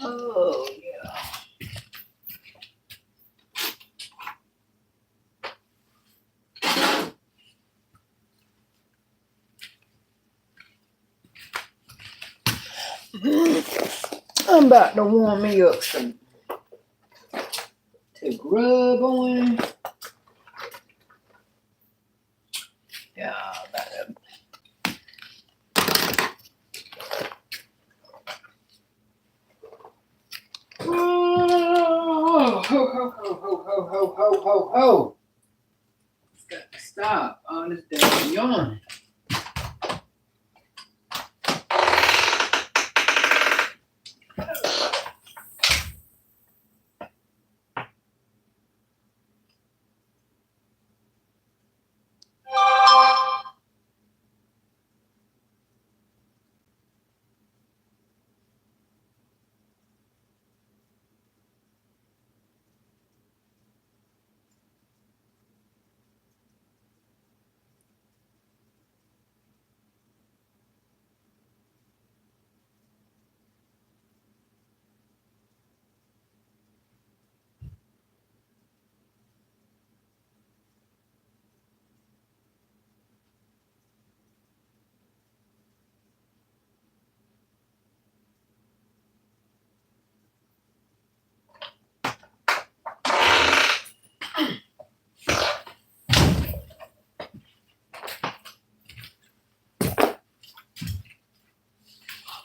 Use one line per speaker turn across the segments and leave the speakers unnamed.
Oh, yeah. I'm about to warm me up some to grub on. Yeah, about to. Oh, ho, ho, ho, ho, ho, ho, ho, ho, ho. It's got to stop on this damn yawn.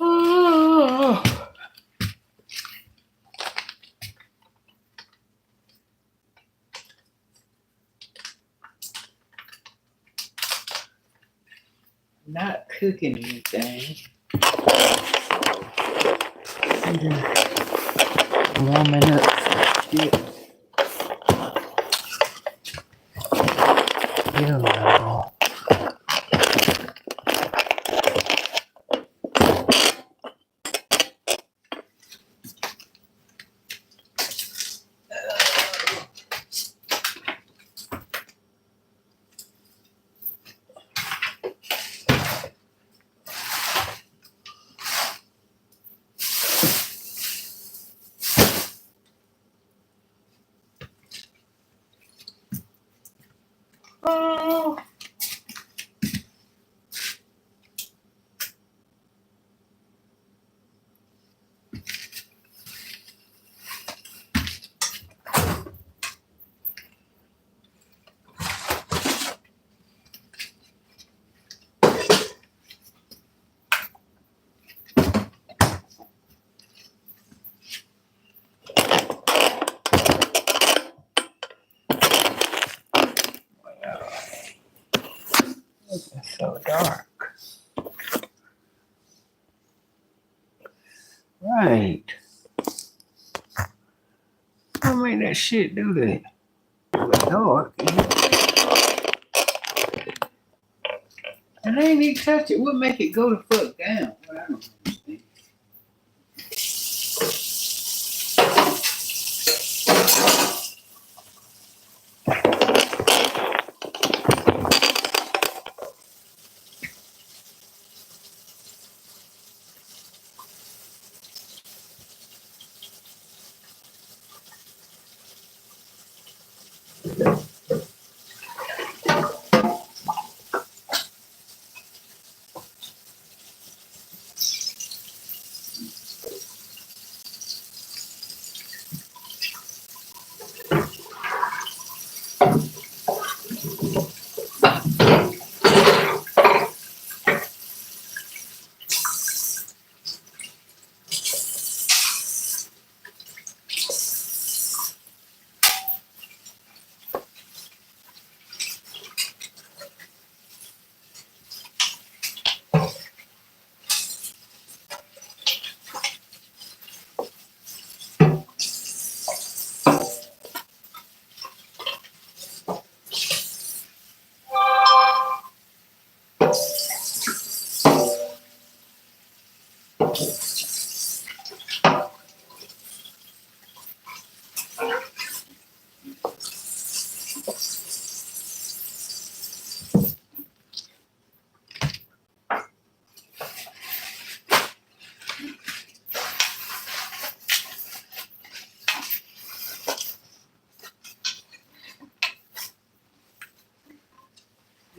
Oh. Not cooking anything. I'm just warming up some shit. You know. Oh. It's so dark. Right. How made that shit do that? It was dark. And I ain't even touch it. What make it go the fuck down? Well, I don't understand.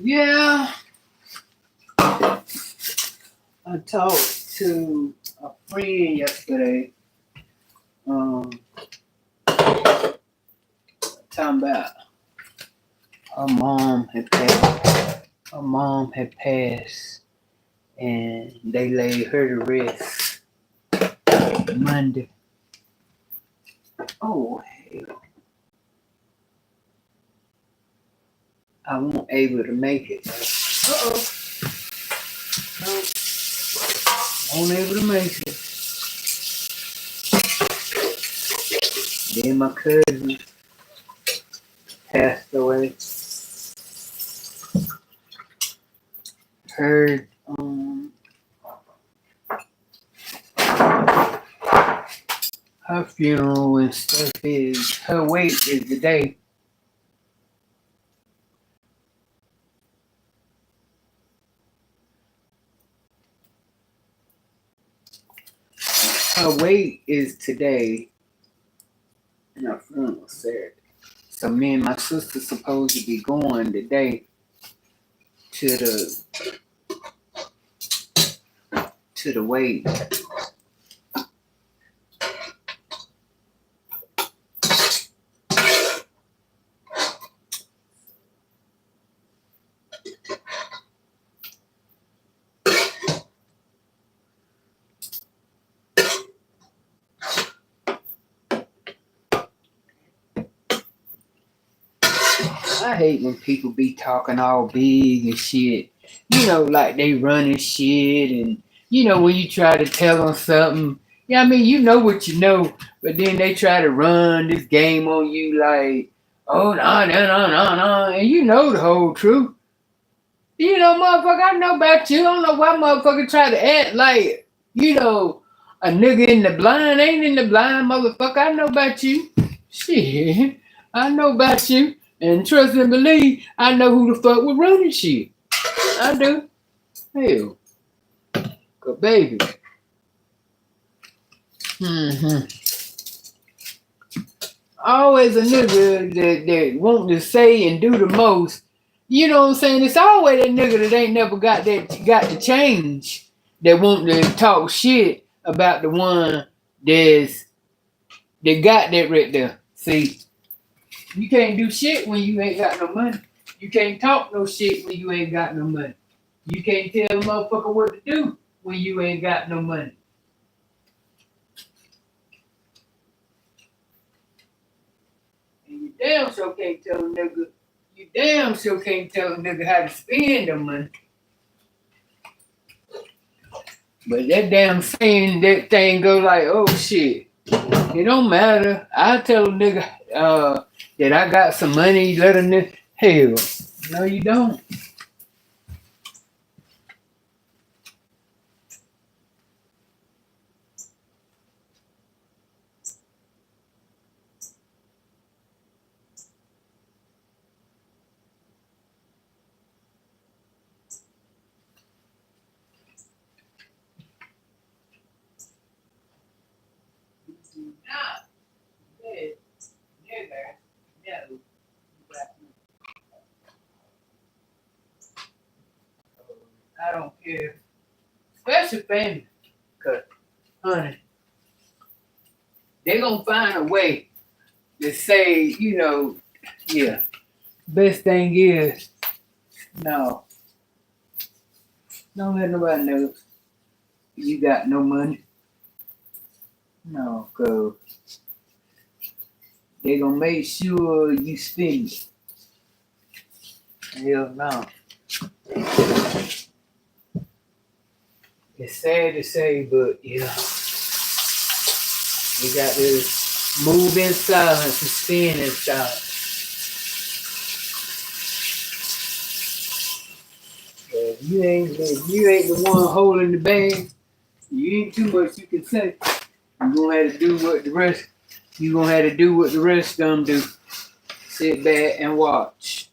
Yeah, I talked to a friend yesterday. Um, talking about her mom had passed. Her mom had passed, and they laid her to rest Monday. Oh hell, I wasn't able to make it. Uh-oh. No, I wasn't able to make it. Then my cousin passed away. Her her funeral and stuff is her wake is the day. Her wake is today, and her funeral Saturday. So me and my sister supposed to be going today to the wake. I hate when people be talking all big and shit. You know, like they running shit, and you know when you try to tell them something. Yeah, I mean you know what you know, but then they try to run this game on you like, oh no no no no no, and you know the whole truth. You know, motherfucker, I know about you. I don't know why motherfucker try to act like, you know, a nigga in the blind ain't in the blind, motherfucker. I know about you. Shit. I know about you. And trust and believe, I know who the fuck was running shit. I do. Hell. Cause baby. Mm-hmm. Always a nigga that want to say and do the most. You know what I'm saying? It's always that nigga that ain't never got the change that want to talk shit about the one that got that right there. See, you can't do shit when you ain't got no money. You can't talk no shit when you ain't got no money. You can't tell a motherfucker what to do when you ain't got no money. And you damn sure can't tell a nigga. You damn sure can't tell a nigga how to spend the money. But that damn saying, that thing go like, oh shit. It don't matter. I tell a nigga that I got some money, let a nigga. Hell, no, you don't. You do not let nigga know family. Cause, honey, they gonna find a way to say, yeah. Best thing is, no, don't let nobody know you got no money. No, cause they gonna make sure you spend it. Hell no. It's sad to say, but yeah, you got to move in silence and spin in silence. If you ain't the one holding the bag, you ain't too much you can say. You're gonna have to do what the rest. You gonna have to do what the rest of them do. Sit back and watch.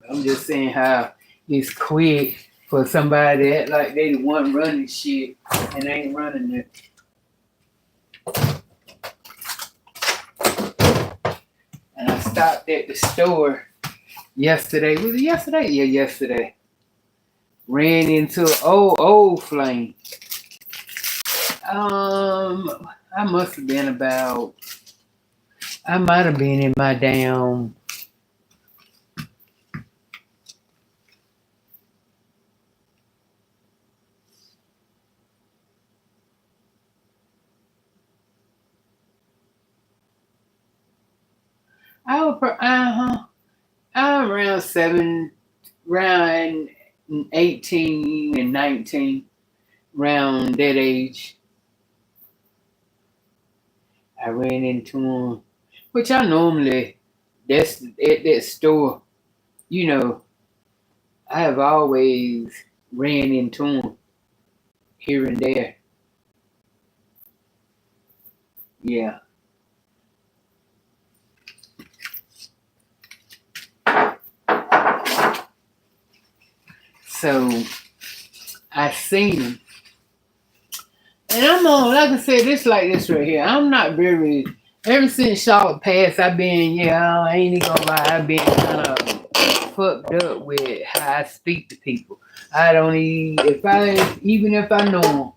I'm just saying how it's quick for somebody to act like they the one running shit and they ain't running it. And I stopped at the store yesterday. Was it yesterday? Yeah, yesterday. Ran into an old flame. I must have been about. I might have been in my damn. I was I'm around 18 and 19, around that age. I ran into him, which I normally, that's at that store, you know, I have always ran into him here and there. Yeah. So I seen him. And I'm on, like I said, this like this right here. I'm not very, ever since Charlotte passed, I ain't even gonna lie, I've been kind of fucked up with how I speak to people. I don't even if I know them,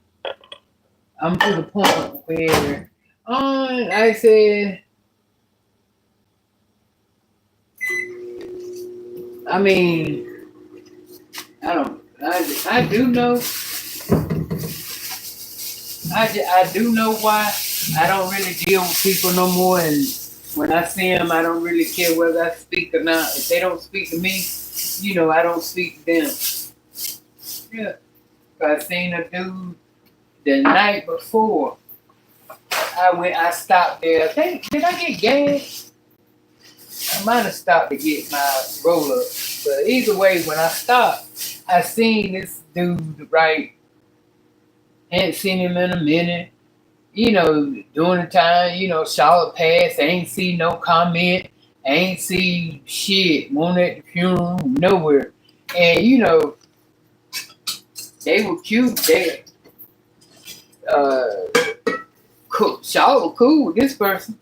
I'm to the point where, I said, I mean, I do know. I do know why I don't really deal with people no more, and when I see them, I don't really care whether I speak or not. If they don't speak to me, I don't speak to them. Yeah, I seen a dude the night before. I stopped there. I think, did I get gas? I might have stopped to get my roll up, but either way, when I stopped, I seen this dude right. Ain't seen him in a minute. During the time, Charlotte passed, I ain't see no comment. I ain't see shit. One at the funeral, nowhere. And, they were cute. Uh, cool. Charlotte was cool with this person.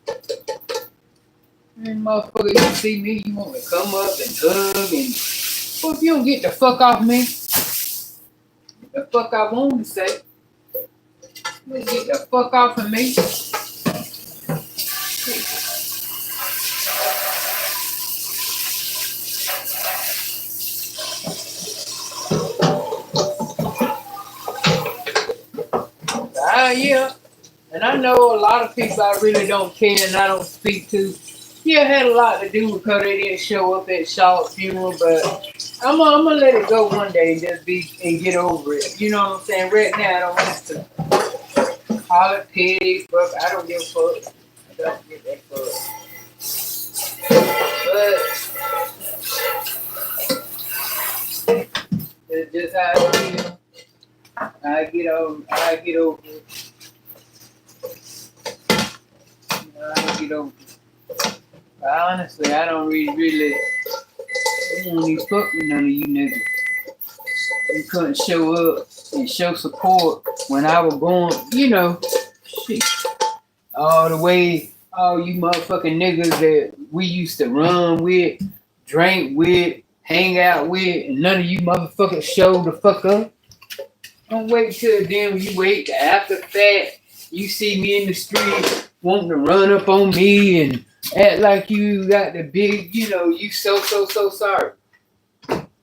And motherfucker, you see me, you want to come up and hug and, well, if you don't get the fuck off me, the fuck I want to say. Get the fuck off of me. Yeah. And I know a lot of people I really don't care and I don't speak to. Yeah, it had a lot to do because they didn't show up at Shaw's funeral, but I'm gonna let it go one day and just and get over it. You know what I'm saying? Right now I don't want to call it pity, but I don't give a fuck. I don't give that fuck. But it's just how I feel. I get over it. I get over it. But honestly, I don't really I don't even fuck with none of you niggas. You couldn't show up and show support when I was going, shit. All the way, all you motherfucking niggas that we used to run with, drink with, hang out with, and none of you motherfuckers show the fuck up. Don't wait till then. When you wait after that, you see me in the street wanting to run up on me and act like you got the big, you so sorry.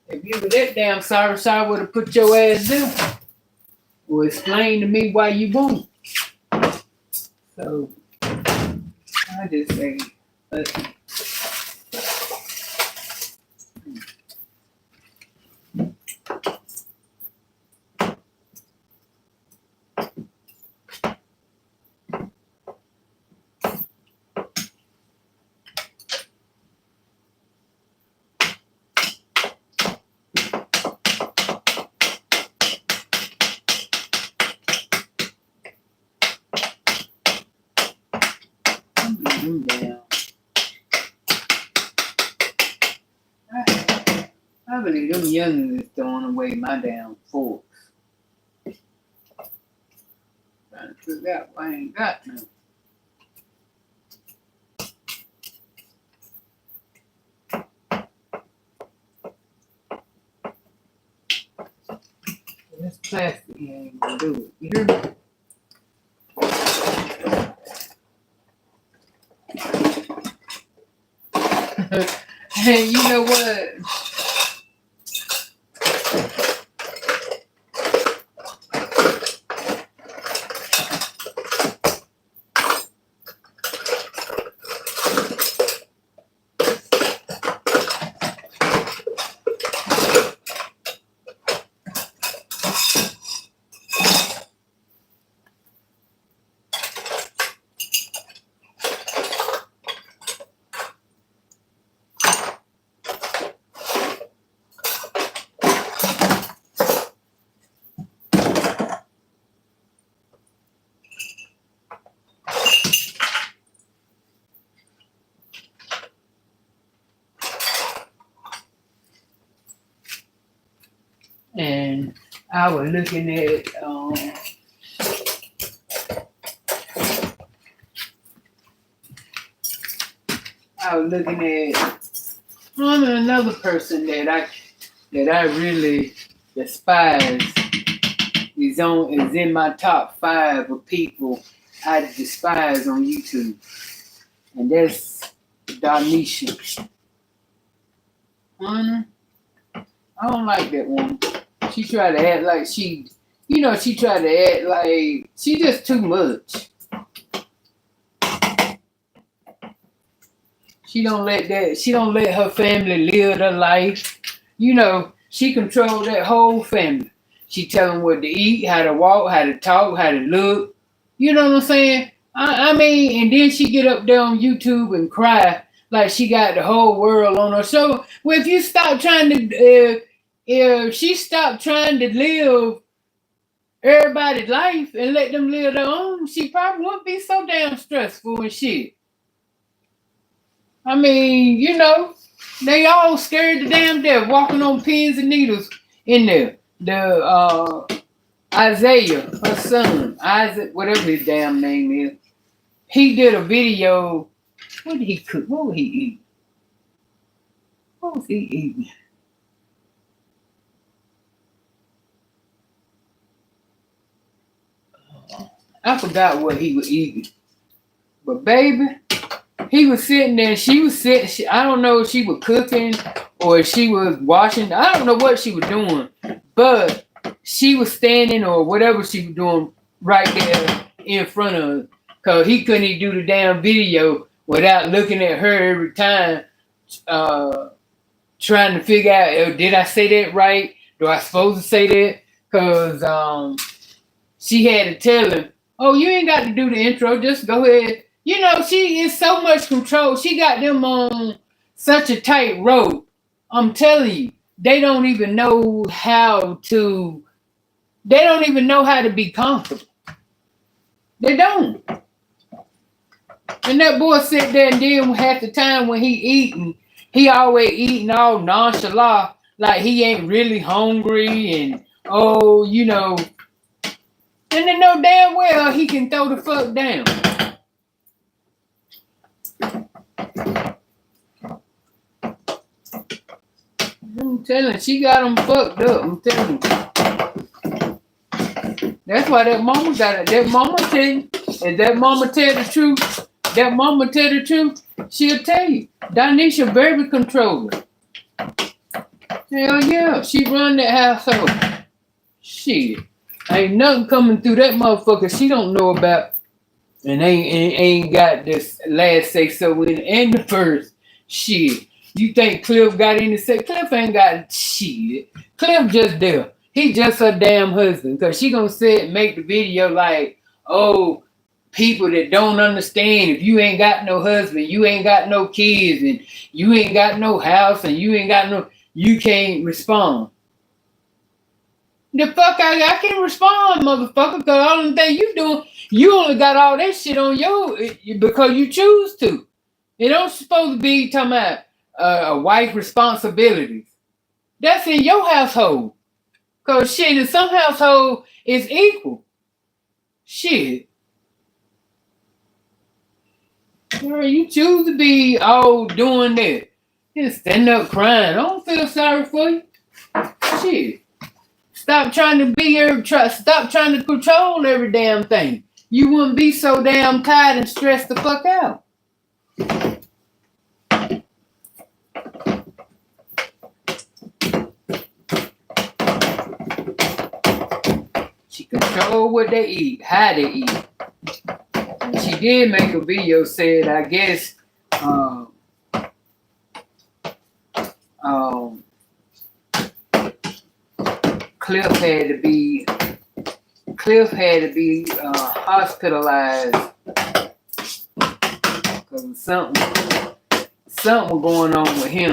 If you were that damn sorry would have put your ass down. Or explain to me why you won't. So I just say, listen. Down. I believe them youngins is throwing away my damn forks. Trying to figure out why I ain't got none. This plastic here ain't gonna do it. You hear me? And you know what? And I was looking at another person that I really despise. Is in my top 5 of people I despise on YouTube, and that's Danisha. I don't like that one. She tried to act like she tried to act like she just too much. She don't let her family live their life. She controlled that whole family. She tell them what to eat, how to walk, how to talk, how to look. You know what I'm saying? I mean, and then she get up there on YouTube and cry like she got the whole world on her. So, well, if she stopped trying to live everybody's life and let them live their own, she probably wouldn't be so damn stressful and shit. I mean, they all scared to damn death, walking on pins and needles in there. The Isaiah, her son, Isaac, whatever his damn name is, he did a video. What did he cook? What would he eat? What was he eating? I forgot what he was eating. But baby, he was sitting there. She was sitting. I don't know if she was cooking or if she was washing. I don't know what she was doing. But she was standing or whatever she was doing right there in front of her. Because he couldn't even do the damn video without looking at her every time, trying to figure out, did I say that right? Do I supposed to say that? Because she had to tell him, oh, you ain't got to do the intro. Just go ahead. She is so much control. She got them on such a tight rope. I'm telling you, they don't even know how to be comfortable. They don't. And that boy sit there and then half the time when he eating, he always eating all nonchalant, like he ain't really hungry and and they know damn well he can throw the fuck down. I'm telling you, she got them fucked up. I'm telling you. That's why that mama got it. That mama tell you, if that mama tell the truth, she'll tell you. Danisha very controlling. Hell yeah, she run that household. Shit. Ain't nothing coming through that motherfucker she don't know about. And ain't got this last say so in the first. Shit. You think Cliff got any say? Cliff ain't got shit. Cliff just there. He just her damn husband. Cause she gonna sit and make the video like, oh, people that don't understand, if you ain't got no husband, you ain't got no kids, and you ain't got no house, and you can't respond. The fuck I can respond, motherfucker, because all the thing you doing, you only got all that shit on because you choose to. It don't supposed to be talking about a wife's responsibilities. That's in your household. Because shit, in some household, it's equal. Shit. You choose to be all doing that. Just stand up crying. I don't feel sorry for you. Shit. Stop trying to control every damn thing. You wouldn't be so damn tired and stressed the fuck out. She control what they eat, how they eat. And she did make a video said, I guess, Cliff had to be hospitalized because something was going on with him.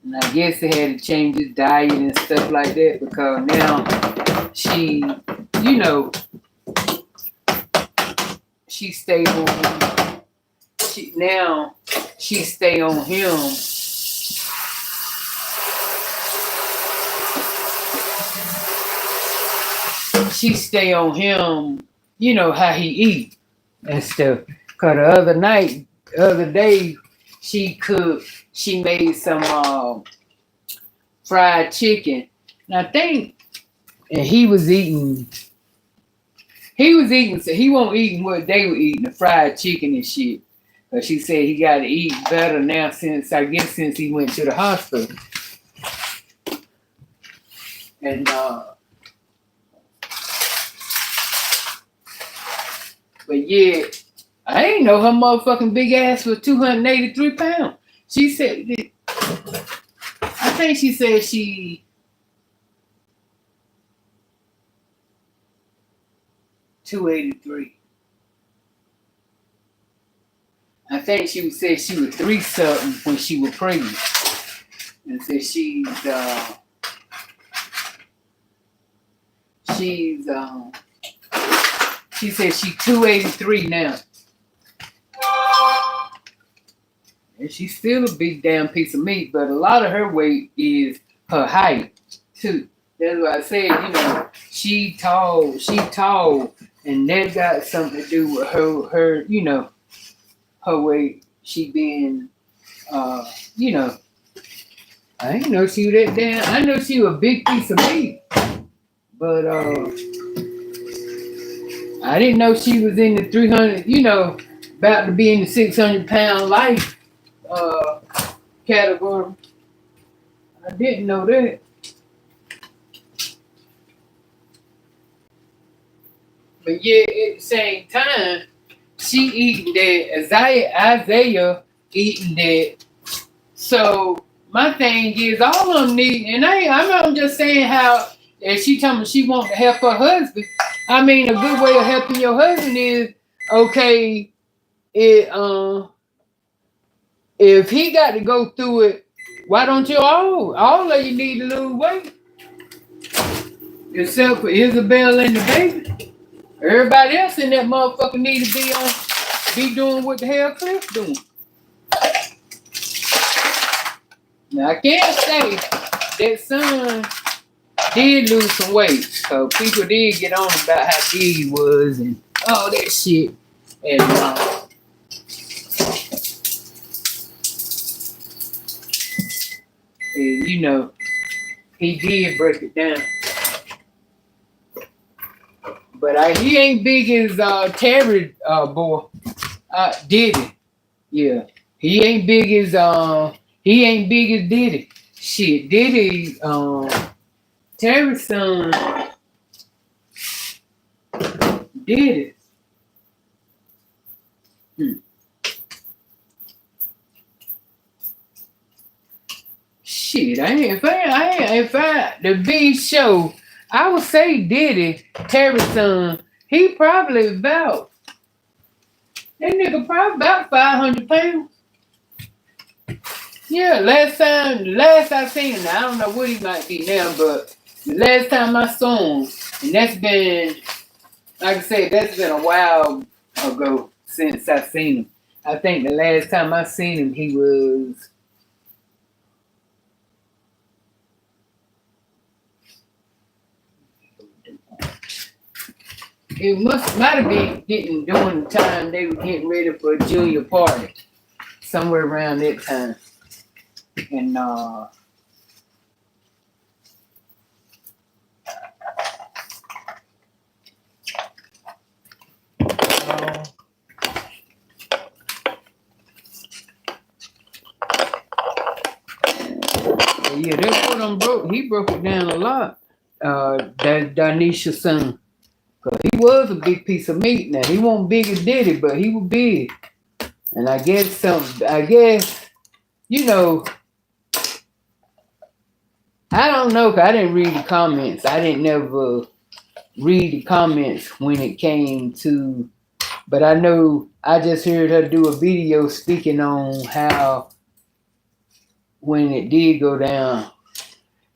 And I guess they had to change his diet and stuff like that because now she stay on him. She stay on him, how he eat and stuff. Cause the other day, she made some fried chicken. And I think, and he was eating, so he won't eat what they were eating, the fried chicken and shit. But she said he got to eat better now since he went to the hospital. And but yeah, I ain't know her motherfucking big ass was 283 pounds. She said, I think she said she 283. I think she said she was 3 something when she was pregnant. And said she said she's 283 now. And she's still a big damn piece of meat, but a lot of her weight is her height too. That's what I said, she tall, and that got something to do with her, her weight. She being I didn't know she was that damn. I know she was a big piece of meat, but I didn't know she was in the 300. About to be in the 600-pound life category. I didn't know that. But yeah, at the same time, she eating that. Isaiah eating that. So my thing is, all of them need, and I'm just saying how, and she told me she wants to help her husband. I mean, a good way of helping your husband is, okay, if he got to go through it, why don't you all of you need to lose weight? Except for Isabel and the baby. Everybody else in that motherfucker need to be doing what the hell Cliff doing. Now, I can't say that son did lose some weight. So people did get on about how big he was and all that shit. And he did break it down. But he ain't big as Terry boy. Diddy. Yeah. He ain't big as Diddy. Shit, Diddy Terry's son Diddy. Hmm. Shit, if I the big show, I would say Diddy, Terry's son, he probably about that nigga probably about 500 pounds. Yeah, last I seen him, I don't know what he might be now, but the last time I saw him, and that's been, like I said, that's been a while ago since I seen him. I think the last time I seen him, he was, might have been during the time they were getting ready for a junior party, somewhere around that time, and yeah, that's what he broke it down a lot. That Danisha's son. Cause he was a big piece of meat. Now he wasn't big as Diddy, but he was big. And I guess, you know, I don't know, cause I didn't read the comments. I didn't never read the comments when it came to, but I know I just heard her do a video speaking on how when it did go down,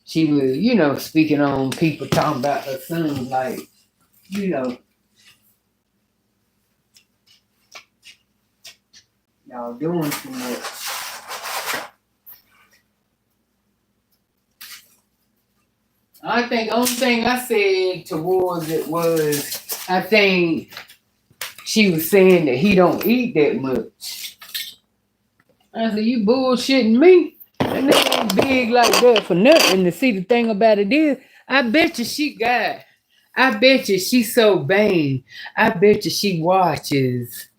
she was, speaking on people talking about her son, like, you know, y'all doing too much. I think the only thing I said towards it was, I think she was saying that he don't eat that much. I said, you bullshitting me? That nigga ain't big like that for nothing. To see, the thing about it is, I bet you she's so vain. I bet you she watches.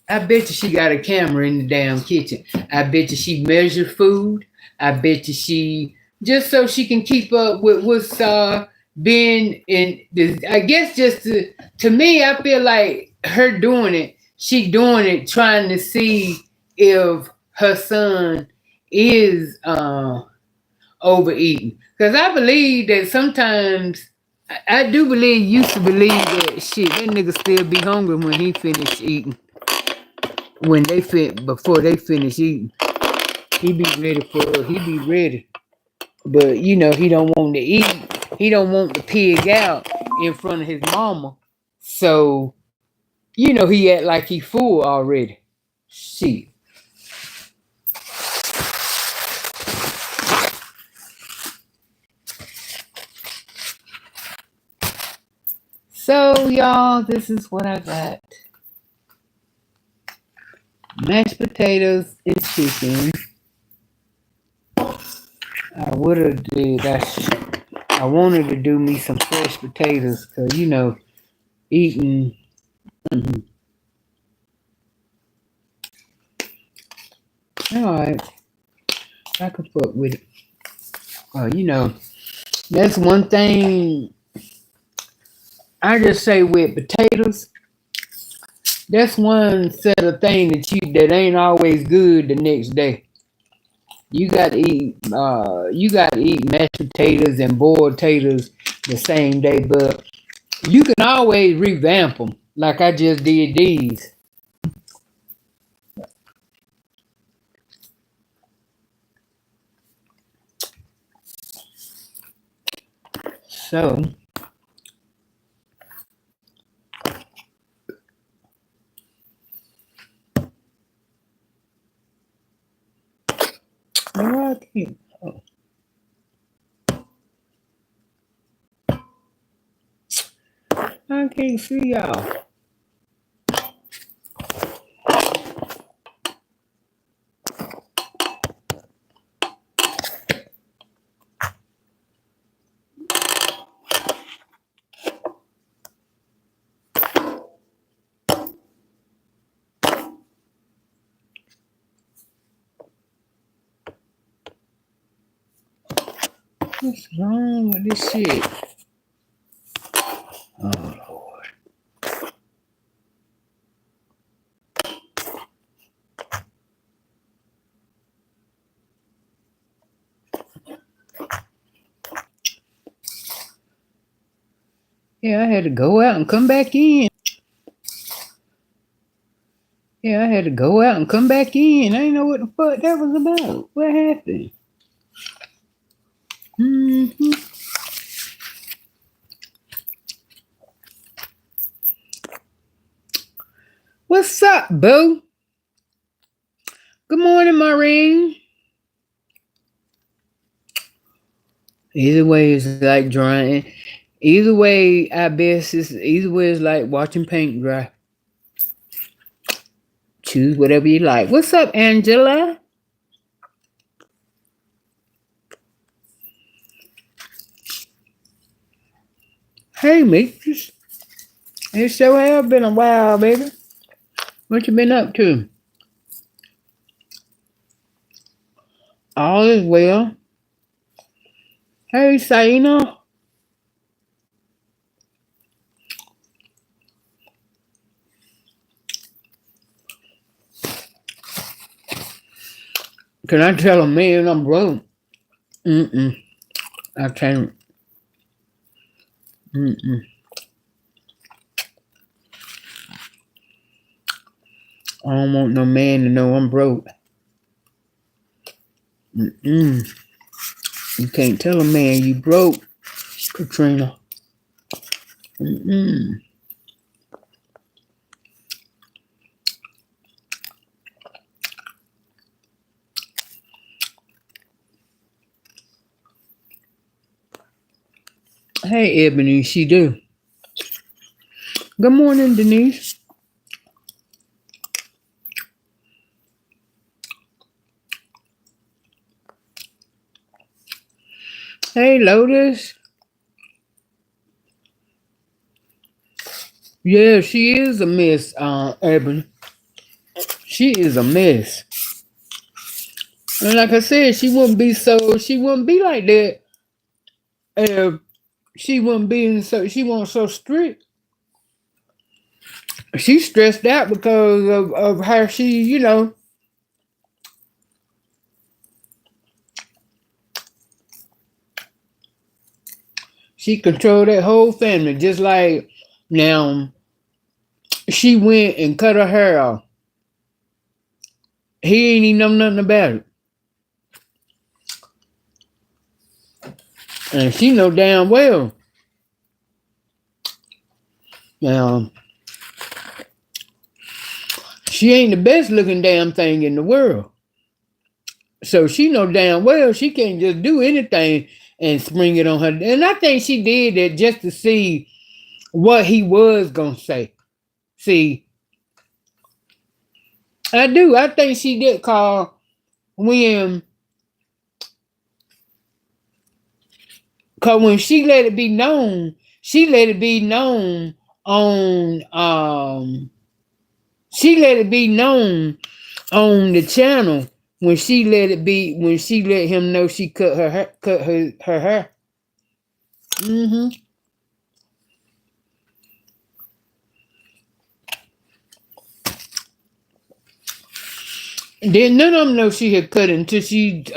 I bet you she got a camera in the damn kitchen. I bet you she measure food. I bet you she, just so she can keep up with what's been in the, I guess just to me, I feel like her doing it, she doing it trying to see if her son is overeating. Because I believe that sometimes, I do believe, used to believe that shit, that nigga still be hungry when he finished eating. When before they finish eating, he be ready. But he don't want to eat. He don't want to pig out in front of his mama. So, he act like he full already. Shit. So, y'all, this is what I got. Mashed potatoes and chicken. I would have did. I wanted to do me some fresh potatoes because eating. Mhm. All right, I can fuck with it. That's one thing I just say with potatoes. That's one set of thing that ain't always good the next day. You gotta eat mashed potatoes and boiled potatoes the same day, but you can always revamp them like I just did these. So I can't, I can't see y'all. What's wrong with this shit? Oh Lord. Yeah, I had to go out and come back in. Yeah, I had to go out and come back in. I didn't know what the fuck that was about. What happened? hmm What's up, boo? Good morning, Maureen. Either way is like drying. Either way, I best is either way is like watching paint dry. Choose whatever you like. What's up, Angela? Hey, mistress. It sure have been a while, baby. What you been up to? All is well. Hey, Saina. Can I tell a man I'm broke? Mm-mm. I can't. Mm-mm. I don't want no man to know I'm broke. Mm-mm. You can't tell a man you broke, Katrina. Mm-mm. Hey, Ebony, she do. Good morning, Denise. Hey, Lotus. Yeah, she is a mess, Ebony. She is a mess. And like I said, she wouldn't be like that if she wasn't so strict. She's stressed out because of how she controlled that whole family. Just like now, she went and cut her hair off. He ain't even know nothing about it. And she know damn well. Now, she ain't the best looking damn thing in the world. So she know damn well she can't just do anything and spring it on her. And I think she did that just to see what he was gonna say. See, I do. I think she did call when, cause when she let it be known on she let it be known on the channel when she let him know she cut her hair. Mm-hmm. Then none of them know she had cut it until she took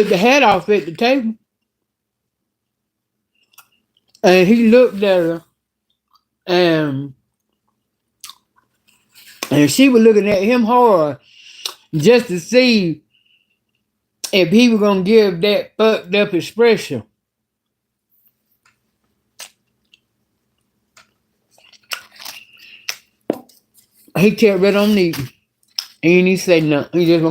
the hat off at the table. And he looked at her and she was looking at him hard just to see if he was gonna give that fucked up expression. He kept right on eating. And he said nothing. He just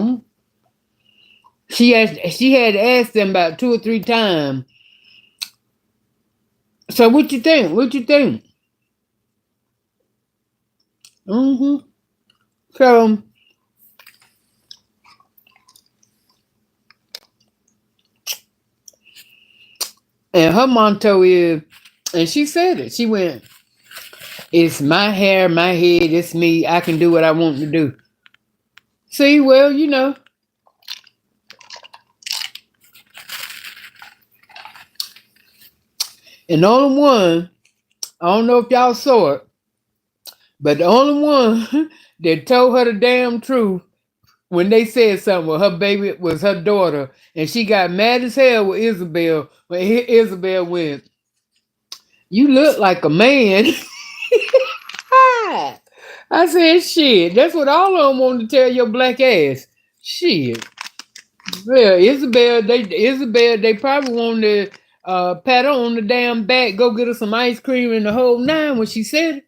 she had asked him about 2 or 3 times. So what you think? What you think? Mm-hmm. So and her motto is, and she said it. She went, "It's my hair, my head. It's me. I can do what I want to do." See, well, And the only one, I don't know if y'all saw it, but the only one that told her the damn truth when they said something with her baby was her daughter, and she got mad as hell with Isabel when Isabel went, "You look like a man." I said, "Shit, that's what all of them wanted to tell your black ass." Shit. Yeah, Isabel, they probably wanted to pat her on the damn back, go get her some ice cream and the whole nine when she said it.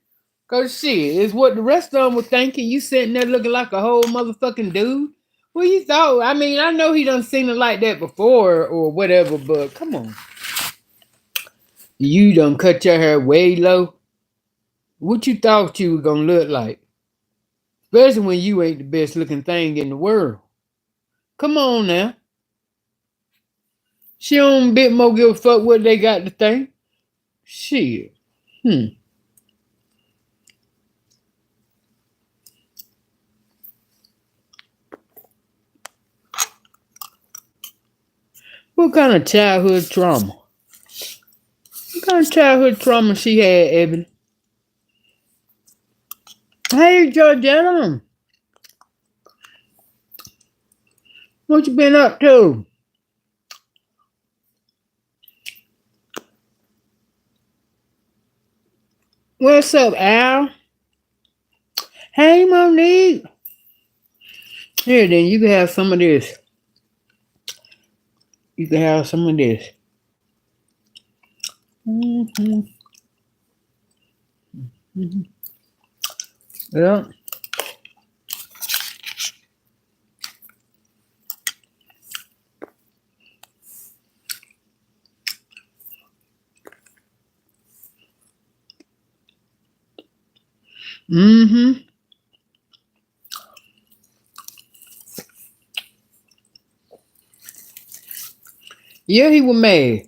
Cause shit, it's what the rest of them were thinking. You sitting there looking like a whole motherfucking dude. Well, you thought, I mean, I know he done seen it like that before or whatever, but come on. You done cut your hair way low. What you thought you were gonna look like? Especially when you ain't the best looking thing in the world. Come on now. She don't bit more give a fuck what they got to think. Shit. Hmm. What kind of childhood trauma? What kind of childhood trauma she had, Ebony? Hey, Georgetta. What you been up to? What's up, Al? Hey, Monique. Here, then, you can have some of this. You can have some of this. Mm-hmm. Mm-hmm. Yeah. Mm-hmm. Yeah, he was mad.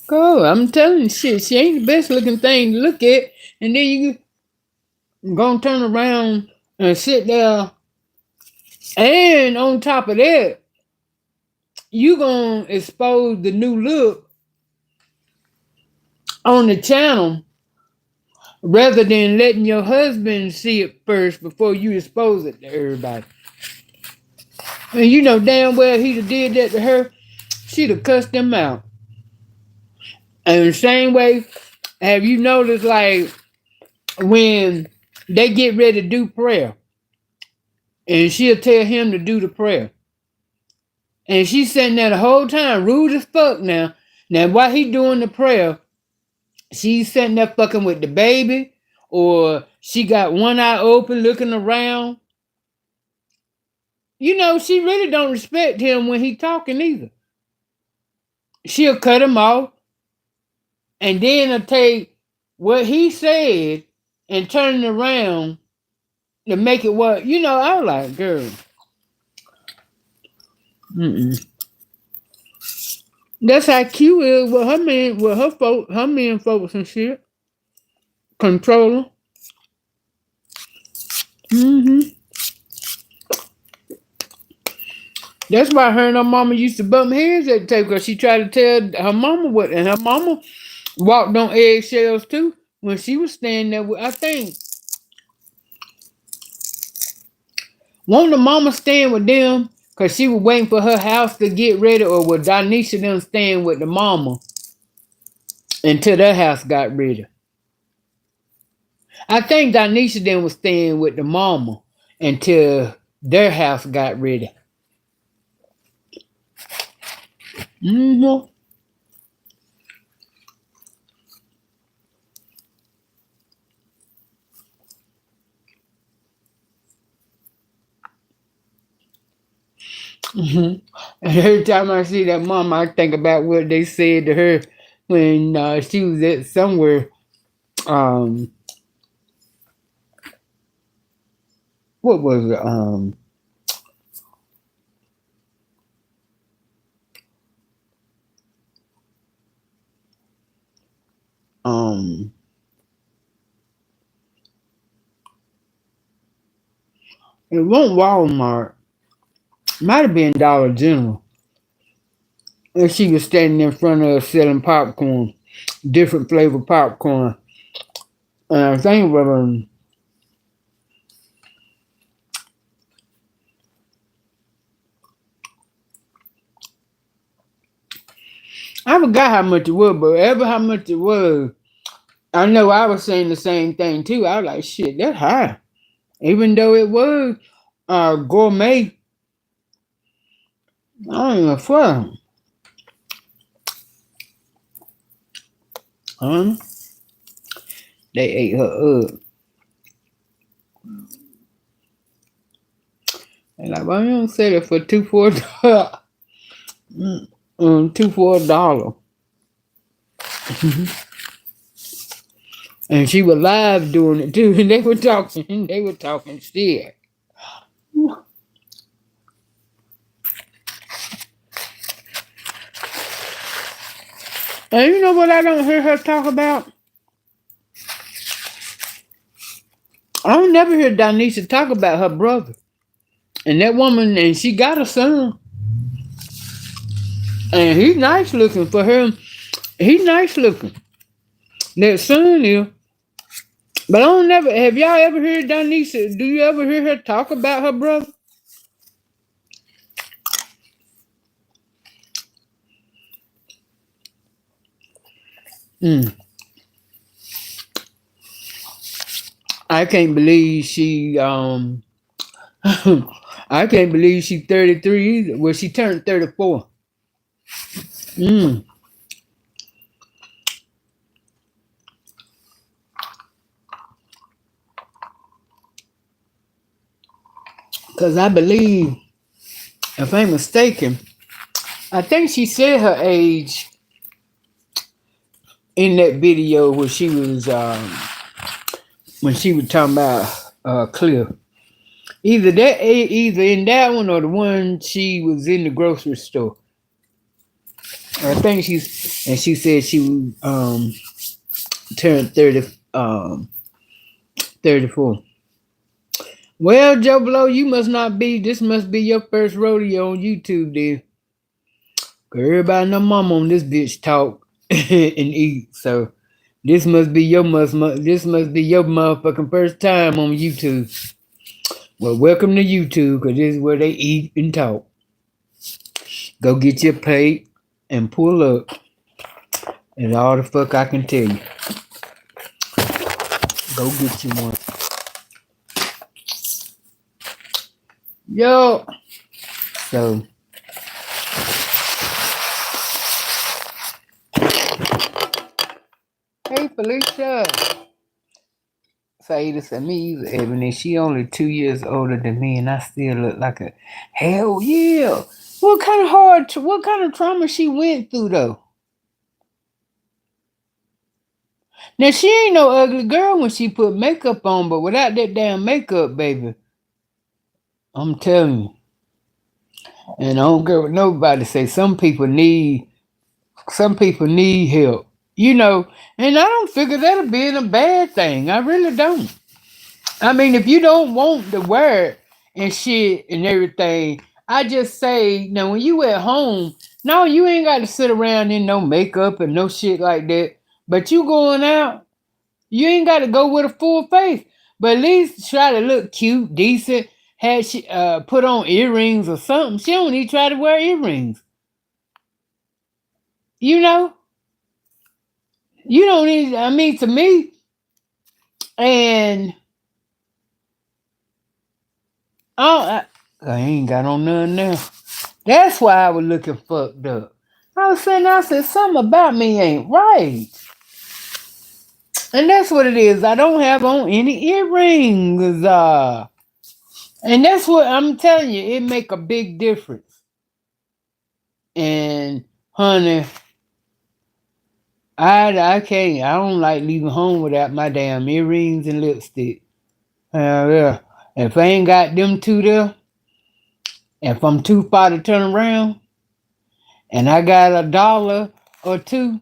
Go, I'm telling you, shit, she ain't the best looking thing to look at. And then you gonna turn around and sit there. And on top of that, you gonna expose the new look on the channel rather than letting your husband see it first before you expose it to everybody. And you know damn well he'd have did that to her, she'd have cussed him out. And the same way, have you noticed like when they get ready to do prayer and she'll tell him to do the prayer. And she's sitting there the whole time, rude as fuck now. Now while he doing the prayer, she's sitting there fucking with the baby, or she got one eye open looking around. You know, she really don't respect him when he talking either. She'll cut him off and then will take what he said and turn it around to make it what, you know, I was like, girl. Mm-mm. That's how Q is with her man, with her men folks and shit. Controller. Mm-hmm. That's why her and her mama used to bump heads at the table because she tried to tell her mama what, and her mama walked on eggshells too when she was standing there with, I think, won't the mama stand with them because she was waiting for her house to get ready, or was Danisha them staying with the mama until their house got ready? I think Danisha then was staying with the mama until their house got ready. Mm-hmm. Mm-hmm. And every time I see that mama, I think about what they said to her when she was at somewhere. Um, what was it? Um, it wasn't Walmart. Might have been Dollar General. And she was standing in front of us selling popcorn. different flavor popcorn. And I think I forgot how much it was, but ever how much it was, I know I was saying the same thing too. I was like, shit, that's high. Even though it was gourmet, I don't even fuck. Huh? They ate her up. And like, why you don't sell it for $2 for $2 for $1? And she was live doing it too, and they were talking. They were talking shit. And you know what I don't hear her talk about? I don't never hear Danisha talk about her brother. And that woman, and she got a son. And he's nice looking for her. He's nice looking. That son is. But I don't never, have y'all ever heard Danisha, do you ever hear her talk about her brother? Mm. I can't believe she, I can't believe she's 33 either. Well, she turned 34. Mm. Because I believe, if I'm mistaken, I think she said her age in that video where she was when she was talking about Cliff. Either in that one or the one she was in the grocery store. I think she said she turned 34. Well, Joe Blow, this must be your first rodeo on YouTube, then. Everybody know mom on this bitch talk and eat, so this must be your motherfucking first time on YouTube. Well, welcome to YouTube, because this is where they eat and talk. Go get your plate and pull up. And all the fuck I can tell you. Go get you one. Yo. So. Hey, Felicia. Saida said, me either, Ebony. She only 2 years older than me, and I still look like a hell yeah. What kind of trauma she went through, though? Now, she ain't no ugly girl when she put makeup on, but without that damn makeup, baby, I'm telling you. And I don't care what nobody say. Some people need help. And I don't figure that'll be a bad thing. I really don't. I mean, if you don't want to wear it and shit and everything, I just say, now when you at home, no, you ain't got to sit around in no makeup and no shit like that. But you going out, you ain't got to go with a full face. But at least try to look cute, decent. Had she put on earrings or something. She don't even try to wear earrings. You know? You don't need, I mean, to me, and I ain't got on none now. That's why I was looking fucked up. I said, something about me ain't right. And that's what it is. I don't have on any earrings. And that's what I'm telling you, it make a big difference. And honey, I can't. I don't like leaving home without my damn earrings and lipstick. Yeah. If I ain't got them two there, if I'm too far to turn around, and I got $1 or two,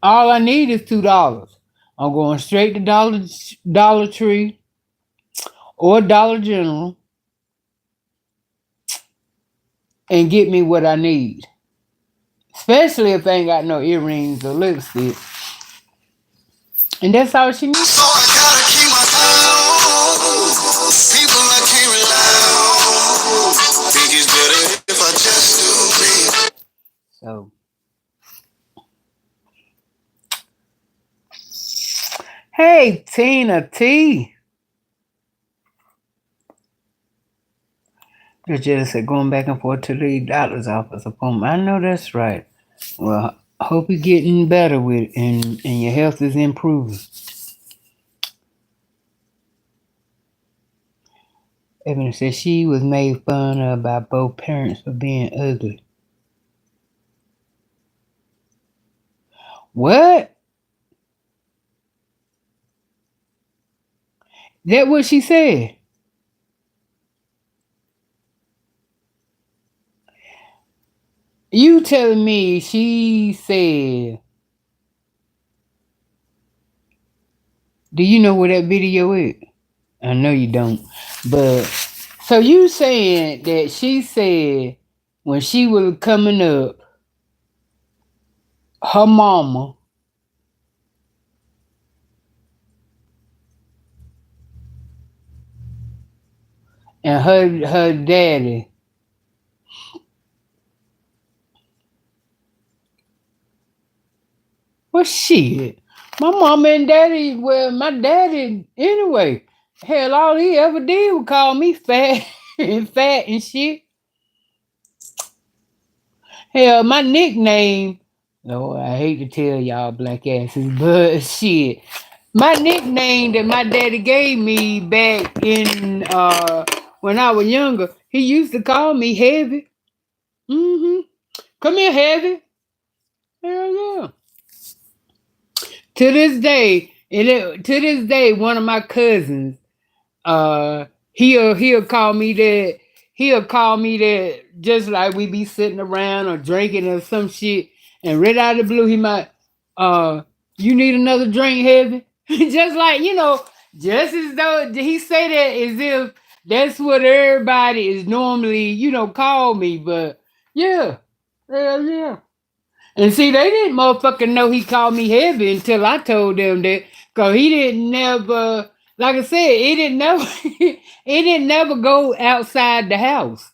all I need is $2. I'm going straight to Dollar Tree or Dollar General and get me what I need. Especially if they ain't got no earrings or lipstick. And that's all she needs. So I gotta keep my eye on people I can't rely on. Think it's better if I just do me. So, hey, Tina T. They just said going back and forth to the doctor's office appointment. I know that's right. Well, I hope you're getting better with it and your health is improving. Evan said she was made fun of by both parents for being ugly. What? That what she said? You telling me she said, do you know where that video is? I know you don't. But so you saying that she said when she was coming up, her mama and her daddy. Well, shit. My mama and daddy, well, my daddy, anyway. Hell, all he ever did was call me fat and fat and shit. Hell, my nickname, no, I hate to tell y'all black asses, but shit. My nickname that my daddy gave me back in when I was younger, he used to call me Heavy. Mm-hmm. Come here, Heavy. Hell yeah. To this day, one of my cousins, he'll call me that. He'll call me that just like we be sitting around or drinking or some shit, and right out of the blue, he might, you need another drink, Heavy. Just like just as though he say that as if that's what everybody is normally, call me. But yeah, hell yeah. And see, they didn't motherfucking know he called me Heavy until I told them that. Cause he didn't never, like I said, it didn't never, it didn't never go outside the house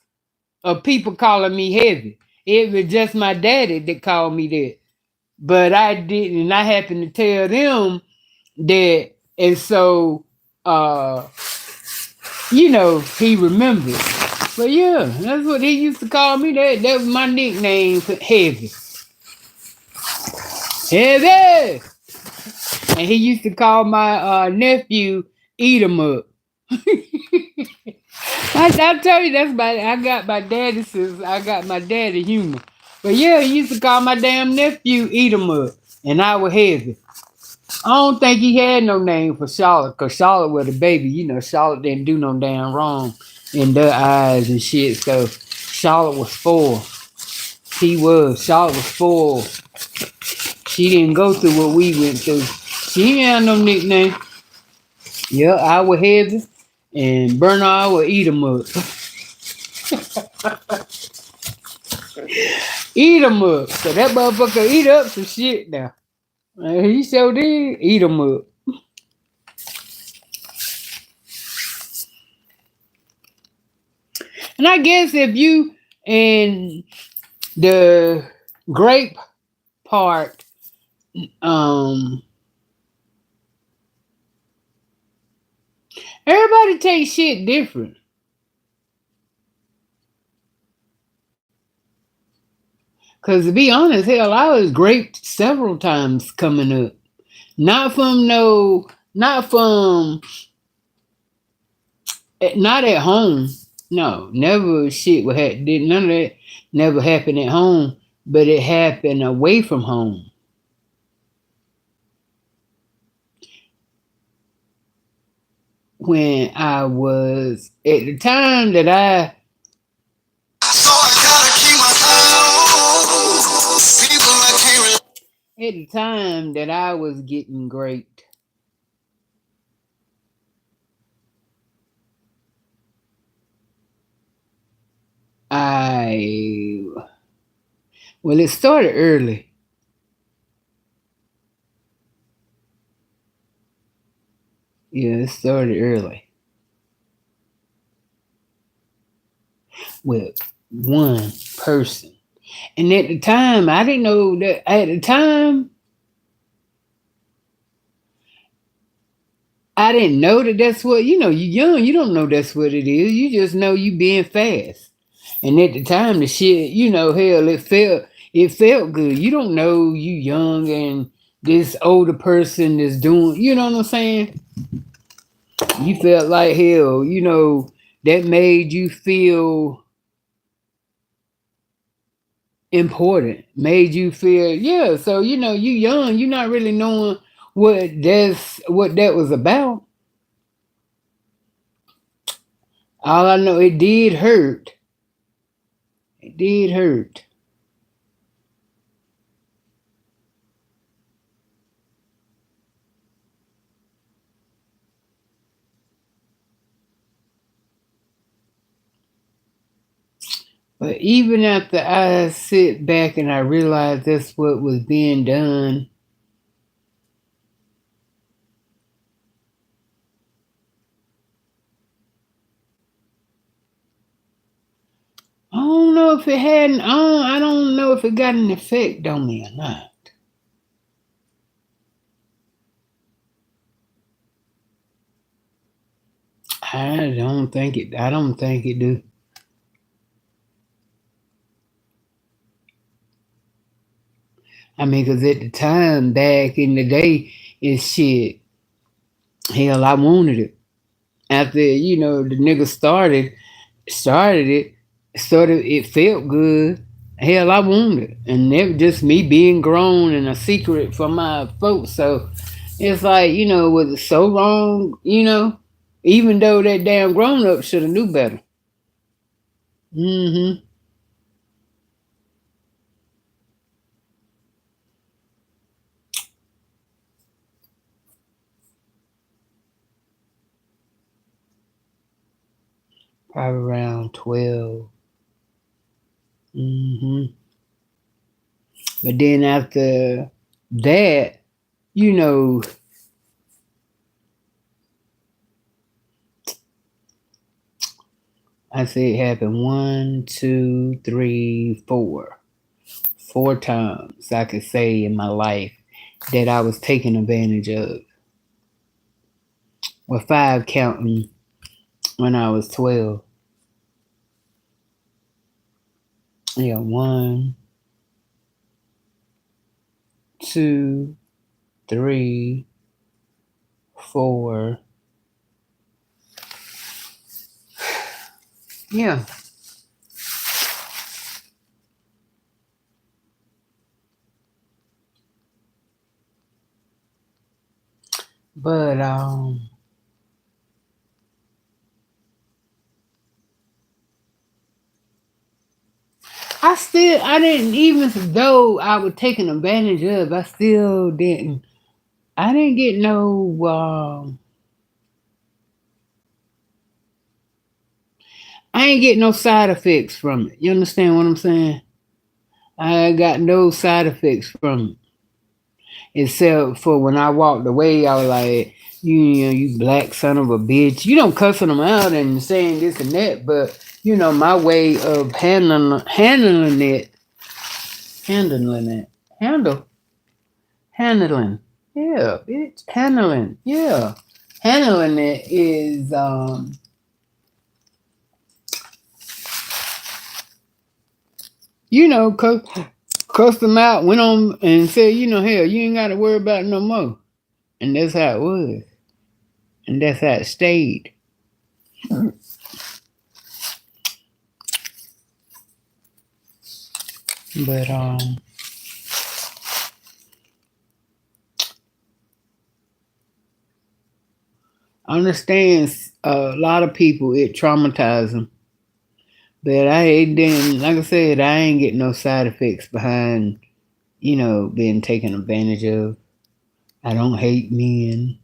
of people calling me Heavy. It was just my daddy that called me that. But I didn't, and I happened to tell them that, and so, he remembered. But yeah, that's what he used to call me. That was my nickname, Heavy. Heavy! And he used to call my nephew Eat 'em up. I tell you, I got my daddy since I got my daddy humor. But yeah, he used to call my damn nephew Eat 'em up. And I was Heavy. I don't think he had no name for Charlotte, because Charlotte was a baby. Charlotte didn't do no damn wrong in their eyes and shit. So Charlotte was spoiled. Charlotte was spoiled. She didn't go through what we went through. She didn't have no nickname. Yeah, I was Heavy, and Bernard would eat 'em up. Eat 'em up. So that motherfucker eat up some shit now. He sure did eat 'em up. And I guess if you in the grape part, um, everybody takes shit different. Cause to be honest, hell, I was graped several times coming up. Not from no, not from, not at home. No, never shit would happen. None of that never happened at home, but it happened away from home. When I was at the time that I so I gotta keep my eye on people I can't at the time that I was getting great, I Well, it started early. Yeah, it started early with one person. And at the time, I didn't know that. At the time, I didn't know that that's what, you young, you don't know that's what it is. You just know you being fast. And at the time, the shit, hell, it felt good. You don't know you young and this older person is doing, you know what I'm saying? You felt like hell, that made you feel important, made you feel, yeah. So, you young, you're not really knowing what that was about. All I know, it did hurt. It did hurt. But even after I sit back and I realize that's what was being done, I don't know if it hadn't. I don't know if it got an effect on me or not. I don't think it do. I mean, cause at the time back in the day, it's shit. Hell, I wanted it. After the nigga started it, it felt good. Hell, I wanted it, and it was just me being grown and a secret from my folks. So it's like, was it so wrong? Even though that damn grown up should have knew better. Mm-hmm. Probably around 12. Mm-hmm. But then after that, you know, I say it happened one, two, three, four. 4 times I could say in my life that I was taken advantage of. Well, five counting when I was 12. Yeah, one, two, three, four. Yeah. But I didn't, even though I was taken advantage of, I didn't get no I ain't get no side effects from it. You understand what I'm saying? I got no side effects from it. Except for when I walked away, I was like, you black son of a bitch. You don't cussing them out and saying this and that, but my way of handling it, handling, yeah, bitch, handling, yeah, handling it is cause cussed them out, went on and said, hell, you ain't got to worry about it no more. And that's how it was. And that's how it stayed. But I understand a lot of people, it traumatized them. But it didn't, like I said, I ain't get no side effects behind, being taken advantage of. I don't hate men,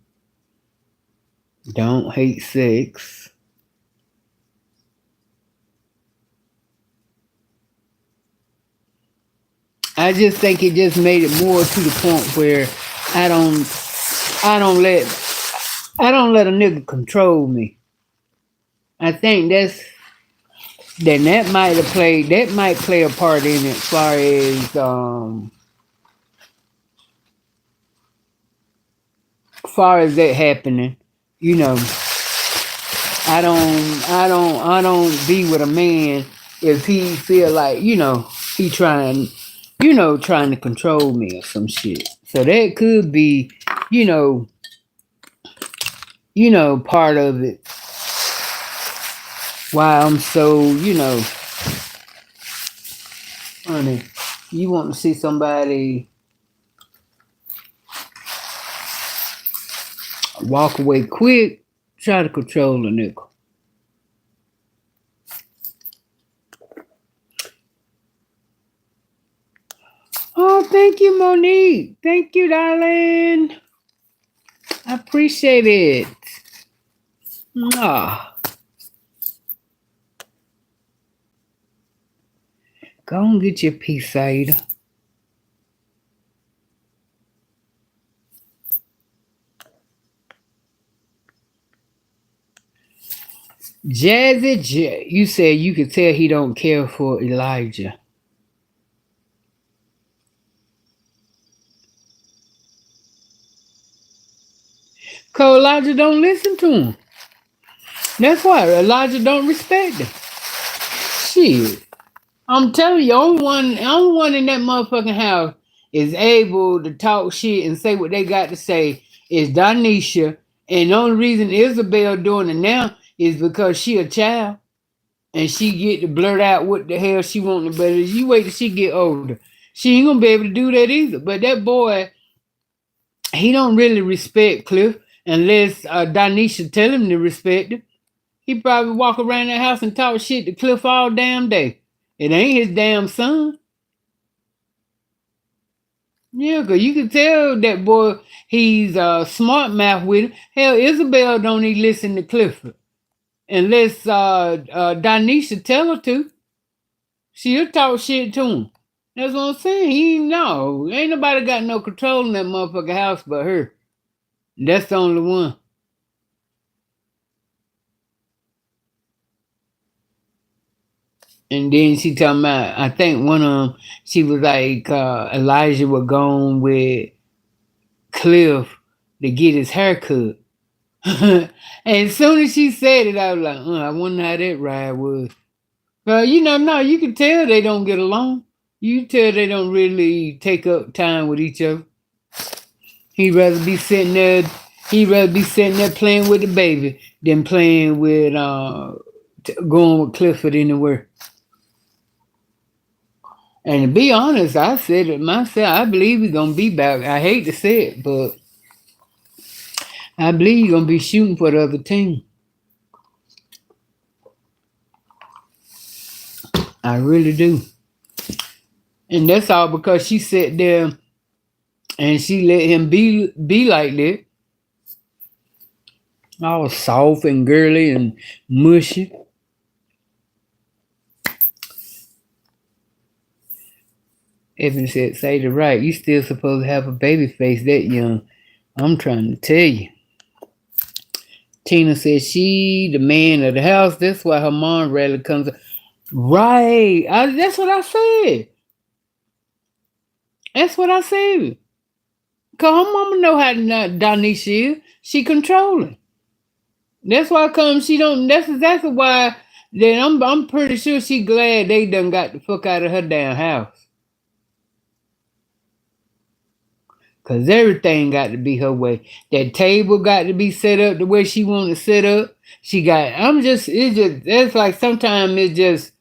don't hate sex. I just think it just made it more to the point where I don't I don't let I don't let a nigga control me. I think that might play a part in it as far as that happening. You know, I don't be with a man if he feel like, he trying to control me or some shit. So that could be, you know, part of it. Why I'm so, honey, you want to see somebody walk away quick, try to control a nigga. Oh, thank you, Monique. Thank you, darling. I appreciate it. Ah, go and get your piece, Ada. Jazzy J, you said you could tell he don't care for Elijah. Cause Elijah don't listen to him. That's why Elijah don't respect him. Shit. I'm telling you, only one in that motherfucking house is able to talk shit and say what they got to say is Danisha. And the only reason Isabel doing it now is because she a child and she get to blurt out what the hell she want. But as you wait till she get older, she ain't gonna be able to do that either. But that boy, he don't really respect Cliff unless Danisha tell him to respect him. He probably walk around that house and talk shit to Cliff all damn day. It ain't his damn son. Yeah, cause you can tell that boy he's smart mouth with him. Hell, Isabel don't even listen to Clifford unless Danisha tell her to. She'll talk shit to him. That's what I'm saying. He no, ain't nobody got no control in that motherfucking house but her. That's the only one. And then she talking about, I think one of them, she was like, Elijah was going with Cliff to get his hair cut. And as soon as she said it, I was like, I wonder how that ride was. Well, no, you can tell they don't get along. You can tell they don't really take up time with each other. He'd rather be sitting there. He'd rather be sitting there playing with the baby than playing with going with Clifford anywhere. And to be honest, I said it myself. I believe he's gonna be back. I hate to say it, but I believe he's gonna be shooting for the other team. I really do. And that's all because she sat there and she let him be like that. All soft and girly and mushy. Evan said, say the right. You still supposed to have a baby face that young. I'm trying to tell you. Tina said she the man of the house. That's why her mom rarely comes. Right. That's what I said. That's what I said. Cause her mama know how Danisha is. She controlling. That's why come she don't. That's exactly why. Then I'm pretty sure she glad they done got the fuck out of her damn house. Cause everything got to be her way. That table got to be set up the way she want to set up. She got. It's just. That's like sometimes it's just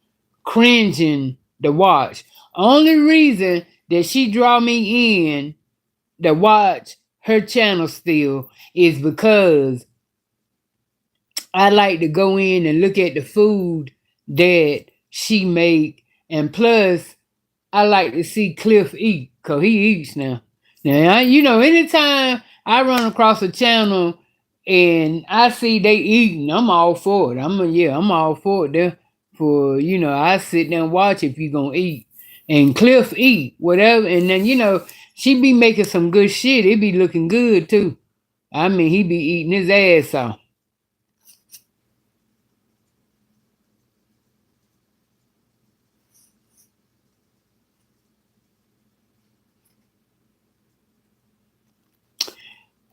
cringing to watch. Only reason that she draw me in to watch her channel still is because I like to go in and look at the food that she make, and plus I like to see Cliff eat because he eats now. Now anytime I run across a channel and I see they eating, I'm all for it. I'm all for it. There for I sit there and watch if you gonna eat. and Cliff eat whatever, and then she be making some good shit. It be looking good too. I mean, he be eating his ass off.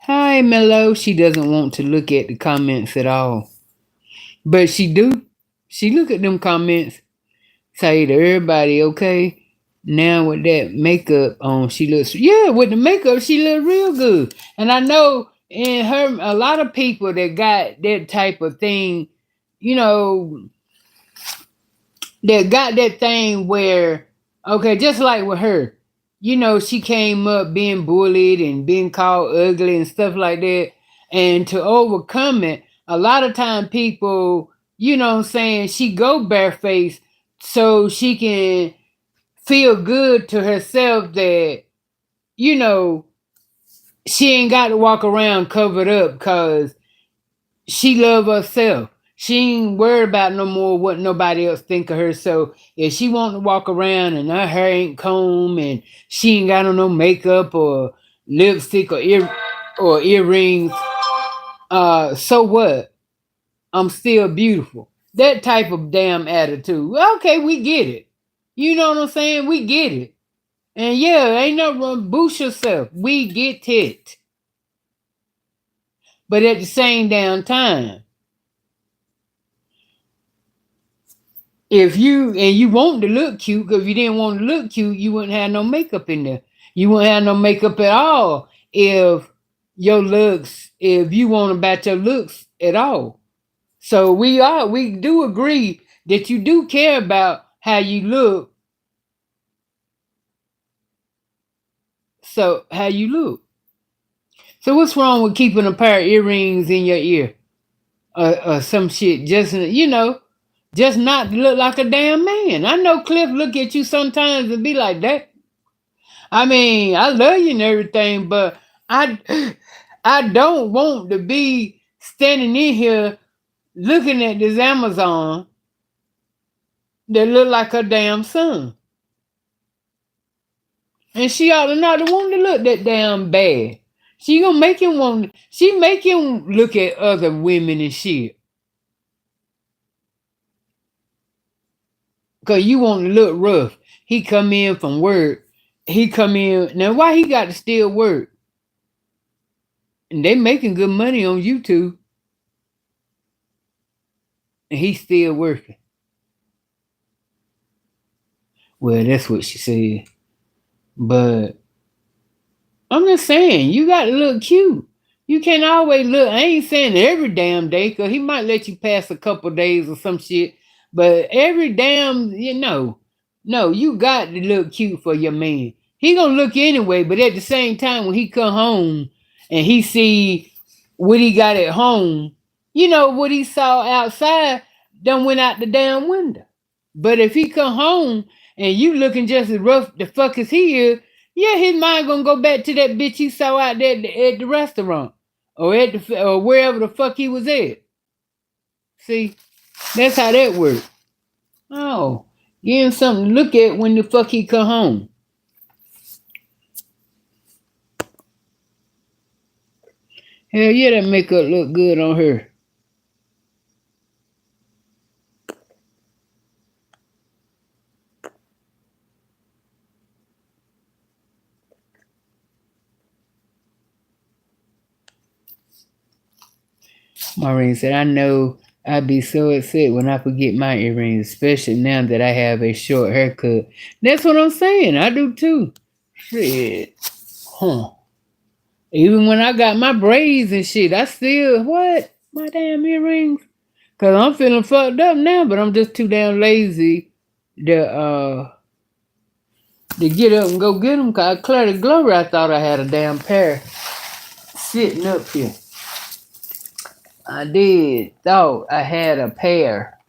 Hi, Mello. She doesn't want to look at the comments at all, but she do. She look at them comments. Say to everybody, okay. Now with that makeup on, she looks with the makeup she look real good. And I know in her a lot of people that got that type of thing, you know, that got that thing where okay, just like with her, she came up being bullied and being called ugly and stuff like that. And to overcome it, a lot of time people, what I'm saying, she go barefaced so she can feel good to herself that you know she ain't got to walk around covered up because she love herself. She ain't worried about no more what nobody else think of her. So if she want to walk around and her hair ain't combed and she ain't got on no makeup or lipstick or earrings, so what? I'm still beautiful. That type of damn attitude. Okay, we get it. You know what I'm saying? We get it. And yeah, ain't no wrong. Boost yourself. We get it. But at the same damn time, if you want to look cute, because if you didn't want to look cute, you wouldn't have no makeup in there. You wouldn't have no makeup at all if you want about your looks at all. So we do agree that you do care about how you look. So how you look. So what's wrong with keeping a pair of earrings in your ear? Or some shit, just not look like a damn man. I know Cliff look at you sometimes and be like that. I mean, I love you and everything, but I I don't want to be standing in here looking at this Amazon that look like her damn son. And she ought to not want to look that damn bad. She gonna make him want. She make him look at other women and shit. Cause you want to look rough. He come in from work. He come in now. Why he got to still work? And they making good money on YouTube, and he's still working. Well, that's what she said. But I'm just saying, you got to look cute. You can't always look. I ain't saying every damn day, cause he might let you pass a couple days or some shit. But every damn, no, you got to look cute for your man. He gonna look anyway. But at the same time, when he come home and he see what he got at home, what he saw outside done went out the damn window. But if he come home and you looking just as rough the fuck as he is, yeah, his mind gonna go back to that bitch he saw out there at the restaurant or wherever the fuck he was at. See, that's how that works. Oh, give him something to look at when the fuck he come home. Hell yeah, that makeup look good on her. Maureen said, I know I'd be so upset when I forget my earrings, especially now that I have a short haircut. That's what I'm saying. I do too. Shit. Huh. Even when I got my braids and shit, I still, what? My damn earrings? Because I'm feeling fucked up now, but I'm just too damn lazy to get up and go get them. Because I cleared the glory, I thought I had a damn pair sitting up here. I did thought I had a pair.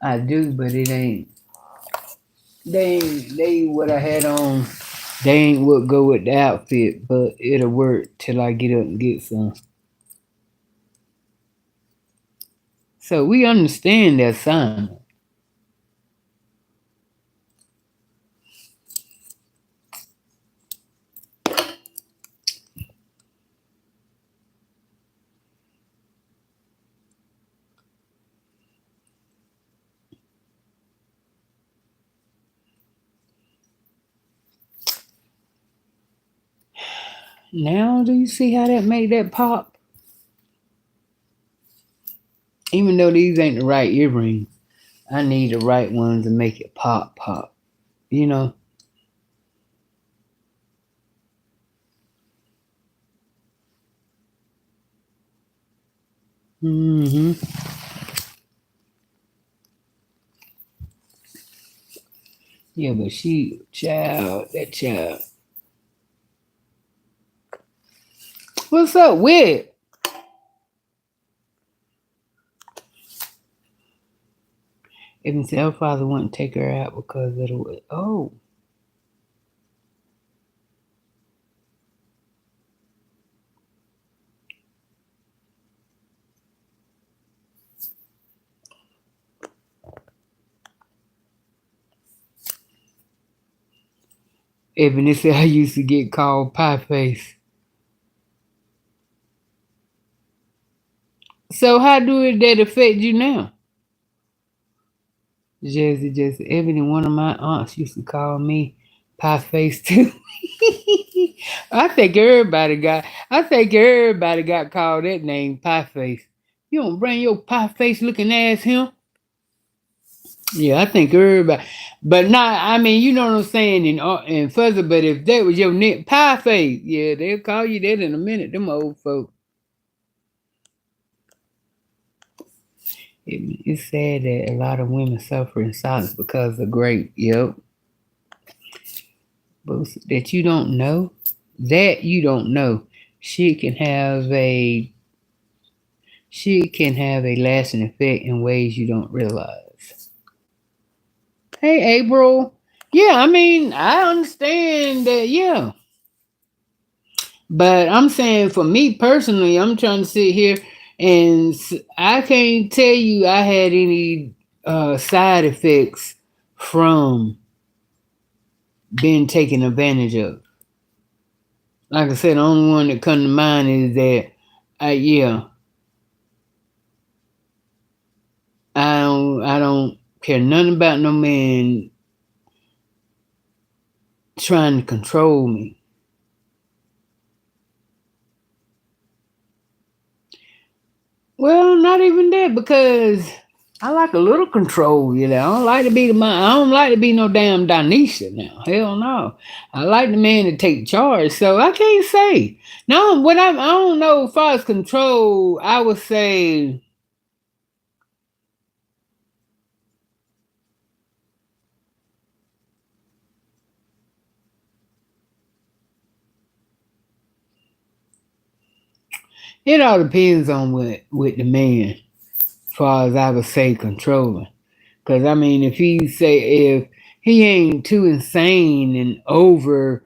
I do, but it ain't. They what I had on. They ain't what go with the outfit, but it'll work till I get up and get some. So we understand the assignment. Now, do you see how that made that pop? Even though these ain't the right earrings, I need the right ones to make it pop, pop. You know? Hmm. Yeah, but child, that child. What's up with? If her father wouldn't take her out because of the, oh, Ebony said I used to get called pie face. So how do it that affect you now? Just Ebony, one of my aunts used to call me pie face too. I think everybody got called that name, pie face. You don't bring your pie face looking ass him. Yeah, I think everybody, but not. I mean, you know what I'm saying, and fuzzy. But if that was your name, pie face, yeah, they'll call you that in a minute. Them old folks. It's sad that a lot of women suffer in silence because of grape. Yep, but that you don't know, that you don't know, she can have a she can have a lasting effect in ways you don't realize. Hey, April. Yeah, I mean, I understand that. Yeah, but I'm saying for me personally, I'm trying to sit here and I can't tell you I had any side effects from being taken advantage of. Like I said, the only one that come to mind is that, yeah, I don't care nothing about no man trying to control me. Well, not even that because I like a little control, you know. I don't like to be no damn Danisha now. Hell no. I like the man to take charge. So I can't say. No, I don't know as far as control, I would say it all depends on what with the man, as far as I would say controlling. Cause I mean if he ain't too insane and over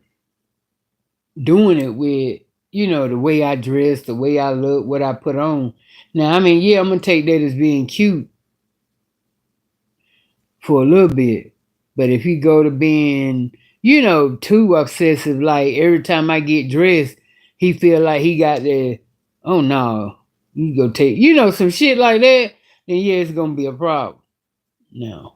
doing it with, the way I dress, the way I look, what I put on. Now, I mean, yeah, I'm gonna take that as being cute for a little bit. But if you go to being, too obsessive, like every time I get dressed, he feel like he got the, oh no, you go take, some shit like that, then yeah, it's gonna be a problem. No.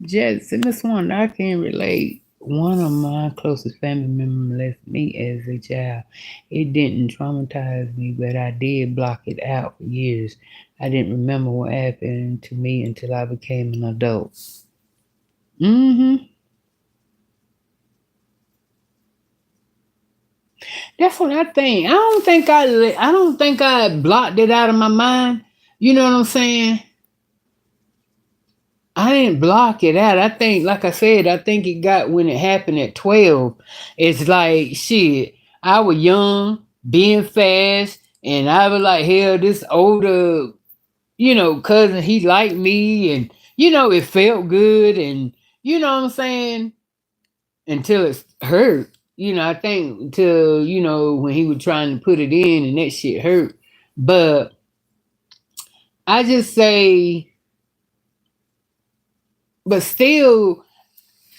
Just in this one, I can relate. One of my closest family members left me as a child. It didn't traumatize me, but I did block it out for years. I didn't remember what happened to me until I became an adult. Hmm. That's what I think. I don't think I blocked it out of my mind. You know what I'm saying? I didn't block it out. I think, like I said, I think it got when it happened at 12. It's like, shit, I was young, being fast, and I was like, hell, this older, cousin, he liked me, and, it felt good, and, you know what I'm saying? Until it's hurt. I think until, when he was trying to put it in and that shit hurt. But I just say, but still,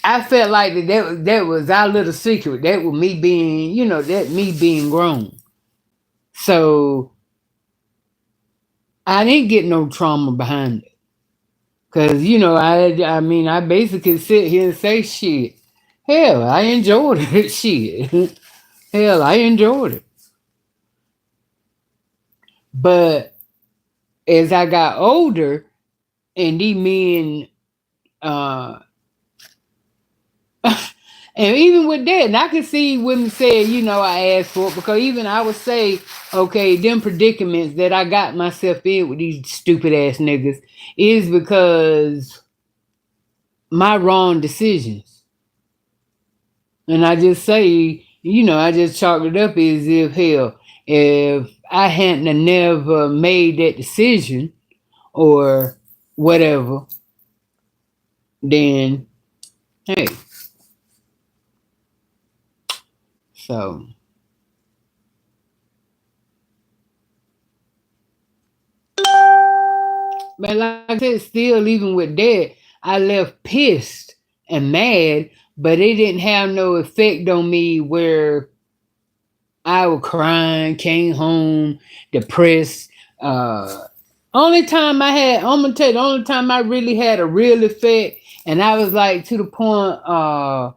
I felt like that was our little secret. That was me being, that me being grown. So I didn't get no trauma behind it. Cause I mean, I basically sit here and say shit. Hell, I enjoyed it. Shit. Hell, I enjoyed it. But as I got older, and these men, uh, and even with that, and I can see women say, I asked for it because even I would say, okay, them predicaments that I got myself in with these stupid ass niggas is because my wrong decisions. And I just say, I just chalk it up as if hell, if I hadn't have never made that decision or whatever, then hey, so but like I said, still even with that, I left pissed and mad, but it didn't have no effect on me where I was crying, came home depressed. Uh I'm gonna tell you the only time I really had a real effect, and I was like to the point uh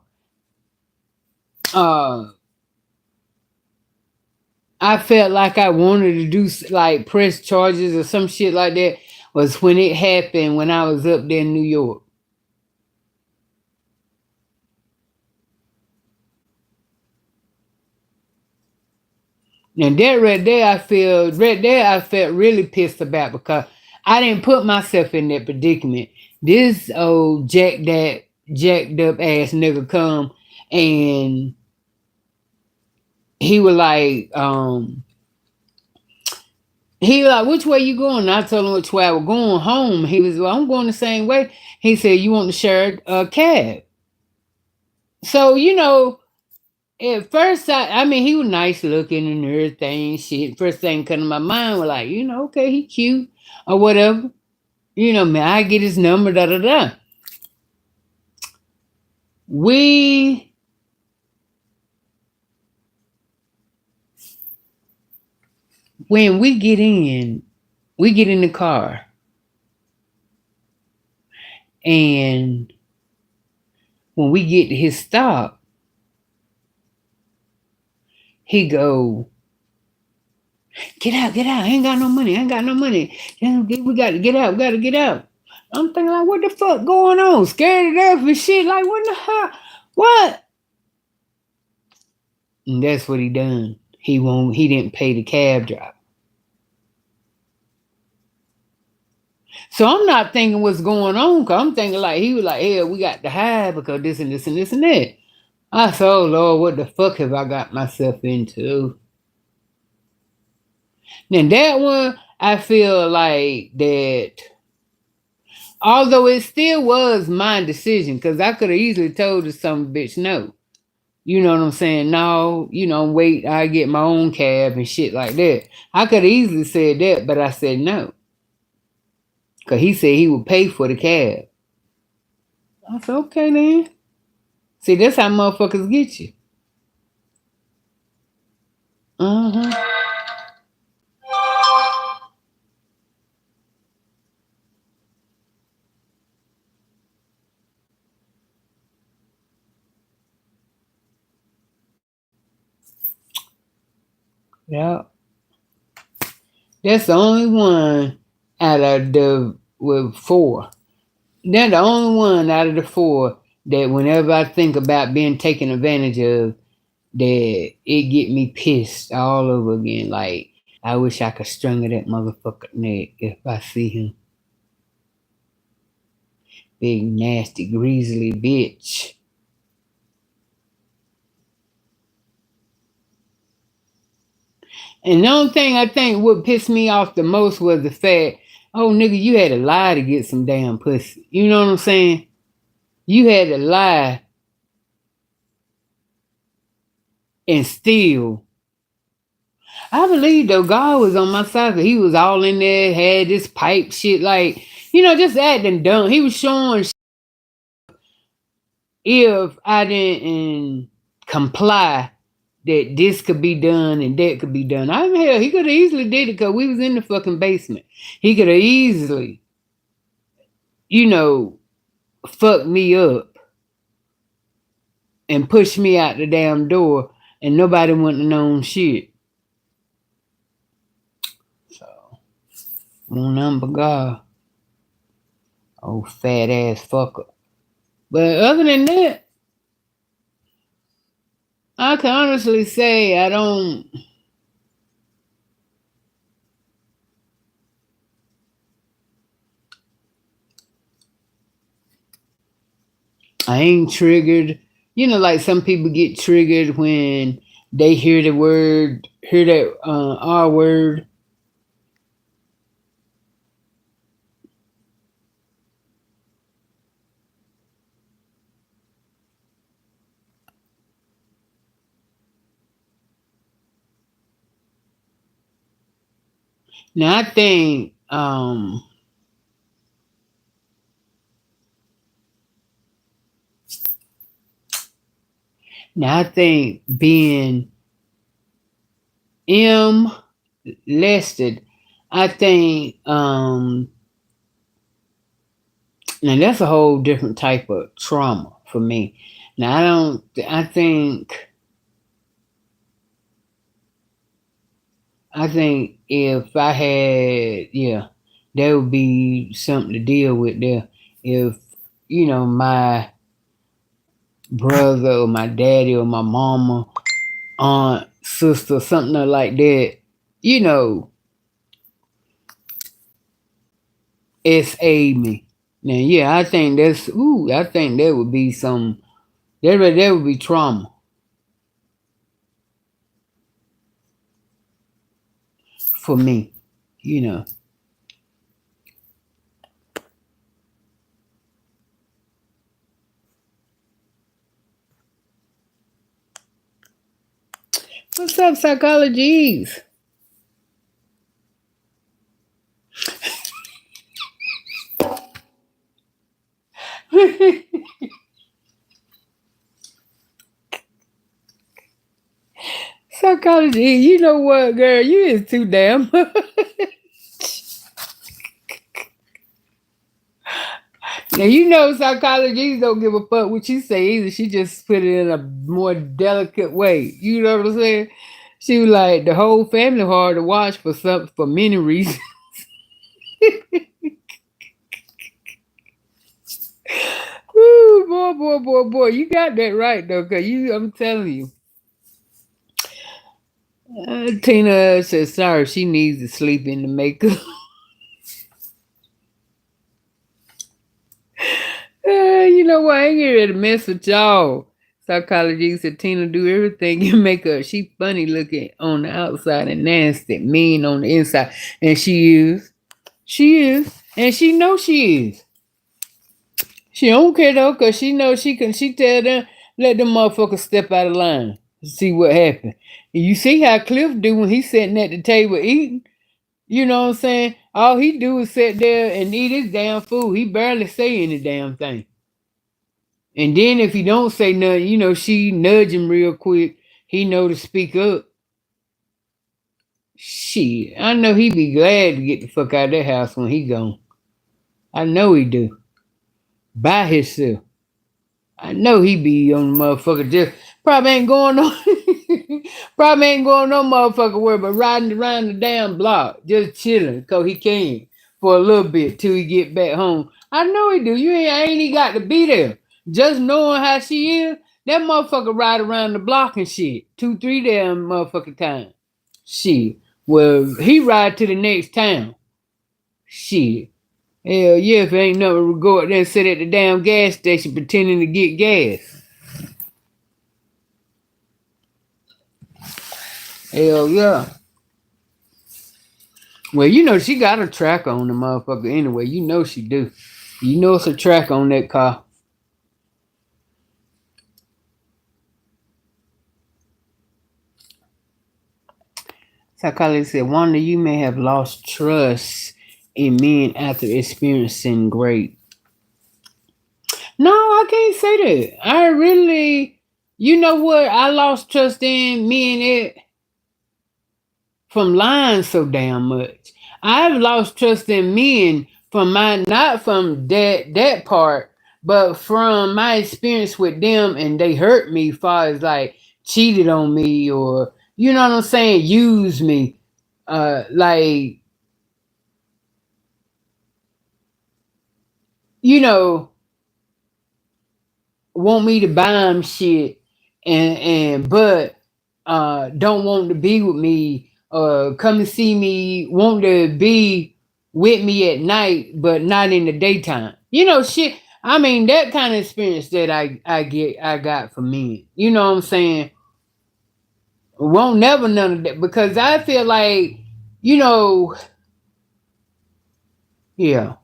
I felt like I wanted to do like press charges or some shit like that was when it happened when I was up there in New York. And that right there I felt really pissed about because I didn't put myself in that predicament. This old jacked up ass nigga come and he was like, he was like, which way you going? And I told him which way I was going home. He was, well, I'm going the same way. He said, you want to share a cab? So, at first, I mean, he was nice looking and everything. Shit, first thing come to my mind was like, okay, he cute or whatever. Man, I get his number, da da da. We when we get in the car, and when we get to his stop, he go, get out, I ain't got no money, I ain't got no money. We got to get out, we got to get out. I'm thinking like, what the fuck going on? Scared to death and shit. Like, what the hell? What? And that's what he done. He didn't pay the cab driver. So I'm not thinking what's going on, cause I'm thinking like he was like, hey, we got to hide because this and this and this and that. I said, oh Lord, what the fuck have I got myself into? Then that one, I feel like that although it still was my decision, because I could have easily told this some bitch no. You know what I'm saying? No, wait, I get my own cab and shit like that. I could have easily said that, but I said no. Cause he said he would pay for the cab. I said, okay then. See, that's how motherfuckers get you. Uh-huh. Yeah. That's the only one out of the with four. They're the only one out of the four that whenever I think about being taken advantage of, that it get me pissed all over again. Like I wish I could strangle that motherfucker neck if I see him. Big nasty greasy bitch. And the only thing I think would piss me off the most was the fact, oh nigga, you had to lie to get some damn pussy. You know what I'm saying? You had to lie and steal. I believe though God was on my side. 'Cause he was all in there, had this pipe shit, like just acting dumb. He was showing if I didn't comply that this could be done and that could be done. I mean, hell, he could have easily did it because we was in the fucking basement. He could have easily, you know, fucked me up and pushed me out the damn door, and nobody wouldn't have known shit. So, on number God, old fat ass fucker. But other than that, I can honestly say I ain't triggered. Like some people get triggered when they hear that R word. Now I think, being molested, I think, now that's a whole different type of trauma for me. Now I think if I had, yeah, that would be something to deal with there. If, my brother or my daddy or my mama, aunt, sister, something like that, you know, SA me. Now, yeah, I think that would be that would be trauma for me, you know. What's up, psychologies? Psychology, you know what, girl? You is too damn. Now psychologists don't give a fuck what you say either. She just put it in a more delicate way. You know what I'm saying? She was like the whole family hard to watch for many reasons. Ooh, boy, you got that right though, I'm telling you. Tina says sorry, she needs to sleep in the makeup. You know what? I ain't here to mess with y'all. Psychology said Tina do everything in makeup. She funny looking on the outside and nasty, mean on the inside. And she is. She is. And she knows she is. She don't care though, cause she knows she tell them, let them motherfuckers step out of line. See what happened. And you see how Cliff do when he's sitting at the table eating. You know what I'm saying? All he do is sit there and eat his damn food. He barely say any damn thing. And then if he don't say nothing, she nudge him real quick. He know to speak up. Shit, I know he be glad to get the fuck out of that house when he gone. I know he do. By himself. I know he be on the motherfucker just probably ain't going on probably ain't going no motherfucker where but riding around the damn block, just chilling cause he can for a little bit till he get back home. I know he do. I ain't even got to be there. Just knowing how she is, that motherfucker ride around the block and shit. 2, 3 damn motherfucking times. Shit. Well, he ride to the next town. Shit. Hell yeah, if it ain't nothing to go out there and sit at the damn gas station pretending to get gas. Hell yeah. Well, she got a tracker on the motherfucker anyway. She do. It's a tracker on that car. Psychologist said, Wanda, you may have lost trust in men after experiencing great. No, I can't say that. I really, you know what? I lost trust in men it from lying so damn much. I've lost trust in men from my not from that part, but from my experience with them, and they hurt me far as like cheated on me, or you know what I'm saying, used me. Like, you know, want me to buy them shit, and but don't want to be with me, come to see me, want to be with me at night but not in the daytime, you know, shit. I mean, that kind of experience that I got from men, you know what I'm saying. Won't never none of that, because I feel like, you know, yeah,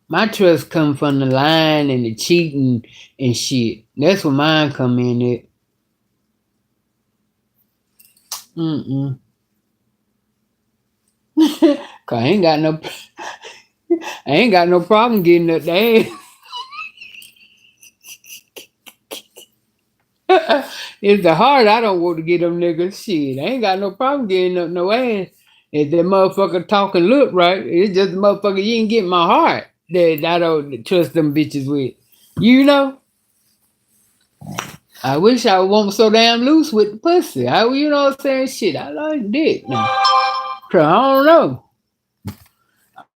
my trust come from the lying and the cheating and shit. That's where mine come in at. Mm-mm. Cause I ain't got no problem getting up there. It's the heart I don't want to get them niggas. Shit, I ain't got no problem getting up no ass. If that motherfucker talk and look right, it's just the motherfucker you ain't get my heart that I don't trust them bitches with. You know? I wish I wasn't so damn loose with the pussy. You know what I'm saying? Shit, I like dick now. I don't know.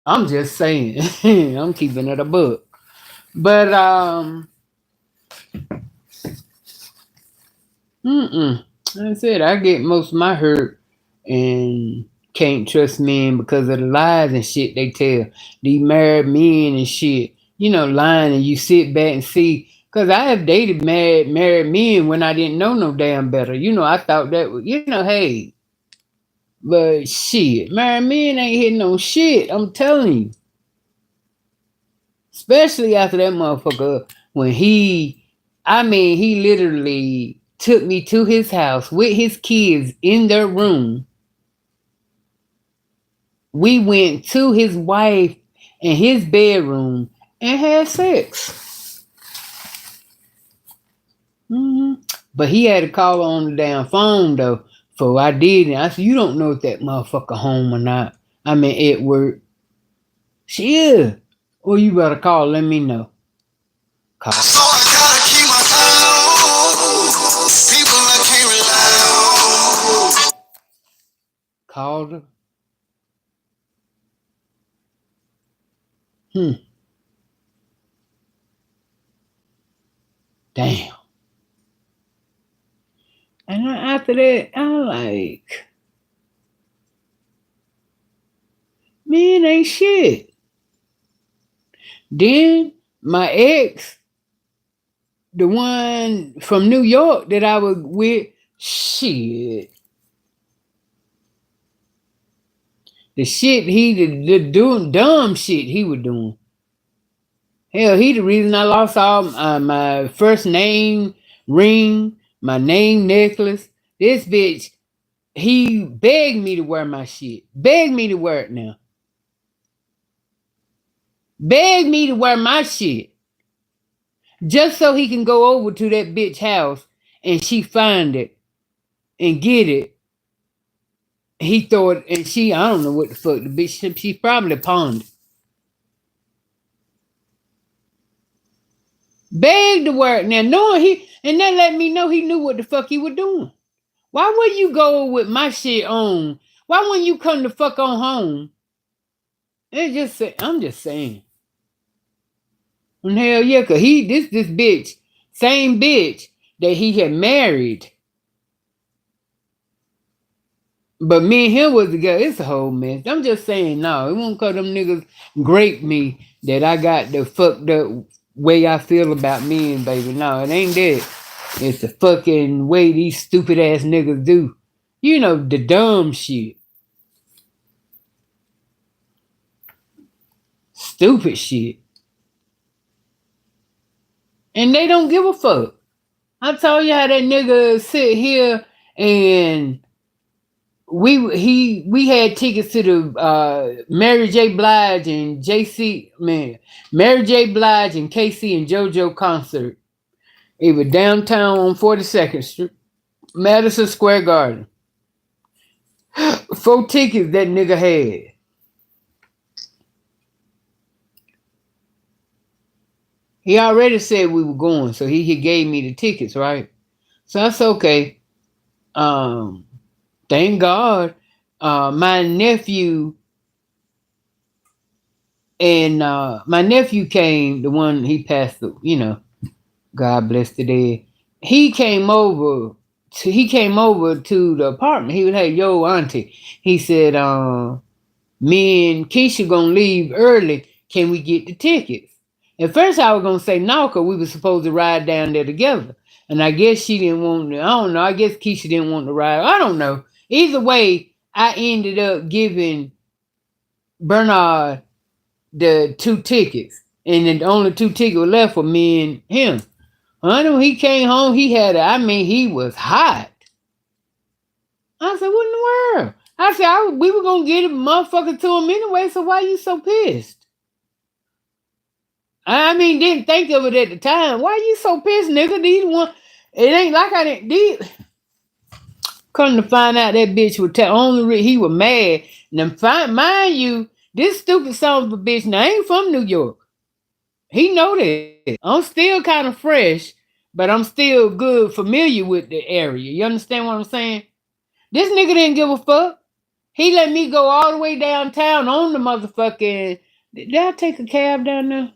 I'm just saying. I'm keeping it a book. But mm-mm. Like I said, I get most of my hurt and can't trust men because of the lies and shit they tell. These married men and shit. You know, lying, and you sit back and see. Because I have dated married men when I didn't know no damn better. You know, I thought that was, you know, hey. But shit, married men ain't hitting no shit. I'm telling you. Especially after that motherfucker, when I mean, he literally took me to his house with his kids in their room. We went to his wife in his bedroom and had sex. hmm But he had to call her on the damn phone though. So I did, and I said, "You don't know if that motherfucker home or not. I mean, at work. She is. Well, you better call. Let me know. Call. So I gotta keep my phone. People I can't rely on. Called her. Hmm. Damn. And after that, I'm like, man, ain't shit. Then my ex, the one from New York that I was with, shit. The shit the doing dumb shit he was doing. Hell, he the reason I lost all my first name ring, my name necklace. This bitch, he begged me to wear my shit. Begged me to wear it now. Begged me to wear my shit. Just so he can go over to that bitch house and she find it and get it. He thought, and I don't know what the fuck, the bitch, she probably pawned it. Begged to wear it now, knowing and that let me know he knew what the fuck he was doing. Why would you go with my shit on? Why wouldn't you come the fuck on home? I'm just saying. And hell yeah, cause this bitch, same bitch that he had married. But me and him was together. It's a whole mess. I'm just saying, no, it won't cause them niggas grape me that I got the fucked up way I feel about men, baby. No, it ain't that. It's the fucking way these stupid ass niggas do. You know, the dumb shit. Stupid shit. And they don't give a fuck. I told you how that nigga sit here and we had tickets to the Mary J. Blige and JC man Mary J. Blige and KC and JoJo concert. It was downtown on 42nd Street, Madison Square Garden. 4 tickets that nigga had. He already said we were going, so he gave me the tickets, right? So that's okay. Um, thank God. My nephew and my nephew came. The one he passed, God bless the dead. He came over. He came over to the apartment. He was, hey, yo, auntie. He said, me and Keisha gonna leave early. Can we get the tickets? At first, I was gonna say no, cause we were supposed to ride down there together. And I guess she didn't want to. I don't know. I guess Keisha didn't want to ride. I don't know. Either way, I ended up giving Bernard the 2 tickets, and the only 2 tickets were left for me and him. Honey, when he came home, he had. He was hot. I said, what in the world? I said, we were gonna get a motherfucker to him anyway. So why you so pissed? Didn't think of it at the time. Why you so pissed, nigga? These one, it ain't like I didn't. Come to find out that bitch would tell. He was mad. Now, mind you, this stupid son of a bitch. Now, I ain't from New York. He know that. I'm still kind of fresh, but I'm still good familiar with the area. You understand what I'm saying? This nigga didn't give a fuck. He let me go all the way downtown on the motherfucking. Did I take a cab down there?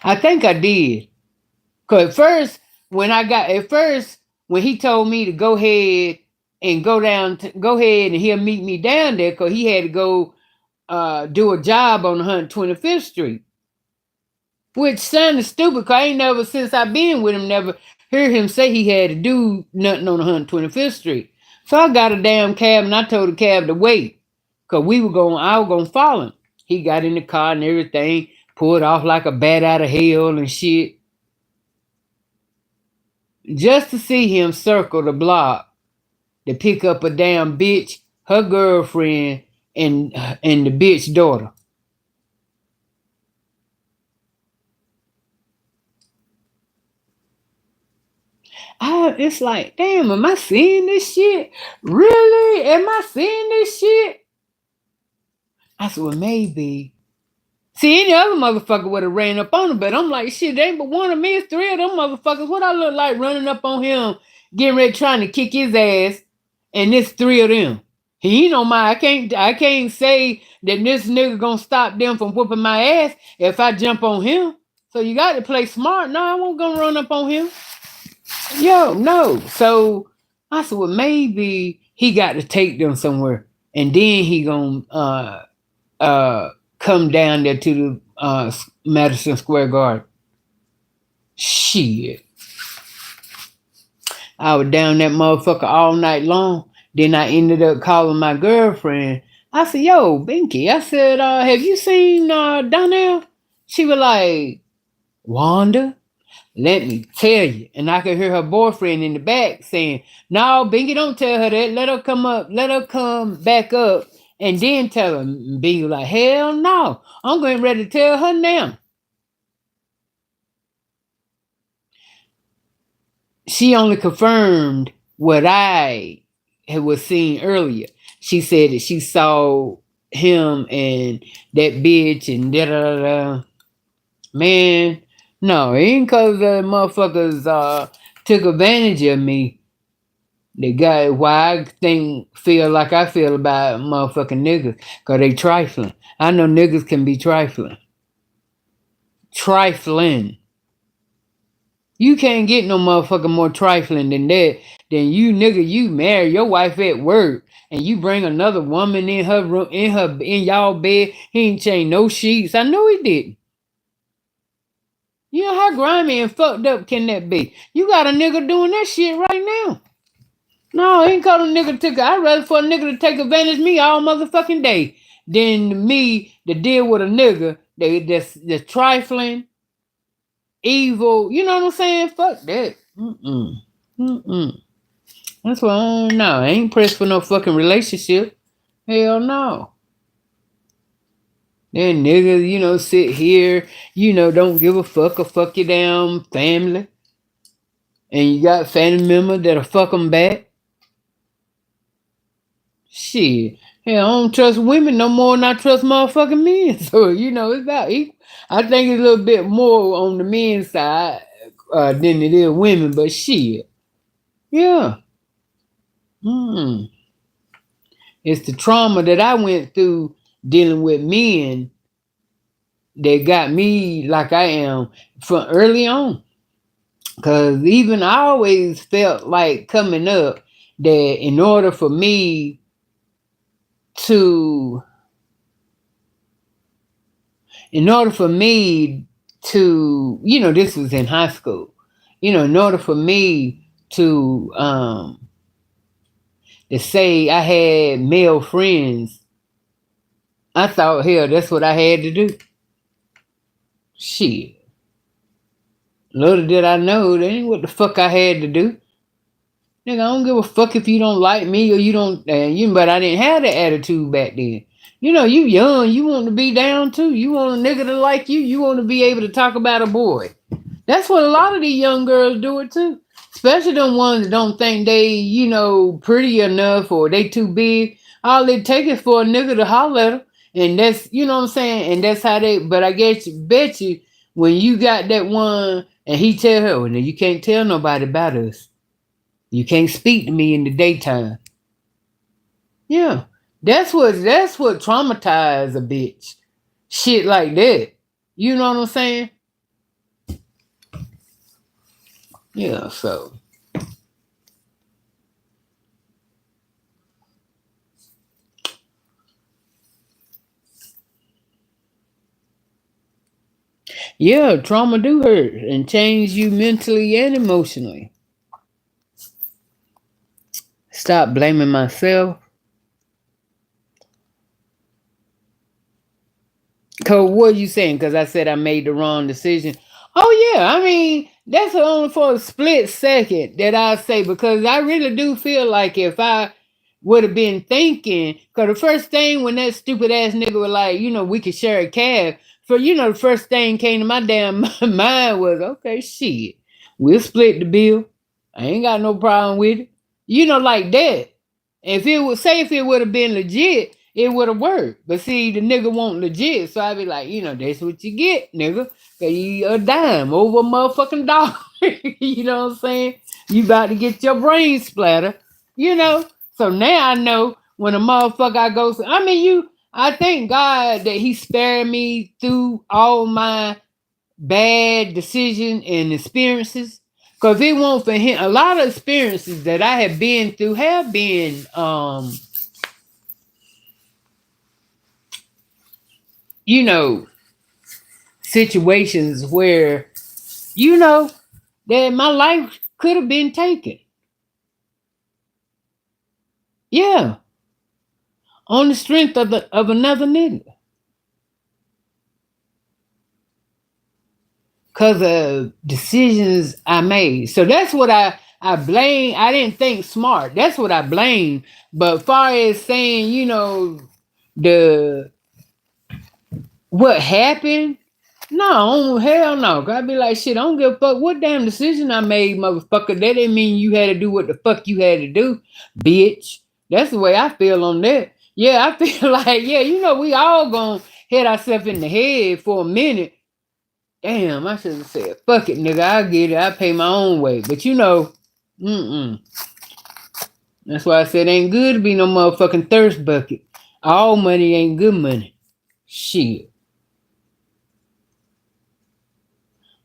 I think I did. Cause at first when he told me to go ahead and go ahead and he'll meet me down there, cause he had to go do a job on 125th Street, which sounded stupid. Cause I ain't never since I've been with him never heard him say he had to do nothing on 125th Street. So I got a damn cab and I told the cab to wait, cause I was gonna follow him. He got in the car and everything, pulled off like a bat out of hell and shit. Just to see him circle the block to pick up a damn bitch, her girlfriend, and the bitch daughter. It's like, damn, am I seeing this shit? Really? Am I seeing this shit? I said, well, maybe. See, any other motherfucker would have ran up on him, but I'm like, shit, they ain't but one of me. It's 3 of them motherfuckers. What I look like running up on him, getting ready trying to kick his ass, and it's 3 of them. He don't mind. I can't say that this nigga gonna stop them from whooping my ass if I jump on him. So you got to play smart. No, I won't gonna run up on him. Yo, no. So I said, well, maybe he got to take them somewhere, and then he gonna come down there to the Madison Square Garden. Shit. I was down that motherfucker all night long. Then I ended up calling my girlfriend. I said, yo, Binky, I said, have you seen Donnell? She was like, Wanda, let me tell you. And I could hear her boyfriend in the back saying, no, Binky, don't tell her that. Let her come up. Let her come back up and then tell her. Binky was like, hell no. I'm going ready to tell her now. She only confirmed what I was seeing earlier. She said that she saw him and that bitch and da da da. Man, no, it ain't cause the motherfuckers took advantage of me. The guy, why feel like I feel about motherfucking niggas, cause they trifling. I know niggas can be trifling. Trifling. You can't get no motherfucker more trifling than that. Than you, nigga. You marry your wife at work, and you bring another woman in her room, in y'all bed. He ain't changed no sheets. I know he didn't. You know how grimy and fucked up can that be? You got a nigga doing that shit right now. No, ain't called a nigga took. I'd rather for a nigga to take advantage of me all motherfucking day than me to deal with a nigga that's trifling, evil. You know what I'm saying? Fuck that. Mm-mm. Mm-mm. That's why I don't know. I ain't pressed for no fucking relationship. Hell no. Then niggas, sit here, don't give a fuck or fuck your damn family. And you got family members that'll fuck them back. Shit. Hell, I don't trust women no more than I trust motherfucking men. So, it's about equal. I think it's a little bit more on the men's side than it is women, but shit. Yeah. Hmm. It's the trauma that I went through dealing with men that got me like I am from early on. Because even I always felt like coming up that to, in order for me this was in high school, in order for me to say I had male friends, I thought, hell, that's what I had to do. Shit. Little did I know that ain't what the fuck I had to do. Nigga, I don't give a fuck if you don't like me or you don't, but I didn't have that attitude back then. You young, you want to be down too. You want a nigga to like you. You want to be able to talk about a boy. That's what a lot of these young girls do it too. Especially them ones that don't think they, pretty enough or they too big. All they take is for a nigga to holler at them. And that's, what I'm saying? And that's how but I bet you, when you got that one and he tell her, well, you can't tell nobody about us. You can't speak to me in the daytime. Yeah. That's what traumatized a bitch. Shit like that. You know what I'm saying? Yeah, so. Yeah, trauma do hurt and change you mentally and emotionally. Stop blaming myself. Cause what are you saying? Cause I said I made the wrong decision. Oh yeah, I mean that's only for a split second that I say, because I really do feel like if I would have been thinking, cause the first thing when that stupid ass nigga was like, we could share a cab. The first thing came to my damn mind was, okay, shit, we'll split the bill. I ain't got no problem with it. Like that. If it would have been legit, it would have worked. But see, the nigga won't legit, so I be like, that's what you get, nigga. Cause you a dime over a motherfucking dollar. You know what I'm saying? You about to get your brain splatter, you know. So now I know when a motherfucker I go. I thank God that He spared me through all my bad decisions and experiences. Cause it won't for him. A lot of experiences that I have been through have been you know, situations where, you know, that my life could have been taken. Yeah. On the strength of another nigga. Cause of decisions I made. So that's what I blame. I didn't think smart. That's what I blame. But far as saying, the what happened, no, hell no. I be like, shit, I don't give a fuck what damn decision I made, motherfucker. That didn't mean you had to do what the fuck you had to do, bitch. That's the way I feel on that. Yeah, I feel like, yeah, we all gonna hit ourselves in the head for a minute. Damn, I should have said, fuck it, nigga, I get it. I pay my own way. But mm-mm. That's why I said ain't good to be no motherfucking thirst bucket. All money ain't good money. Shit.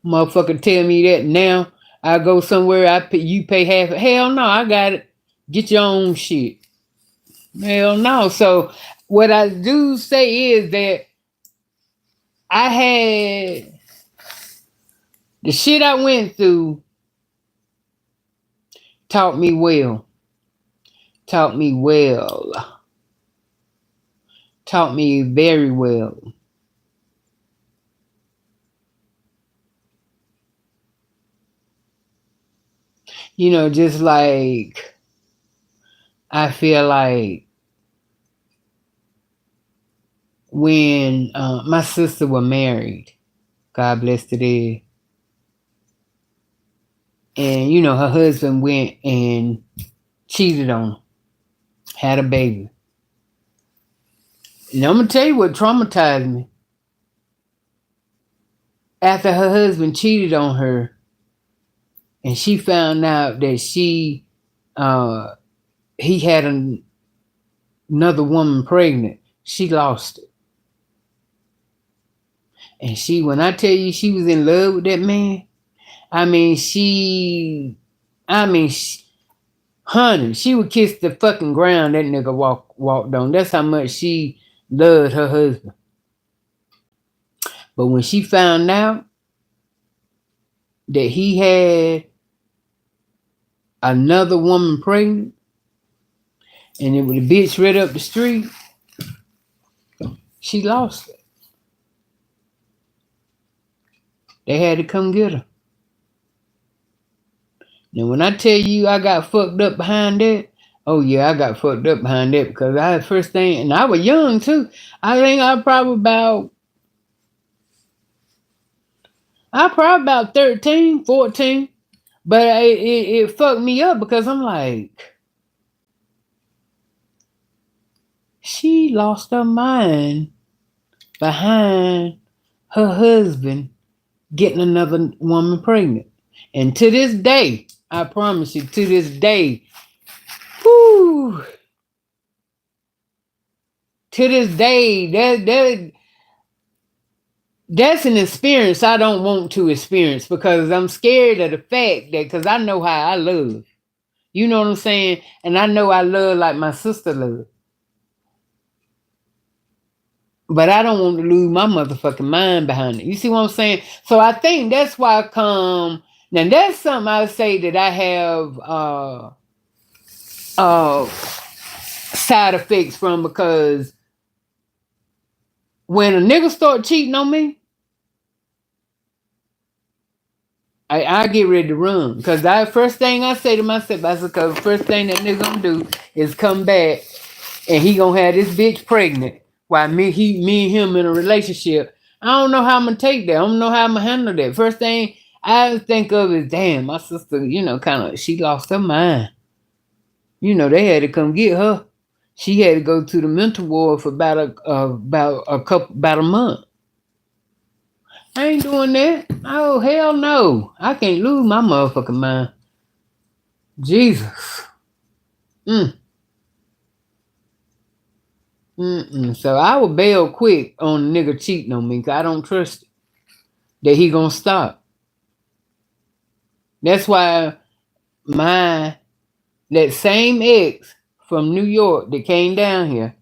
Motherfucker tell me that now. I go somewhere, you pay half. Hell no, I got it. Get your own shit. Hell no. So what I do say is that I had the shit I went through taught me well. Taught me well. Taught me very well. Just like I feel like when my sister was married, God bless the dead, and her husband went and cheated on her, had a baby. And I'm gonna tell you what traumatized me. After her husband cheated on her, and she found out that he had another woman pregnant, she lost it. And when I tell you she was in love with that man, I mean, honey, she would kiss the fucking ground that nigga walked on. That's how much she loved her husband. But when she found out that he had another woman pregnant, and it was a bitch right up the street, she lost it. They had to come get her. Now, when I tell you I got fucked up behind that, oh yeah, I got fucked up behind that because I had first thing, and I was young too. I think I probably about 13, 14. But it fucked me up because I'm like, she lost her mind behind her husband getting another woman pregnant. And to this day, I promise you, to this day, whoo, to this day, that's an experience I don't want to experience because I'm scared of the fact that, because I know how I love. You know what I'm saying? And I know I love like my sister loved. But I don't want to lose my motherfucking mind behind it. You see what I'm saying? So I think that's why I come. Now that's something I would say that I have side effects from, because when a nigga start cheating on me, I get ready to run. Because the first thing I say to myself, I said, because the first thing that nigga gonna do is come back and he gonna have this bitch pregnant while me and him in a relationship. I don't know how I'm gonna take that. I don't know how I'm gonna handle that. First thing I think of is, damn, my sister, kind of, she lost her mind. They had to come get her. She had to go to the mental ward for about a month. I ain't doing that. Oh, hell no. I can't lose my motherfucking mind. Jesus. So I would bail quick on a nigga cheating on me because I don't trust it, that he gonna stop. That's why that same ex from New York that came down here,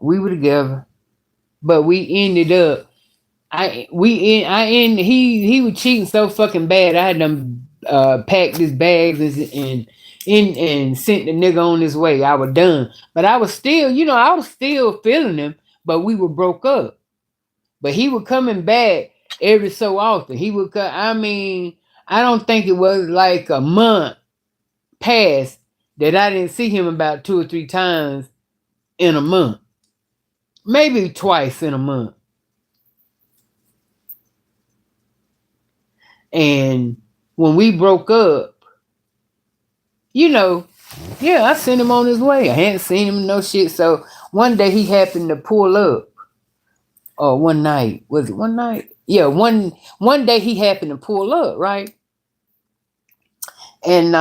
we were together, but we ended up. He was cheating so fucking bad. I had them packed his bags and sent the nigga on his way. I was done, but I was still, feeling him. But we were broke up. But he was coming back every so often. He would come. I mean, I don't think it was like a month past that I didn't see him about 2 or 3 times in a month, maybe twice in a month. And when we broke up, I sent him on his way. I hadn't seen him no shit. So one day he happened to pull up. Or one night. Was it one night? Yeah, one day he happened to pull up, right? And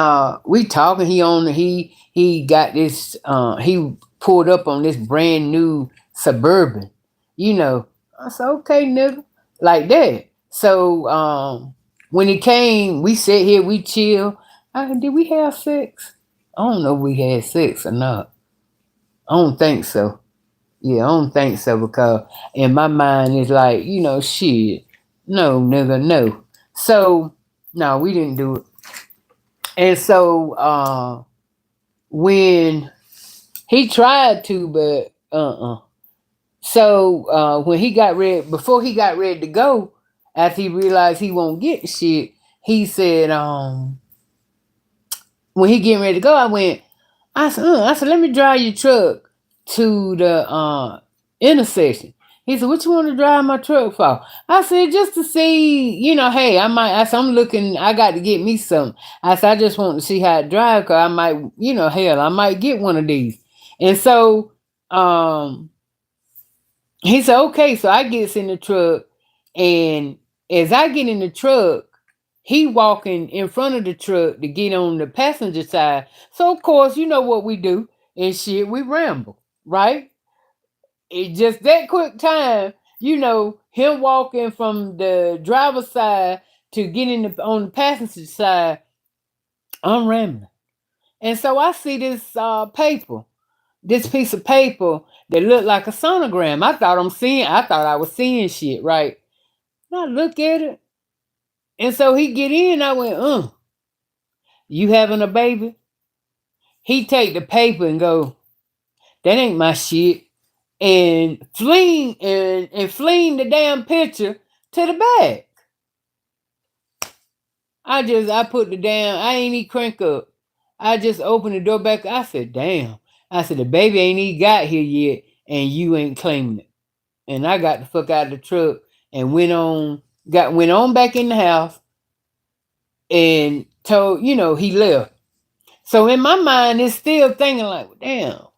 we talking. He got this. He pulled up on this brand new Suburban. I said, okay, nigga, like that. So when he came, we sat here, we chill. Did we have sex? I don't know if we had sex or not. I don't think so. Yeah, I don't think so, because in my mind it's like, shit. No, nigga, no. So no, we didn't do it. And so when he tried to, but So when before he got ready to go, after he realized he won't get the shit, he said, when he getting ready to go, I went, I said, let me drive your truck to the intersection. He said, what you want to drive my truck for? I said, just to see, hey, I said, I'm looking, I got to get me some. I said, I just want to see how it drive, because I might, hell, I might get one of these. And so um he said, okay. So I gets in the truck, and as I get in the truck, he walking in front of the truck to get on the passenger side. So of course, you know what we do and shit, we ramble, right? It just that quick time, him walking from the driver's side to getting on the passenger side, I'm rambling. And so I see this piece of paper that looked like a sonogram. I thought I was seeing shit, right? And I look at it. And so he get in, I went, you having a baby? He take the paper and go, that ain't my shit. And fling the damn picture to the back. I put the damn, I ain't even crank up. I just opened the door back. I said, damn. I said, the baby ain't even got here yet, and you ain't claiming it. And I got the fuck out of the truck and went on back in the house and told, he left. So in my mind, it's still thinking like, damn,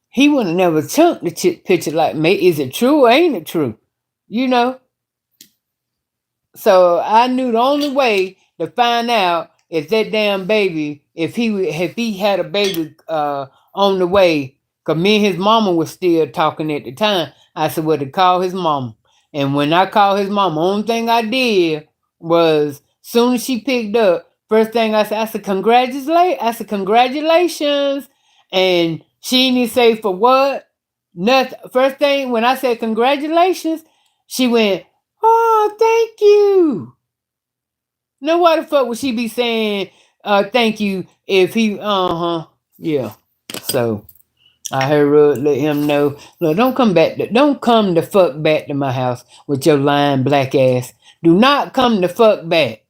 he would have never took the picture like me. Is it true or ain't it true? You know? So I knew the only way to find out if that damn baby, if he had a baby on the way, cause me and his mama was still talking at the time. I said, well, to call his mama. And when I called his mama, only thing I did was soon as she picked up, first thing I said, congratulations. And she didn't say for what? Nothing. First thing when I said congratulations, she went, oh, thank you. Now, why the fuck would she be saying thank you if he, yeah. So I heard let him know, look, don't come the fuck back to my house with your lying black ass. Do not come the fuck back.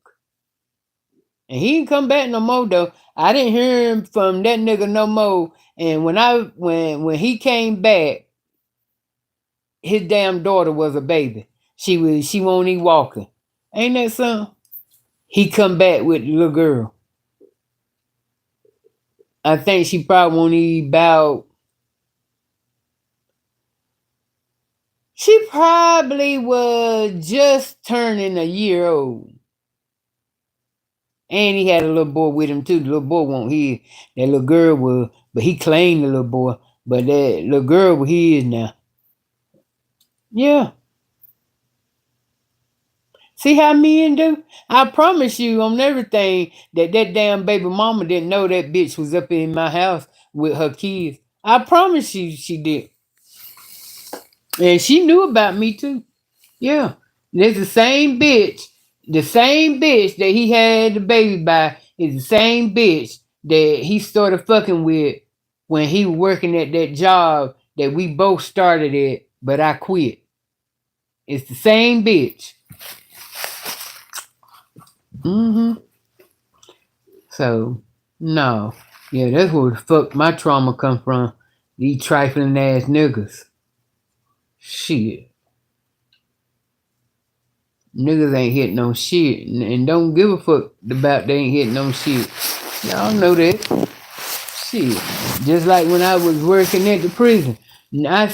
And he didn't come back no more though. I didn't hear him from that nigga no more. And when he came back, his damn daughter was a baby. She won't even walking. Ain't that something? He come back with the little girl. I think she probably won't even about. She probably was just turning a year old. And he had a little boy with him too. The little boy won't hear. That little girl was, but he claimed the little boy. But that little girl was his now. Yeah. See how men do? I promise you on everything that damn baby mama didn't know that bitch was up in my house with her kids. I promise you she did. And she knew about me too. Yeah. There's the same bitch that he had the baby by is the same bitch that he started fucking with when he was working at that job that we both started at, but I quit. It's the same bitch. Mm-hmm. So, no. Yeah, that's where the fuck my trauma come from. These trifling ass niggas. Shit. Niggas ain't hitting no shit. And don't give a fuck about they ain't hitting no shit. Y'all know that. Shit. Just like when I was working at the prison. And I'm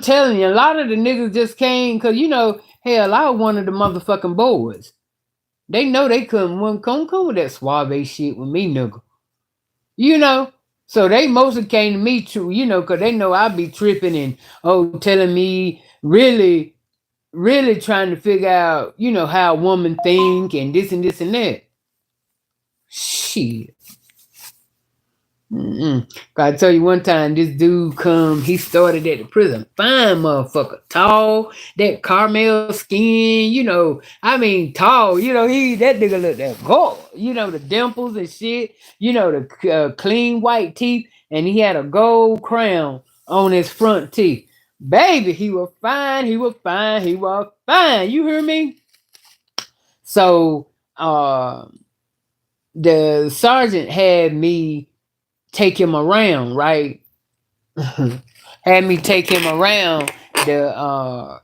telling you, a lot of the niggas just came because, hell, I was one of the motherfucking boys. They know they couldn't come with that suave shit with me, nigga. You know? So they mostly came to me too, because they know I be tripping and, telling me really, really trying to figure out, how a woman think and this and that. Shit. I tell you one time, this dude he started at the prison. Fine motherfucker. Tall, that caramel skin, I mean tall, that nigga looked that gold, the dimples and shit, the clean white teeth, and he had a gold crown on his front teeth. Baby, he was fine, he was fine, he was fine. You hear me? So, the sergeant had me take him around, right? Had me take him around the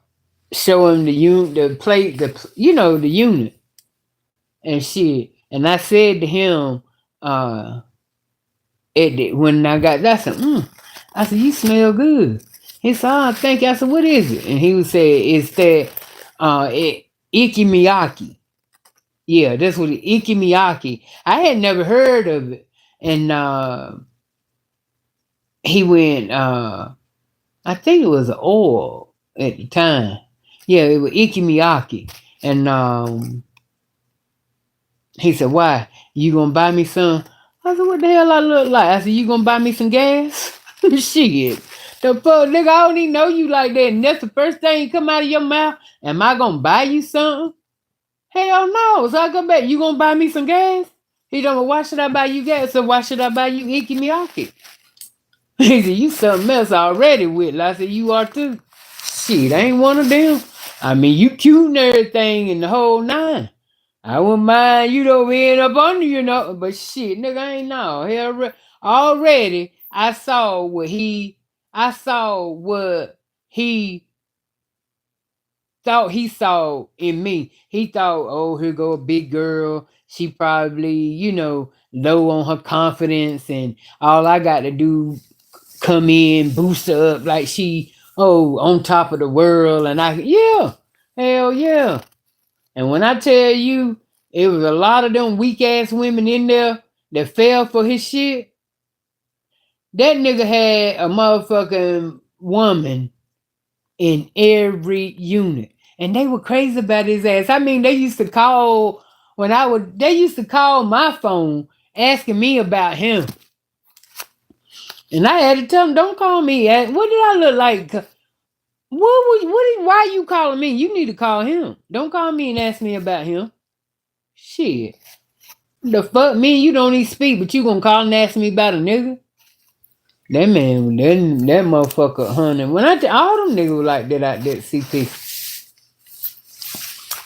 show him the plate, the unit and shit. And I said to him, uh when I got that, I said, "You smell good." He said, "Oh, thank you." I said, "What is it?" And he would say, "It's that Iki Miyaki." Yeah, that's what Iki Miyaki. I had never heard of it. And he went, I think it was oil at the time. Yeah, it was Iki Miyaki. And he said, "Why? You gonna buy me some?" I said, "What the hell I look like?" I said, "You gonna buy me some gas?" Shit. The fuck, nigga, I don't even know you like that. And that's the first thing come out of your mouth. Am I gonna buy you something? Hell no. So I go back, "You gonna buy me some gas?" He don't know, "Why should I buy you gas?" So why should I buy you Icky Miyake? He said, "You something else already with." I said, "You are too." Shit, I ain't one of them. I mean, you cute and everything and the whole nine. I wouldn't mind you don't end up under but shit, nigga, I ain't know. Hell, already I saw what he thought he saw in me. He thought, "Oh, here go a big girl. She probably, low on her confidence, and all I got to do come in, boost her up like she, on top of the world." And yeah, hell yeah. And when I tell you, it was a lot of them weak ass women in there that fell for his shit. That nigga had a motherfucking woman in every unit. And they were crazy about his ass. I mean, they used to call they used to call my phone asking me about him. And I had to tell them, "Don't call me. What did I look like? Why are you calling me? You need to call him. Don't call me and ask me about him." Shit. The fuck, me and you don't even speak, but you gonna call and ask me about a nigga? That man, that motherfucker, honey. When all them niggas were like that out there, CP.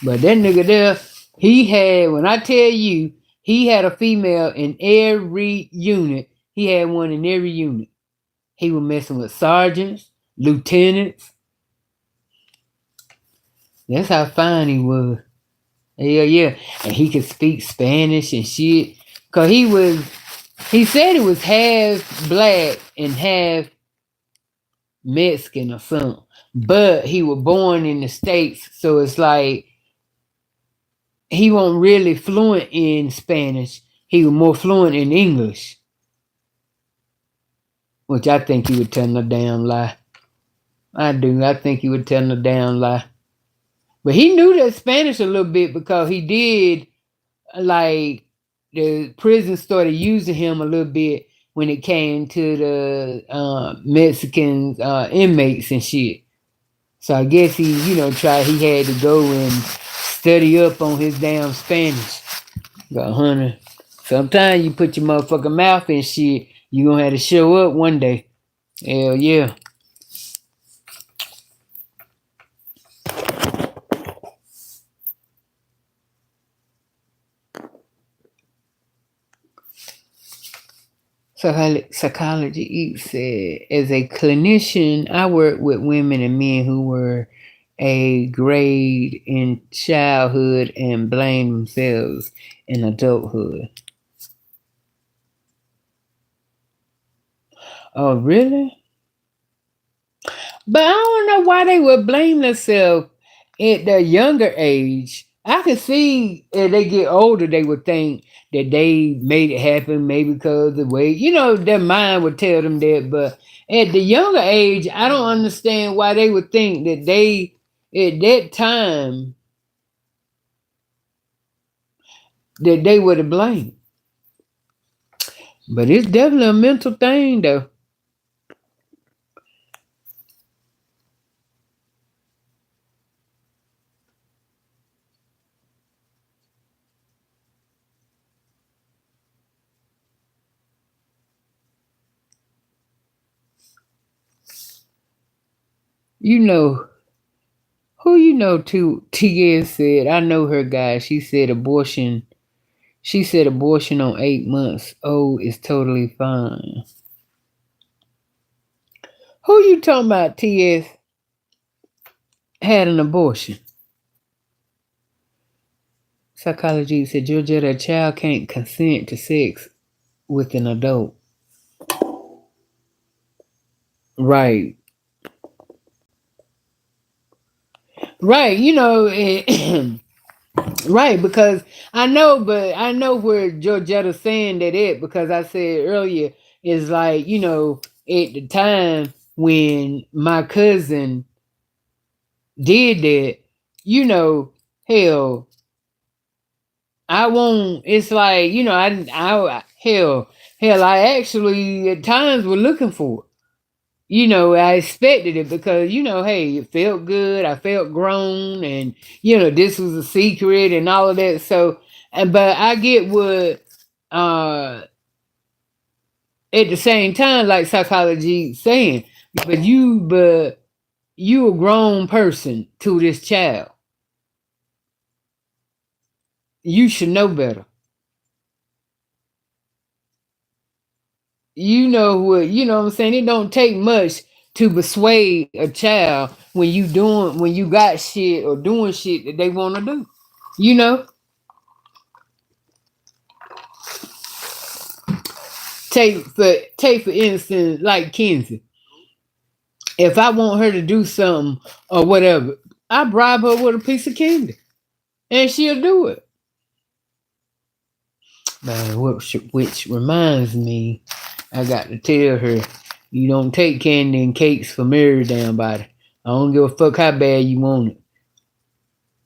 But that nigga there, he had, when I tell you, he had a female in every unit. He had one in every unit. He was messing with sergeants, lieutenants. That's how fine he was. Yeah, yeah. And he could speak Spanish and shit. Cause he said he was half black and half Mexican or something. But he was born in the States, so it's like he wasn't really fluent in Spanish. He was more fluent in English, which I think he would tell a damn lie. I do. I think he would tell a damn lie. But he knew that Spanish a little bit because he did, like, the prison started using him a little bit when it came to the Mexican inmates and shit. So I guess he, he had to go and study up on his damn Spanish. But honey, sometimes you put your motherfucking mouth in shit, you gonna have to show up one day. Hell yeah. So Psychology Eats said, as a clinician, I work with women and men who were a grade in childhood and blame themselves in adulthood. Oh, really? But I don't know why they would blame themselves at the younger age. I can see as they get older, they would think that they made it happen, maybe because the way, their mind would tell them that. But at the younger age, I don't understand why they would think that they, at that time, that they were to blame. But it's definitely a mental thing, though. You know, who T.S. said, I know her guy. She said abortion She said abortion on 8 months old is totally fine. Who you talking about, TS, had an abortion? Psychology said, Georgia, a child can't consent to sex with an adult. Right. Right. Right, because I know where Georgetta's saying that it, because I said earlier, is like, at the time when my cousin did that, you know, hell, I won't, it's like, hell, I actually at times were looking for it. I expected it because, hey, it felt good. I felt grown and, this was a secret and all of that. So, but I get what, uh, at the same time, like psychology saying, but you a grown person to this child. You should know better. What I'm saying? It don't take much to persuade a child when you got shit or doing shit that they want to do. You know, take for instance, like Kenzie. If I want her to do something or whatever, I bribe her with a piece of candy, and she'll do it. Man, which reminds me, I got to tell her, you don't take candy and cakes from every damn body. I don't give a fuck how bad you want it.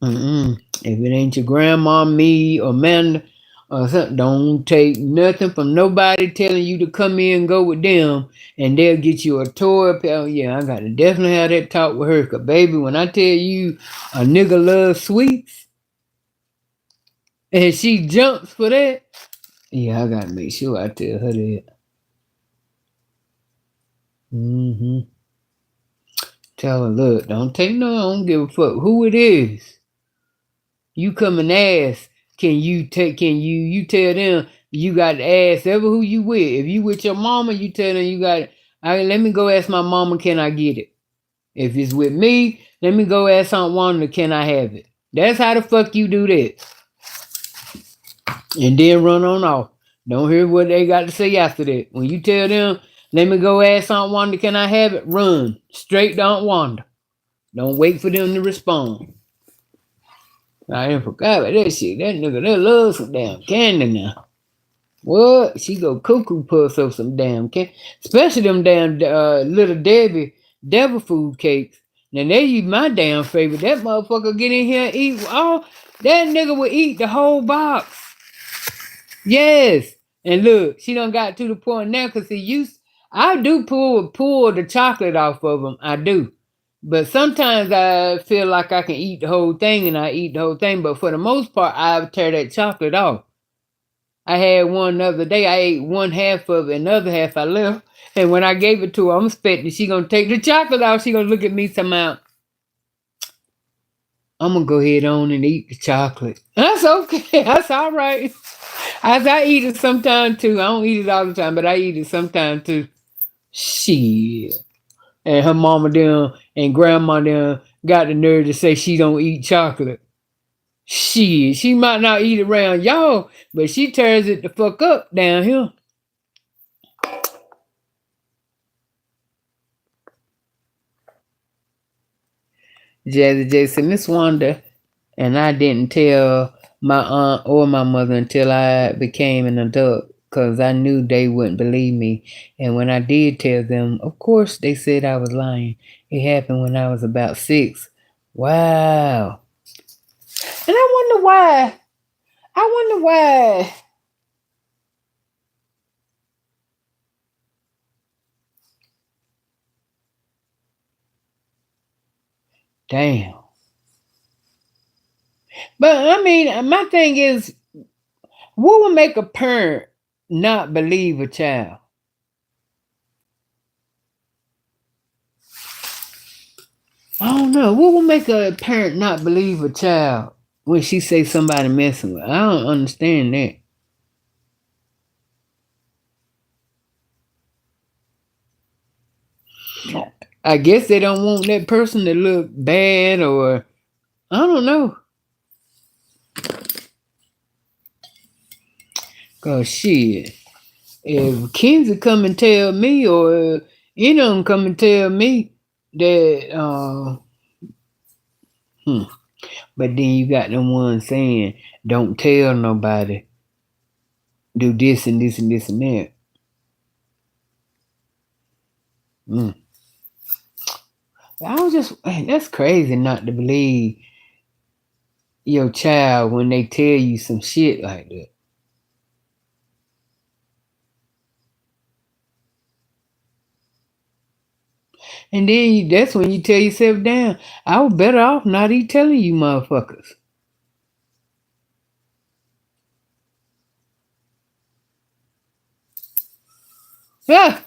If it ain't your grandma, me, or Amanda, or something, don't take nothing from nobody telling you to come in and go with them, and they'll get you a toy. Yeah, I gotta definitely have that talk with her. Cause baby, when I tell you a nigga loves sweets, and she jumps for that, yeah, I gotta make sure I tell her that. Mm-hmm. Tell her, look, don't take no, I don't give a fuck who it is. You come and ask, you tell them you got to ask ever who you with. If you with your mama, you tell them you got, let me go ask my mama, can I get it? If it's with me, let me go ask Aunt Wanda, can I have it? That's how the fuck you do that. And then run on off. Don't hear what they got to say after that. When you tell them, let me go ask Aunt Wanda, can I have it? Run straight to Aunt Wanda. Don't wait for them to respond. I ain't forgot about that shit. That nigga, that loves some damn candy now. What? She go cuckoo puss up some damn candy. Especially them damn Little Debbie devil food cakes. Now they my damn favorite. That motherfucker get in here and eat all. That nigga would eat the whole box. Yes. And look, she done got to the point now because I do pull the chocolate off of them. I do. But sometimes I feel like I can eat the whole thing and I eat the whole thing. But for the most part, I tear that chocolate off. I had one the other day. I ate one half of it and the other half I left. And when I gave it to her, I'm expecting she going to take the chocolate off. She going to look at me somehow. I'm going to go ahead on and eat the chocolate. That's okay. That's all right. As I eat it sometime too. I don't eat it all the time, but I eat it sometime too. Shit. And her mama them and grandma them got the nerve to say she don't eat chocolate. She might not eat it around y'all, but she tears it the fuck up down here. Jazzy J said, Miss Wanda, and I didn't tell my aunt or my mother until I became an adult because I knew they wouldn't believe me. And when I did tell them, of course, they said I was lying. It happened when I was about 6. Wow. And I wonder why. I wonder why. Damn. But I mean, my thing is, what would make a parent not believe a child? I don't know. What would make a parent not believe a child when she say somebody messing with? I don't understand that. I guess they don't want that person to look bad, or I don't know. Cause shit, if Kenzie come and tell me, or any of them come and tell me that, hmm. But then you got them ones saying, "Don't tell nobody. Do this and this and this and that." Mm. I was just, man, that's crazy not to believe your child when they tell you some shit like that. And then that's when you tell yourself, damn, I was better off not even telling you motherfuckers. Yeah.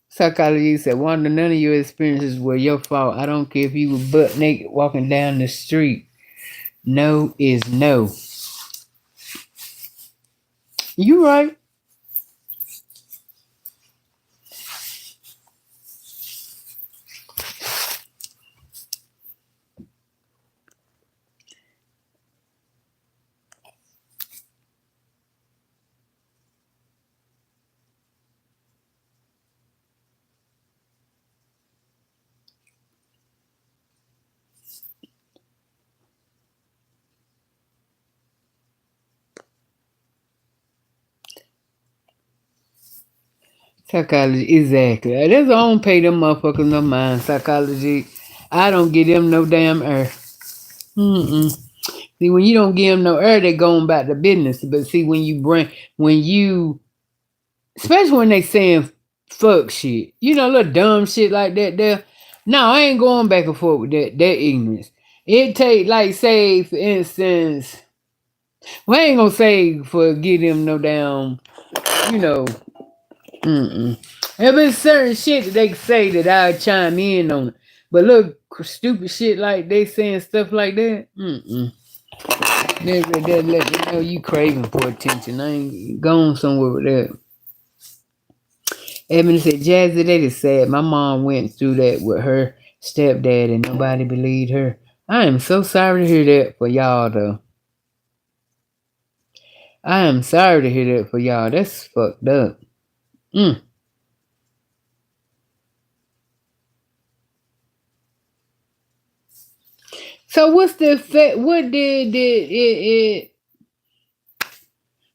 Psychology said, Wanda, none of your experiences were your fault. I don't care if you were butt naked walking down the street. No is no. You right. Psychology, exactly. That's why I don't pay them motherfuckers no mind. Psychology, I don't give them no damn air. Mm-mm. See, when you don't give them no air, they going about the business. But see, when you, especially when they saying fuck shit, little dumb shit like that there. No, I ain't going back and forth with that ignorance. It take, like, say, for instance, well, I ain't gonna say for give them no damn, you know, mm-mm. There been certain shit that they can say that I chime in on it. But look, stupid shit like they saying stuff like that, mm-mm. That let me know you craving for attention. I ain't going somewhere with that. Ebony said, Jazzy, that is sad. My mom went through that with her stepdad and nobody believed her. I am so sorry to hear that for y'all, though. I am sorry to hear that for y'all. That's fucked up. Mm. So what's the effect? What did it?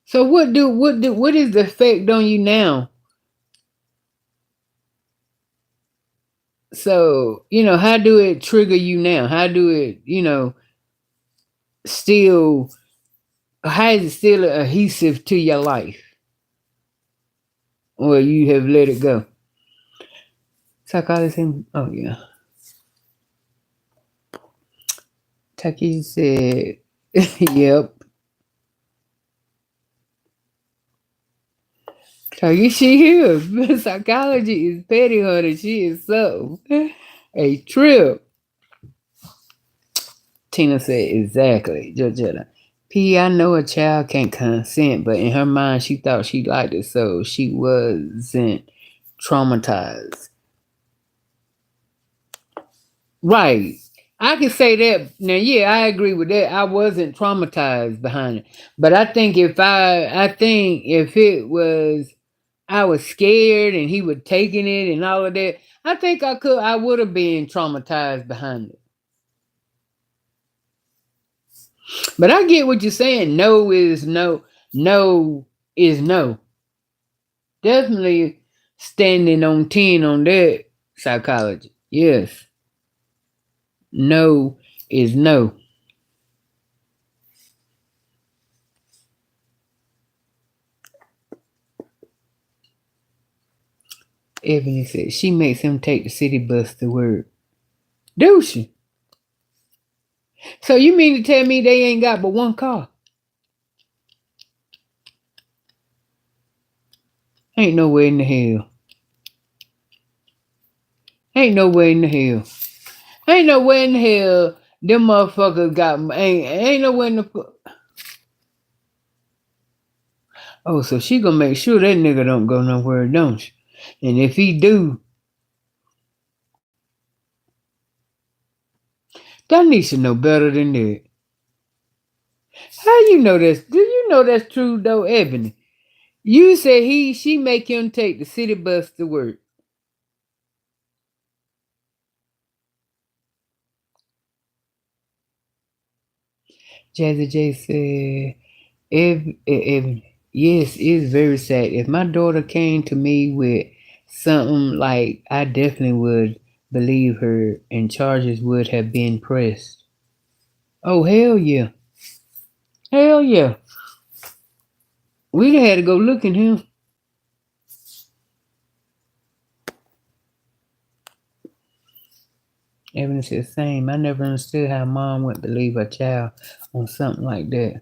So what is the effect on you now? So how do it trigger you now? How do it still? How is it still adhesive to your life, or you have let it go? Psychologist, oh yeah. Taki said, "Yep." Taki, she here. Psychology is petty, honey. She is so a trip. Tina said, "Exactly, Georgetta. P, I know a child can't consent, but in her mind, she thought she liked it, so she wasn't traumatized." Right. I can say that now. Yeah, I agree with that. I wasn't traumatized behind it, but I think if it was, I was scared and he was taking it and all of that, I think I would have been traumatized behind it. But I get what you're saying. No is no. No is no. Definitely standing on 10 on that psychology. Yes. No is no. Ebony said she makes him take the city bus to work. Do she? So you mean to tell me they ain't got but one car? Ain't no way in the hell. Ain't no way in the hell. Ain't no way in the hell them motherfuckers got ain't no way in the. Oh, so she gonna make sure that nigga don't go nowhere, don't she? And if he do, Danisha know better than that. How you know this? Do you know that's true though, Ebony? You said she make him take the city bus to work. Jazzy J said, if yes, it's very sad. If my daughter came to me with something like, I definitely would believe her and charges would have been pressed. Oh, hell yeah. Hell yeah. We'd have had to go look at him. Evan said, same. I never understood how mom would believe her child on something like that.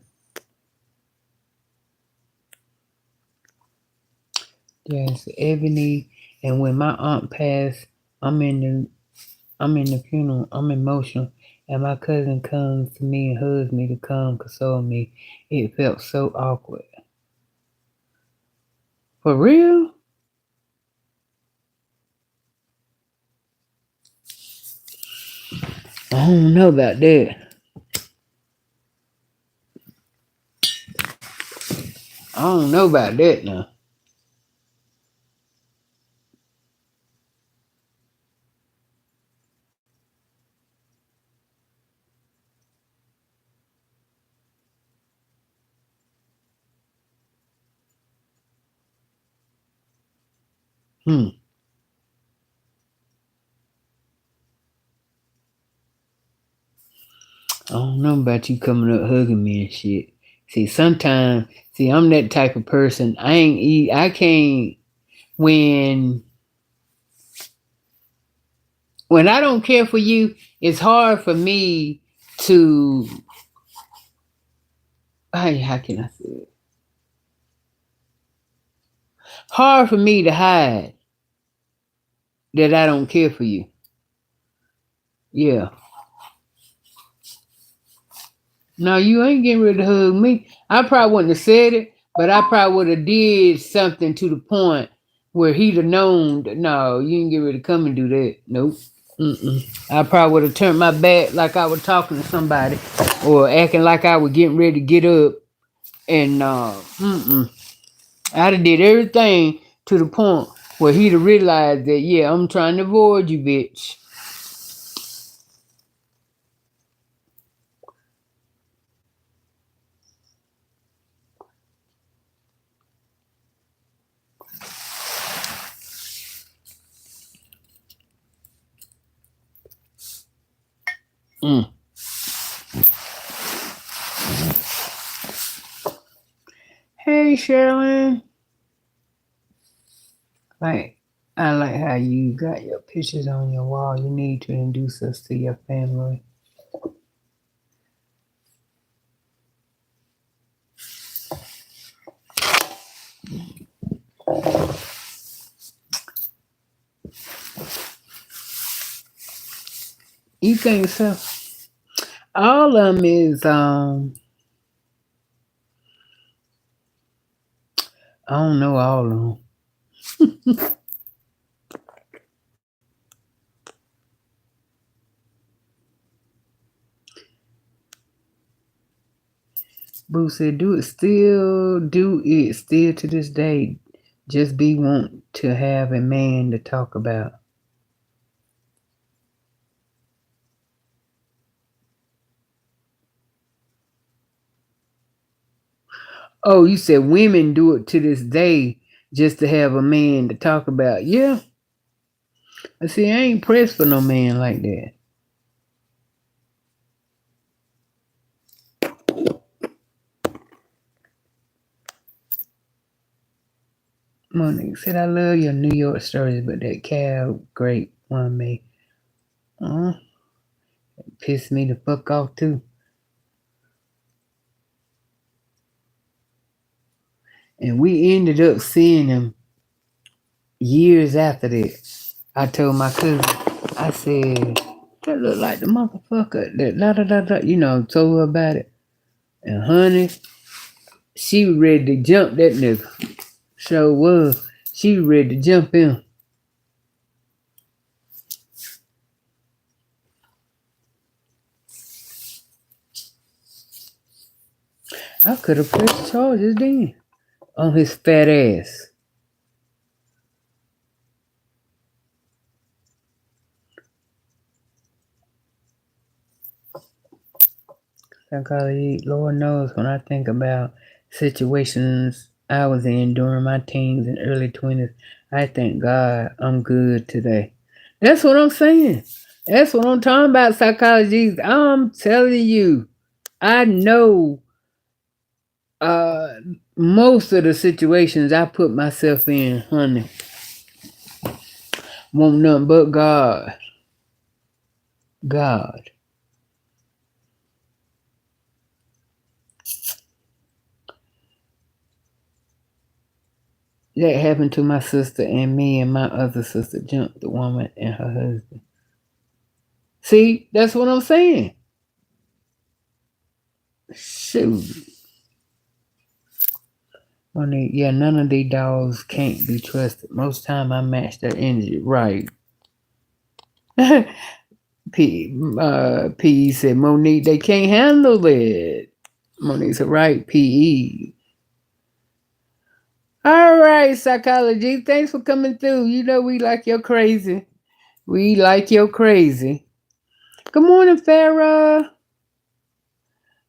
Yes, Ebony. And when my aunt passed, I'm in the funeral. I'm emotional, and my cousin comes to me and hugs me to come console me. It felt so awkward. For real? I don't know about that. I don't know about that now. Hmm. I don't know about you coming up hugging me and shit. See, sometimes, I'm that type of person. I can't when I don't care for you. It's hard for me to. How can I say it? Hard for me to hide that I don't care for you. Yeah. No, you ain't getting ready to hug me. I probably wouldn't have said it, but I probably would have did something to the point where he'd have known that no, you ain't get ready to come and do that. Nope. I probably would have turned my back like I was talking to somebody or acting like I was getting ready to get up and I'd have did everything to the point where he'd have realized that, yeah, I'm trying to avoid you, bitch. Mm. Hey, Sherilyn. Like, I like how you got your pictures on your wall. You need to introduce us to your family. You think so? All of them is I don't know all of them. Boo said, do it still to this day. Just be want to have a man to talk about. Oh, you said women do it to this day just to have a man to talk about. Yeah. I see, I ain't pressed for no man like that. Monique said, I love your New York stories, but that cow grape one may piss me the fuck off too. And we ended up seeing him years after that. I told my cousin, I said, that look like the motherfucker that da da da da, told her about it. And honey, she was ready to jump that nigga. Sure was. She was ready to jump him. I could have pressed charges then on his fat ass. Psychology, Lord knows when I think about situations I was in during my teens and early 20s, I thank God I'm good today. That's what I'm saying. That's what I'm talking about, psychology. I'm telling you, I know uh, most of the situations I put myself in, honey, want nothing but God. God. That happened to my sister and me and my other sister jumped the woman and her husband. See, that's what I'm saying. Shoot. Yeah, none of these dogs can't be trusted. Most time I match their energy. Right. P said, Monique, they can't handle it. Monique said, right, PE. All right, psychology. Thanks for coming through. You know we like your crazy. We like your crazy. Good morning, Farrah.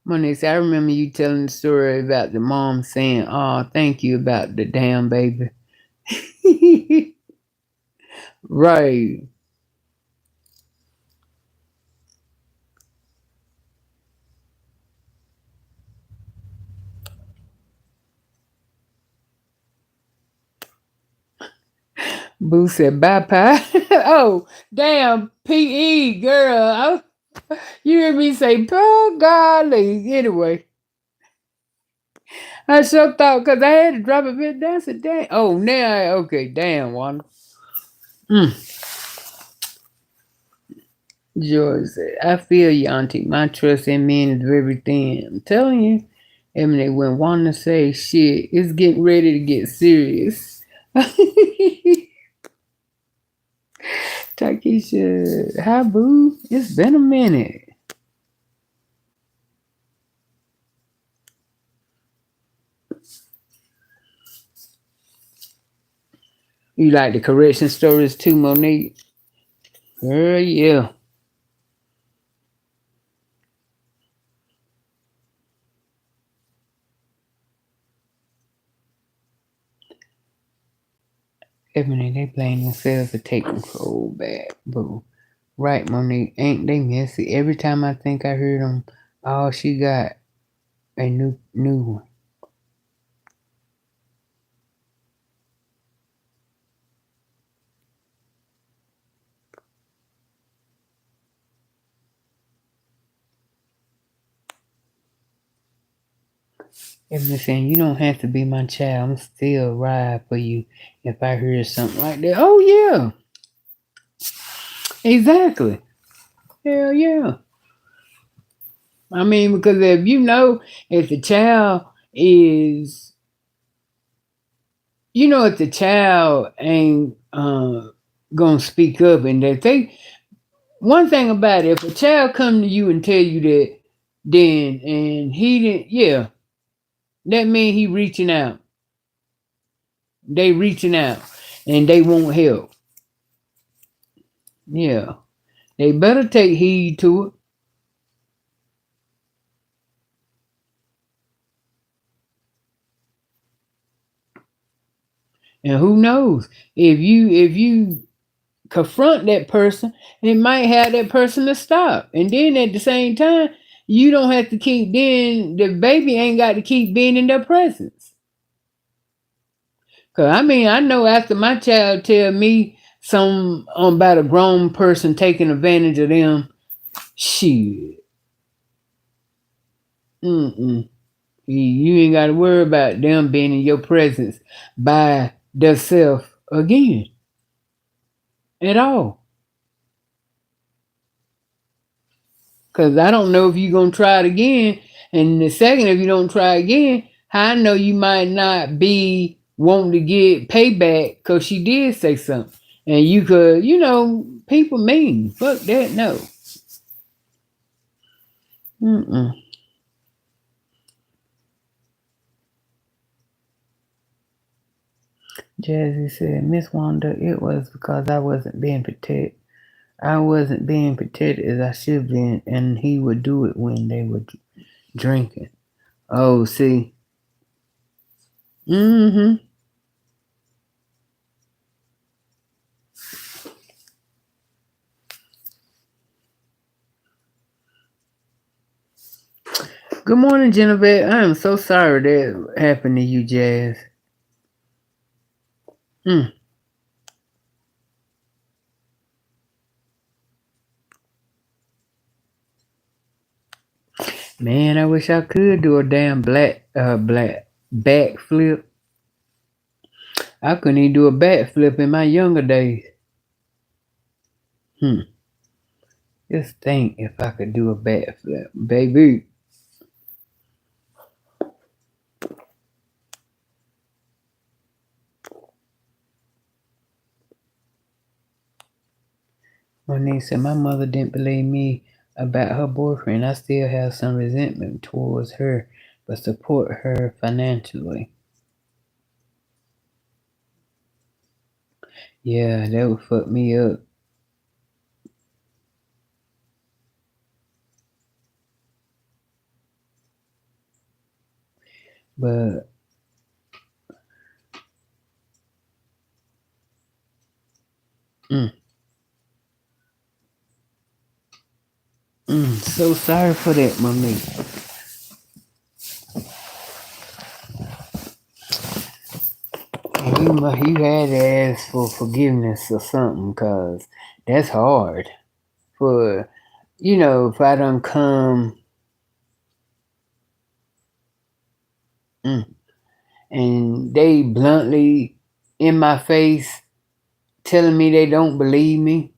Monique, I remember you telling the story about the mom saying, "Oh, thank you about the damn baby." Right. Boo said, "Bye, pie." Oh, damn, PE girl. You hear me say, "Oh, golly." Anyway, I sure thought because I had to drop a bit down. I said, "Damn." Oh, now, okay, damn, Wanda. Mm. George said, I feel you, Auntie. My trust in men is very thin. I'm telling you. Emily, when Wanda say shit, it's getting ready to get serious. Takesha, hi, boo. It's been a minute. You like the correction stories too, Monique? Girl, yeah. Emily, they blame themselves for taking control back, boo. Right, Monique. Ain't they messy? Every time I think I heard them, all she got a new one. Emily saying, you don't have to be my child. I'm still ride for you if I hear something like that. Oh, yeah. Exactly. Hell yeah. I mean, because if you know if the child is, if the child ain't gonna speak up and that one thing about it, if a child come to you and tell you that, then and he didn't, yeah, that means he reaching out. They reaching out and they want help. Yeah, they better take heed to it. And who knows if you confront that person, it might have that person to stop. And then at the same time, you don't have to keep then the baby ain't got to keep being in their presence. Cause I mean, I know after my child tell me some about a grown person taking advantage of them, shit. Mm-mm. You ain't got to worry about them being in your presence by themselves again at all. Because I don't know if you're going to try it again. And the second, if you don't try again, I know you might not be wanting to get payback because she did say something. And you could, people mean. Fuck that, no. Mm-mm. Jazzy said, Miss Wanda, it was because I wasn't being protected. I wasn't being protected as I should have been, and he would do it when they were drinking. Oh, see. Mm-hmm. Good morning, Genevieve. I am so sorry that happened to you, Jazz. Mm. Man, I wish I could do a damn black backflip. I couldn't even do a backflip in my younger days. Hmm. Just think if I could do a backflip, baby. My niece said my mother didn't believe me about her boyfriend. I still have some resentment towards her, but support her financially. Yeah, that would fuck me up. But mm, so sorry for that, mommy. You had to ask for forgiveness or something, cause that's hard. For if I don't come mm, and they bluntly in my face telling me they don't believe me.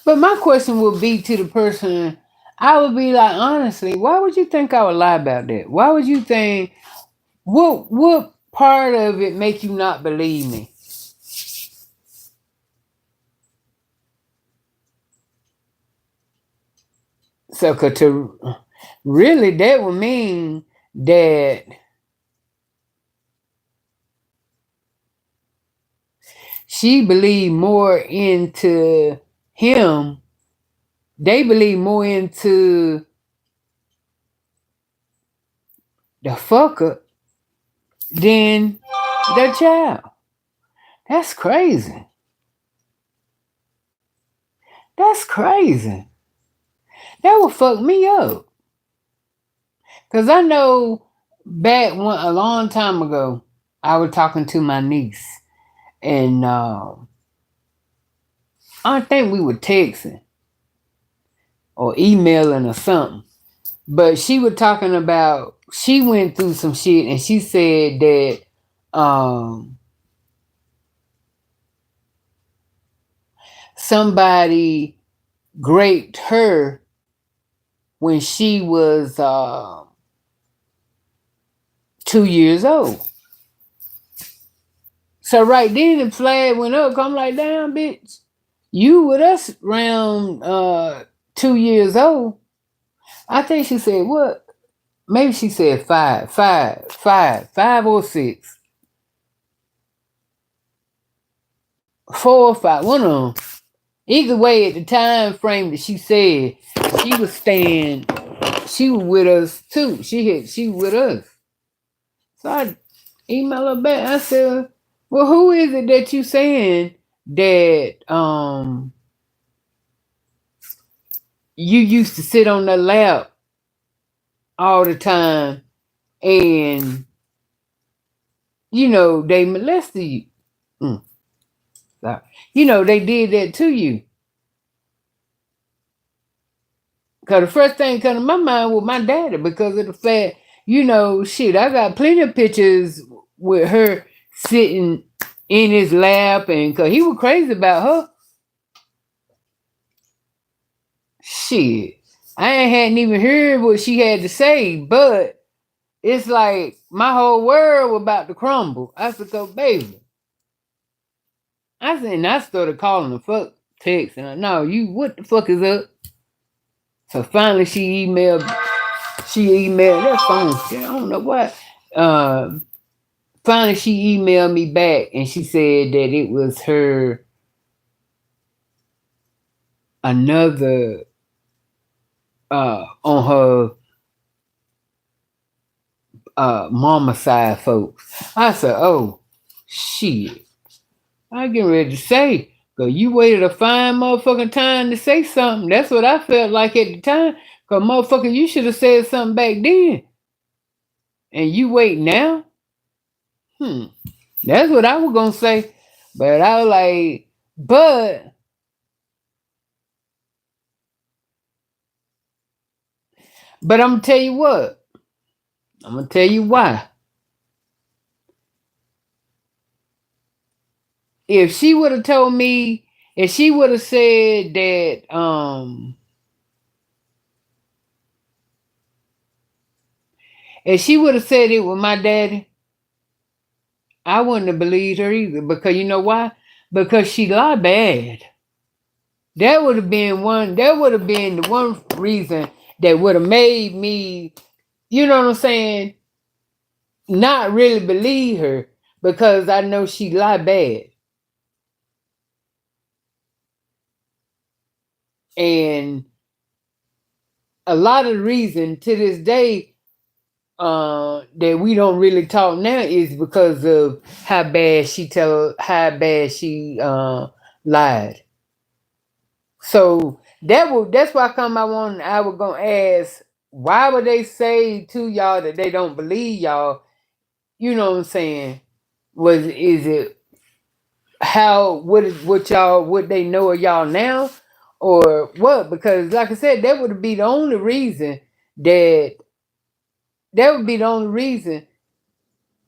But my question would be to the person, I would be like, honestly, why would you think I would lie about that? Why would you think what part of it make you not believe me? So, 'cause to really, that would mean that she believed more into him. They believe more into the fucker than the child. That's crazy. That's crazy. That would fuck me up. Cause I know back a long time ago, I was talking to my niece, and I think we were texting or emailing or something. But she was talking about she went through some shit, and she said that somebody raped her when she was 2 years old. So right then the flag went up. I'm like, damn, bitch, you with us around 2 years old. I think she said what? Maybe she said five or six, 4 or 5. One of them. Either way, at the time frame that she said, she was staying. She was with us too. She with us. So I emailed her back. I said, "Well, who is it that you saying that you used to sit on the lap all the time and they molested you? Mm, sorry. They did that to you." Because the first thing come to my mind was my daddy because of the fact, shit, I got plenty of pictures with her sitting in his lap, and because he was crazy about her. Shit. I hadn't even heard what she had to say, but it's like my whole world was about to crumble. I said, "Go, baby." I said, and I started calling the fuck text, and no, what the fuck is up? So finally she emailed that phone. I don't know what. uh, finally she emailed me back and she said that it was her another on her mama side folks. I said, oh shit. I get ready to say, cause you waited a fine motherfucking time to say something. That's what I felt like at the time. Cause motherfucker, you should have said something back then. And you wait now? Hmm. That's what I was gonna say. But I was like, but I'm gonna tell you what. I'm gonna tell you why. If she would have told me, if she would have said that, if she would have said it with my daddy, I wouldn't have believed her either. Because you know why? Because she lied bad. That would have been one. That would have been the one reason that would have made me, you know what I'm saying, not really believe her because I know she lied bad. And a lot of the reason to this day that we don't really talk now is because of how bad she lied. So that's why I was gonna ask, why would they say to y'all that they don't believe y'all? You know what I'm saying? Is it how what y'all what they know of y'all now or what? Because like I said, that that would be the only reason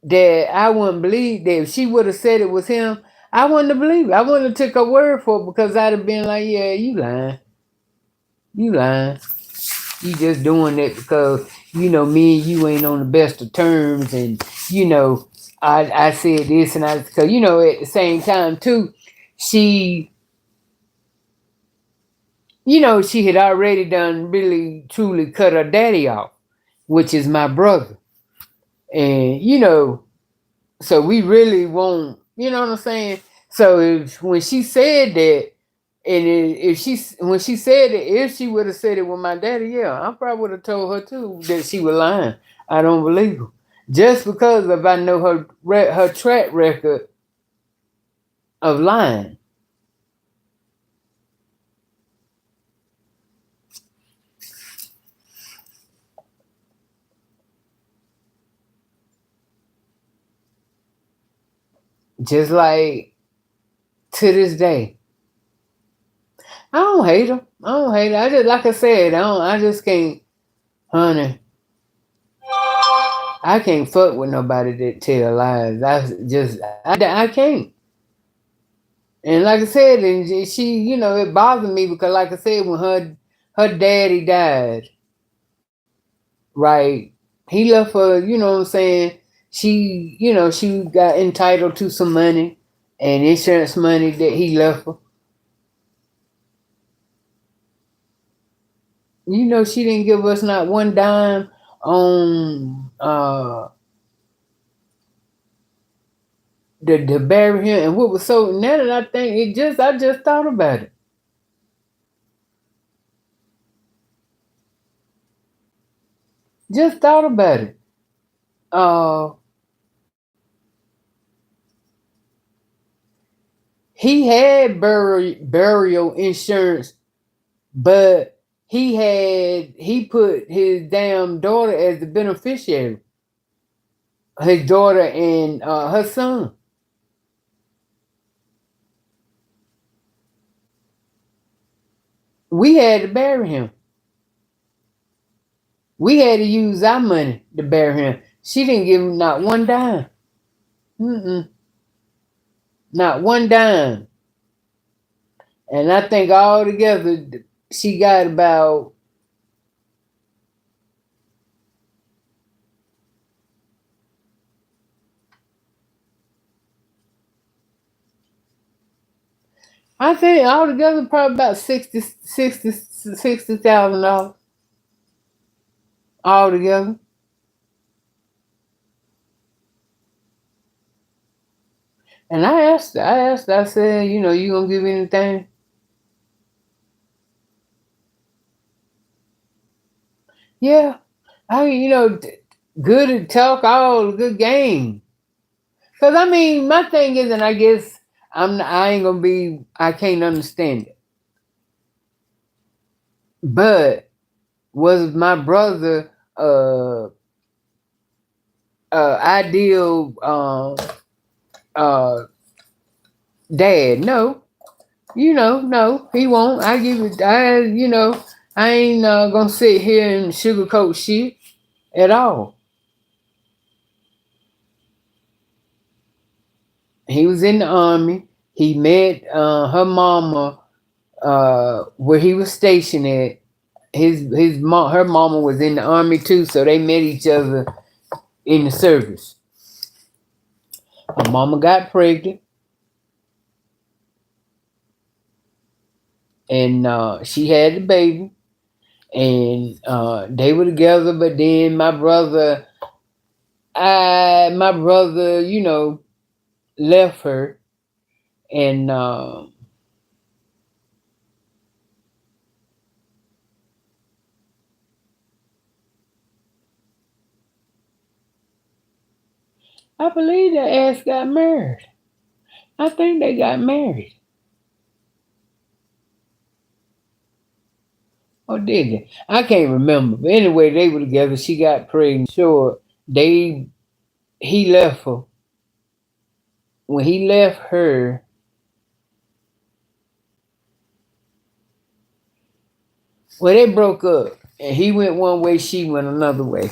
that I wouldn't believe that if she would have said it was him, I wouldn't have believed it. I wouldn't have took her word for it because I'd have been like, yeah, you lying. You lying. You just doing it because, me and you ain't on the best of terms and, I said this and because, at the same time too, she, she had already done really truly cut her daddy off, which is my brother. And, so we really won't, you know what I'm saying? So when she said that, and if she when she said it, if she would have said it with my daddy, yeah, I probably would have told her too that she was lying. I don't believe her, just because of I know her track record of lying. Just like to this day, I don't hate her. I don't hate her. I just like I said, I don't. I just can't, honey. I can't fuck with nobody that tell lies. I can't. And like I said, and she, it bothered me because, like I said, when her daddy died, right, he left her. You know what I'm saying? She got entitled to some money and insurance money that he left her. She didn't give us not one dime on the bury him. And what was so now that I think I just thought about it. Just thought about it. Uh, he had burial insurance, but he put his damn daughter as the beneficiary. His daughter and her son. We had to bury him. We had to use our money to bury him. She didn't give him not one dime. Mm-mm. Not one dime. And I think altogether she got about, I think altogether probably about 60,000 dollars altogether. And I said, you gonna give me anything? Yeah. I mean, good at talk, all good game. Cause I mean, my thing is, and I guess I ain't gonna be, I can't understand it. But was my brother ideal uh dad? No, no, he won't. I give it. I ain't gonna sit here and sugarcoat shit at all. He was in the army. He met her mama where he was stationed at. Her mama was in the army too, so they met each other in the service. Her mama got pregnant, and she had the baby, and they were together. But then my brother, left her, and I believe the ass got married. I think they got married. Or did they? I can't remember. But anyway, they were together. She got pregnant. Sure, he left her. When he left her, well, they broke up, and he went one way, she went another way,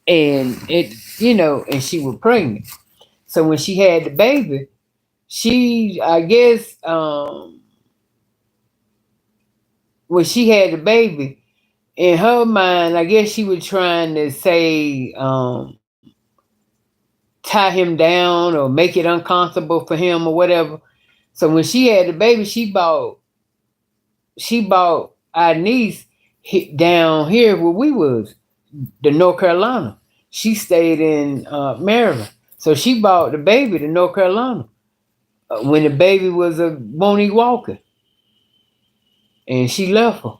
and and she was pregnant. So when she had the baby, I guess, when she had the baby, in her mind, I guess she was trying to say, tie him down or make it uncomfortable for him or whatever. So when she had the baby, she bought our niece down here where we was, the North Carolina. She stayed in Maryland, so she bought the baby to North Carolina when the baby was a Bonnie Walker, and she left her.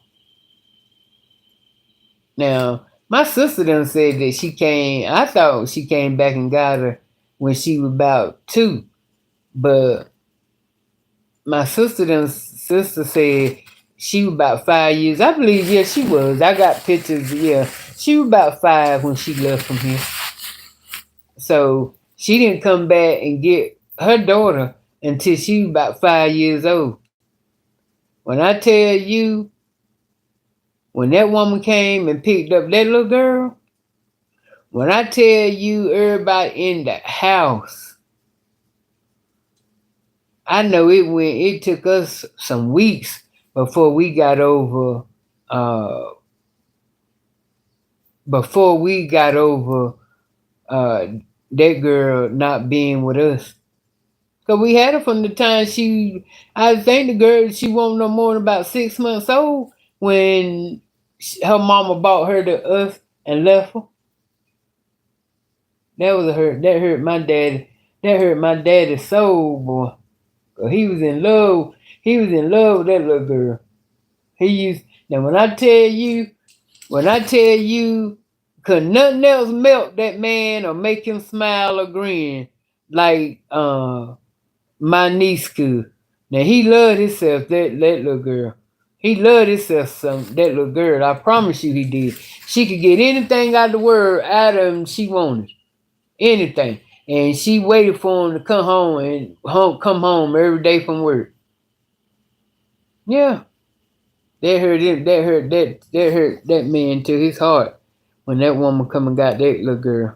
Now my sister done said that she came. I thought she came back and got her when she was about 2, but my sister said she was about 5 years. I believe, yeah, she was. I got pictures. Yeah, she was about 5 when she left from here. So she didn't come back and get her daughter until she was about 5 years old. When I tell you, when that woman came and picked up that little girl, when I tell you everybody in the house, I know it took us some weeks before we got over uh before we got over uh that girl not being with us. Cause we had her from the time I think the girl, she wasn't no more than about 6 months old when her mama brought her to us and left her. That was a hurt. That hurt my dad. That hurt my daddy's soul, boy. 'Cause he was in love. He was in love with that little girl. He used now when I tell you, could nothing else melt that man or make him smile or grin like my niece could. Now he loved himself, that little girl. He loved himself that little girl. I promise you he did. She could get anything out of the world out of him she wanted. Anything. And she waited for him to come home and come home every day from work. Yeah. That hurt that man to his heart when that woman come and got that little girl.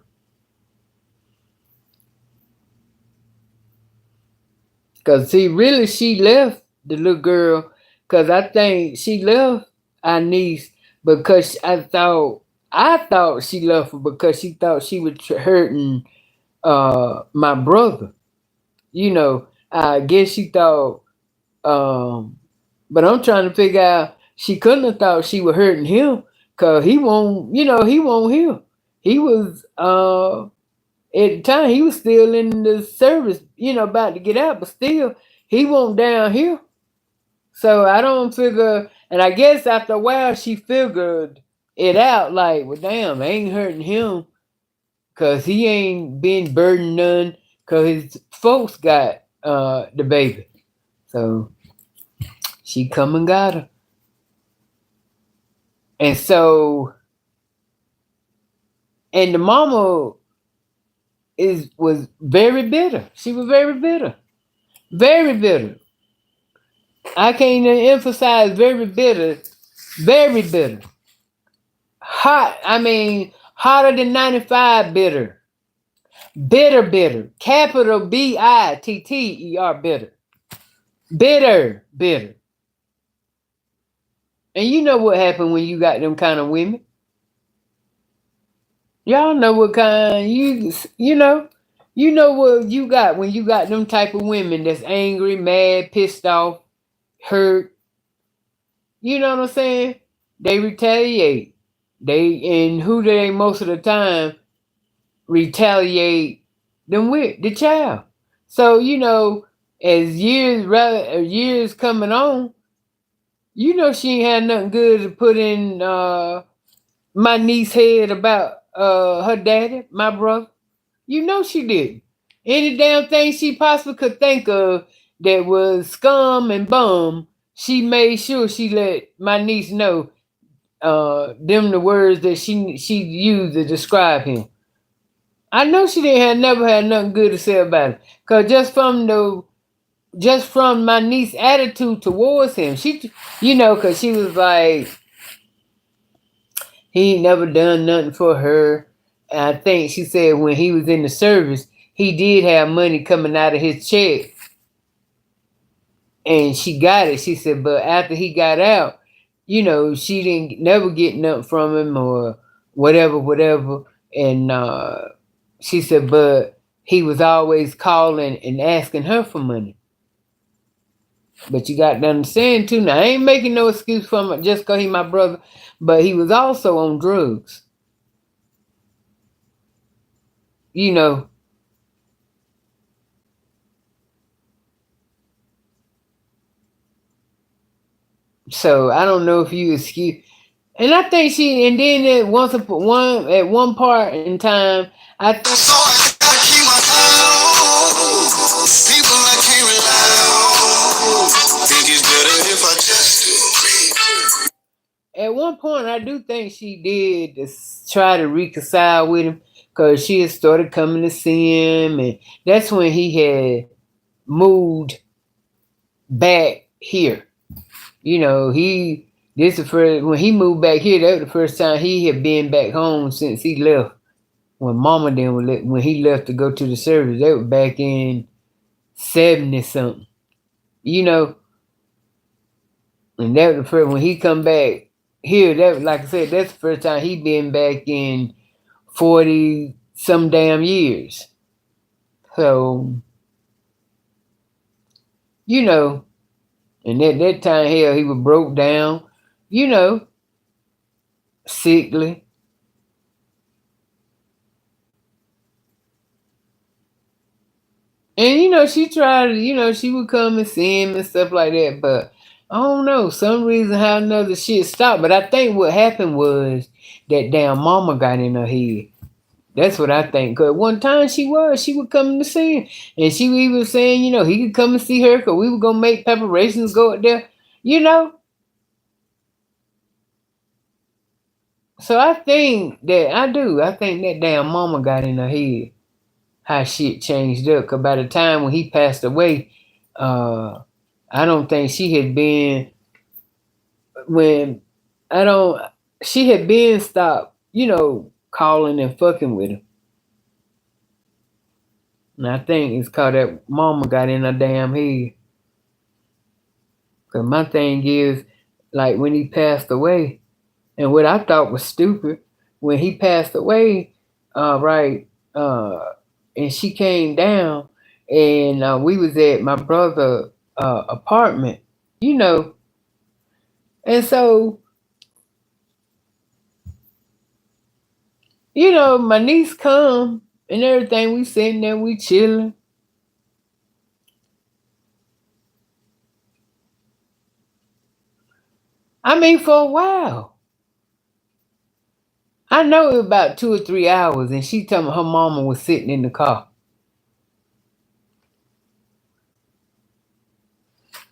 Cause see, really, she left the little girl. Cause I think she left our niece because I thought she left her because she thought she was hurting my brother. I guess she thought. But I'm trying to figure out. She couldn't have thought she was hurting him, cause he won't. He won't hear. He was At the time, he was still in the service, about to get out, but still, he won't down here. So I don't figure, and I guess after a while, she figured it out. Like, well, damn, I ain't hurting him, cause he ain't been burdened none, cause his folks got the baby. So she come and got her, and so and the mama was very bitter. She was very bitter, very bitter. I can't even emphasize very bitter, very bitter. Hot. I mean, hotter than 95 bitter. Bitter, bitter. Capital Bitter, bitter. Bitter, bitter. And you know what happened when you got them kind of women. Y'all know what kind you know what you got when you got them type of women that's angry, mad, pissed off, hurt. You know what I'm saying? They retaliate. And who they most of the time retaliate them with? The child. So, as years coming on, she ain't had nothing good to put in my niece's head about her daddy, my brother. She did. Any damn thing she possibly could think of that was scum and bum, she made sure she let my niece know them the words that she used to describe him. I know she didn't have never had nothing good to say about it. Cause just from my niece's attitude towards him, cause she was like, he ain't never done nothing for her. And I think she said when he was in the service, he did have money coming out of his check. And she got it. She said, but after he got out, she didn't never get nothing from him or whatever. And she said, but he was always calling and asking her for money. But you got to understand too. Now I ain't making no excuse for him just because he my brother, but he was also on drugs. So I don't know if you excuse. And I think and then at one part in time, I think. So I gotta keep my people I can't rely on. Think it's better if I just do. At one point, I do think she did try to reconcile with him because she had started coming to see him, and that's when he had moved back here. When he moved back here, that was the first time he had been back home since he left. When Mama when he left to go to the service, that was back in 70 something. And that was the first when he come back here. That, like I said, that's the first time he been back in 40 some damn years. So, and at that time, hell, he was broke down, sickly. And she tried, she would come and see him and stuff like that, but I don't know, some reason how another shit stopped. But I think what happened was that damn mama got in her head. That's what I think. Cause one time she would come to see him, and she was even saying, he could come and see her because we were gonna make preparations, go up there, So I think that damn mama got in her head how shit changed up. Cause by the time when he passed away, I don't think she had been when I don't she had been stopped, calling and fucking with him. And I think it's cause that mama got in her damn head. Cause my thing is, like when he passed away, and what I thought was stupid, when he passed away, right, and she came down, and we was at my brother' apartment, and so, my niece come, and everything. We sitting there, we chilling. I mean, for a while. I know it was about 2 or 3 hours, and she told me her mama was sitting in the car.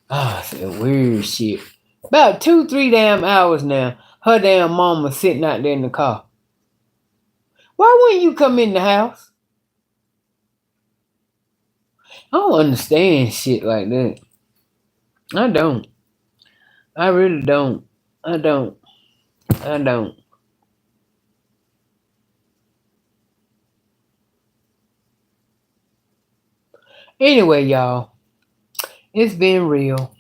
Ah, I said weird shit. About 2, 3 damn hours now. Her damn mama sitting out there in the car. Why wouldn't you come in the house? I don't understand shit like that. I don't. I really don't. I don't. I don't. Anyway, y'all, it's been real.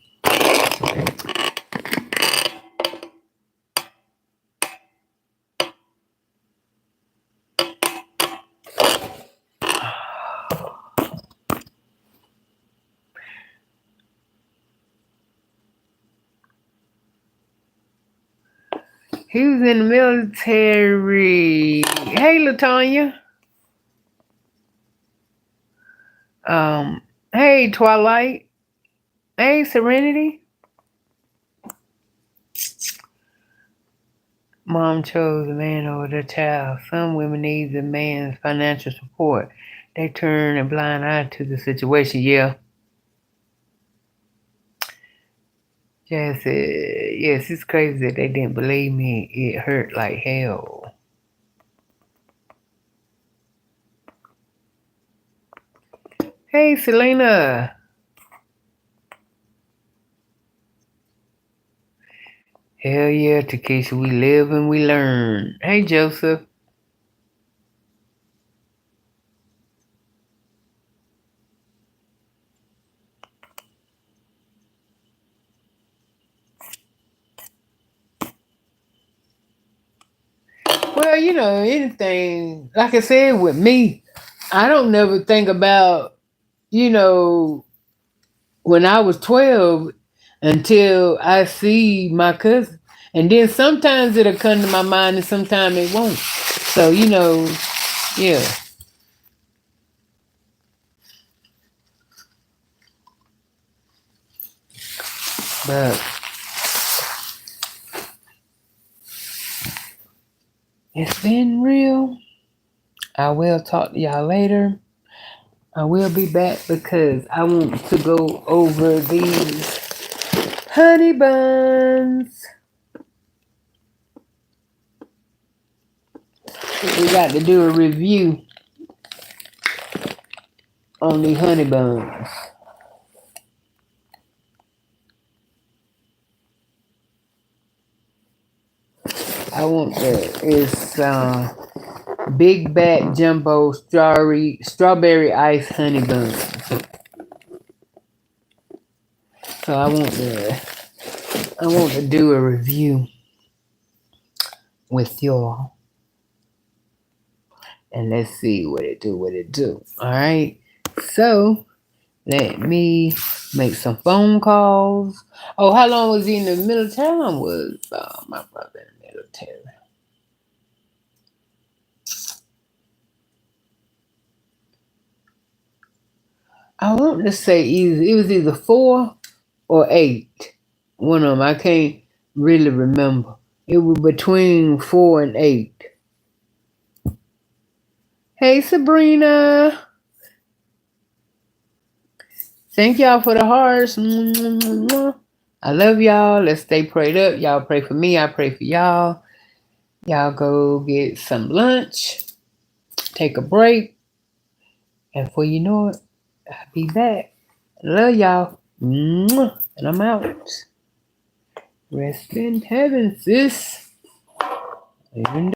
He was in the military. Hey, Latonya. Hey, Twilight. Hey, Serenity. Mom chose a man over their child. Some women need the man's financial support. They turn a blind eye to the situation. Yeah. Jazz said, yes, it's crazy that they didn't believe me. It hurt like hell. Hey, Selena. Hell yeah, Takesha. We live and we learn. Hey, Joseph. Well, anything, like I said, with me, I don't never think about, you know, when I was 12 until I see my cousin. And then sometimes it'll come to my mind and sometimes it won't. So, yeah. But it's been real. I will talk to y'all later. I will be back because I want to go over these honey buns. We got to do a review on the honey buns. I want it's Big Bat Jumbo Strawberry Ice Honey Buns. So I want to do a review with y'all. And let's see what it do. Alright. So let me make some phone calls. Oh, how long was he in the military? How long was my brother in the military? I want to say it was either 4 or 8. One of them. I can't really remember. It was between 4 and 8. Hey, Sabrina. Thank y'all for the hearts. I love y'all. Let's stay prayed up. Y'all pray for me. I pray for y'all. Y'all go get some lunch. Take a break. And before you know it, I'll be back. Love y'all. And I'm out. Rest in heaven, sis. Even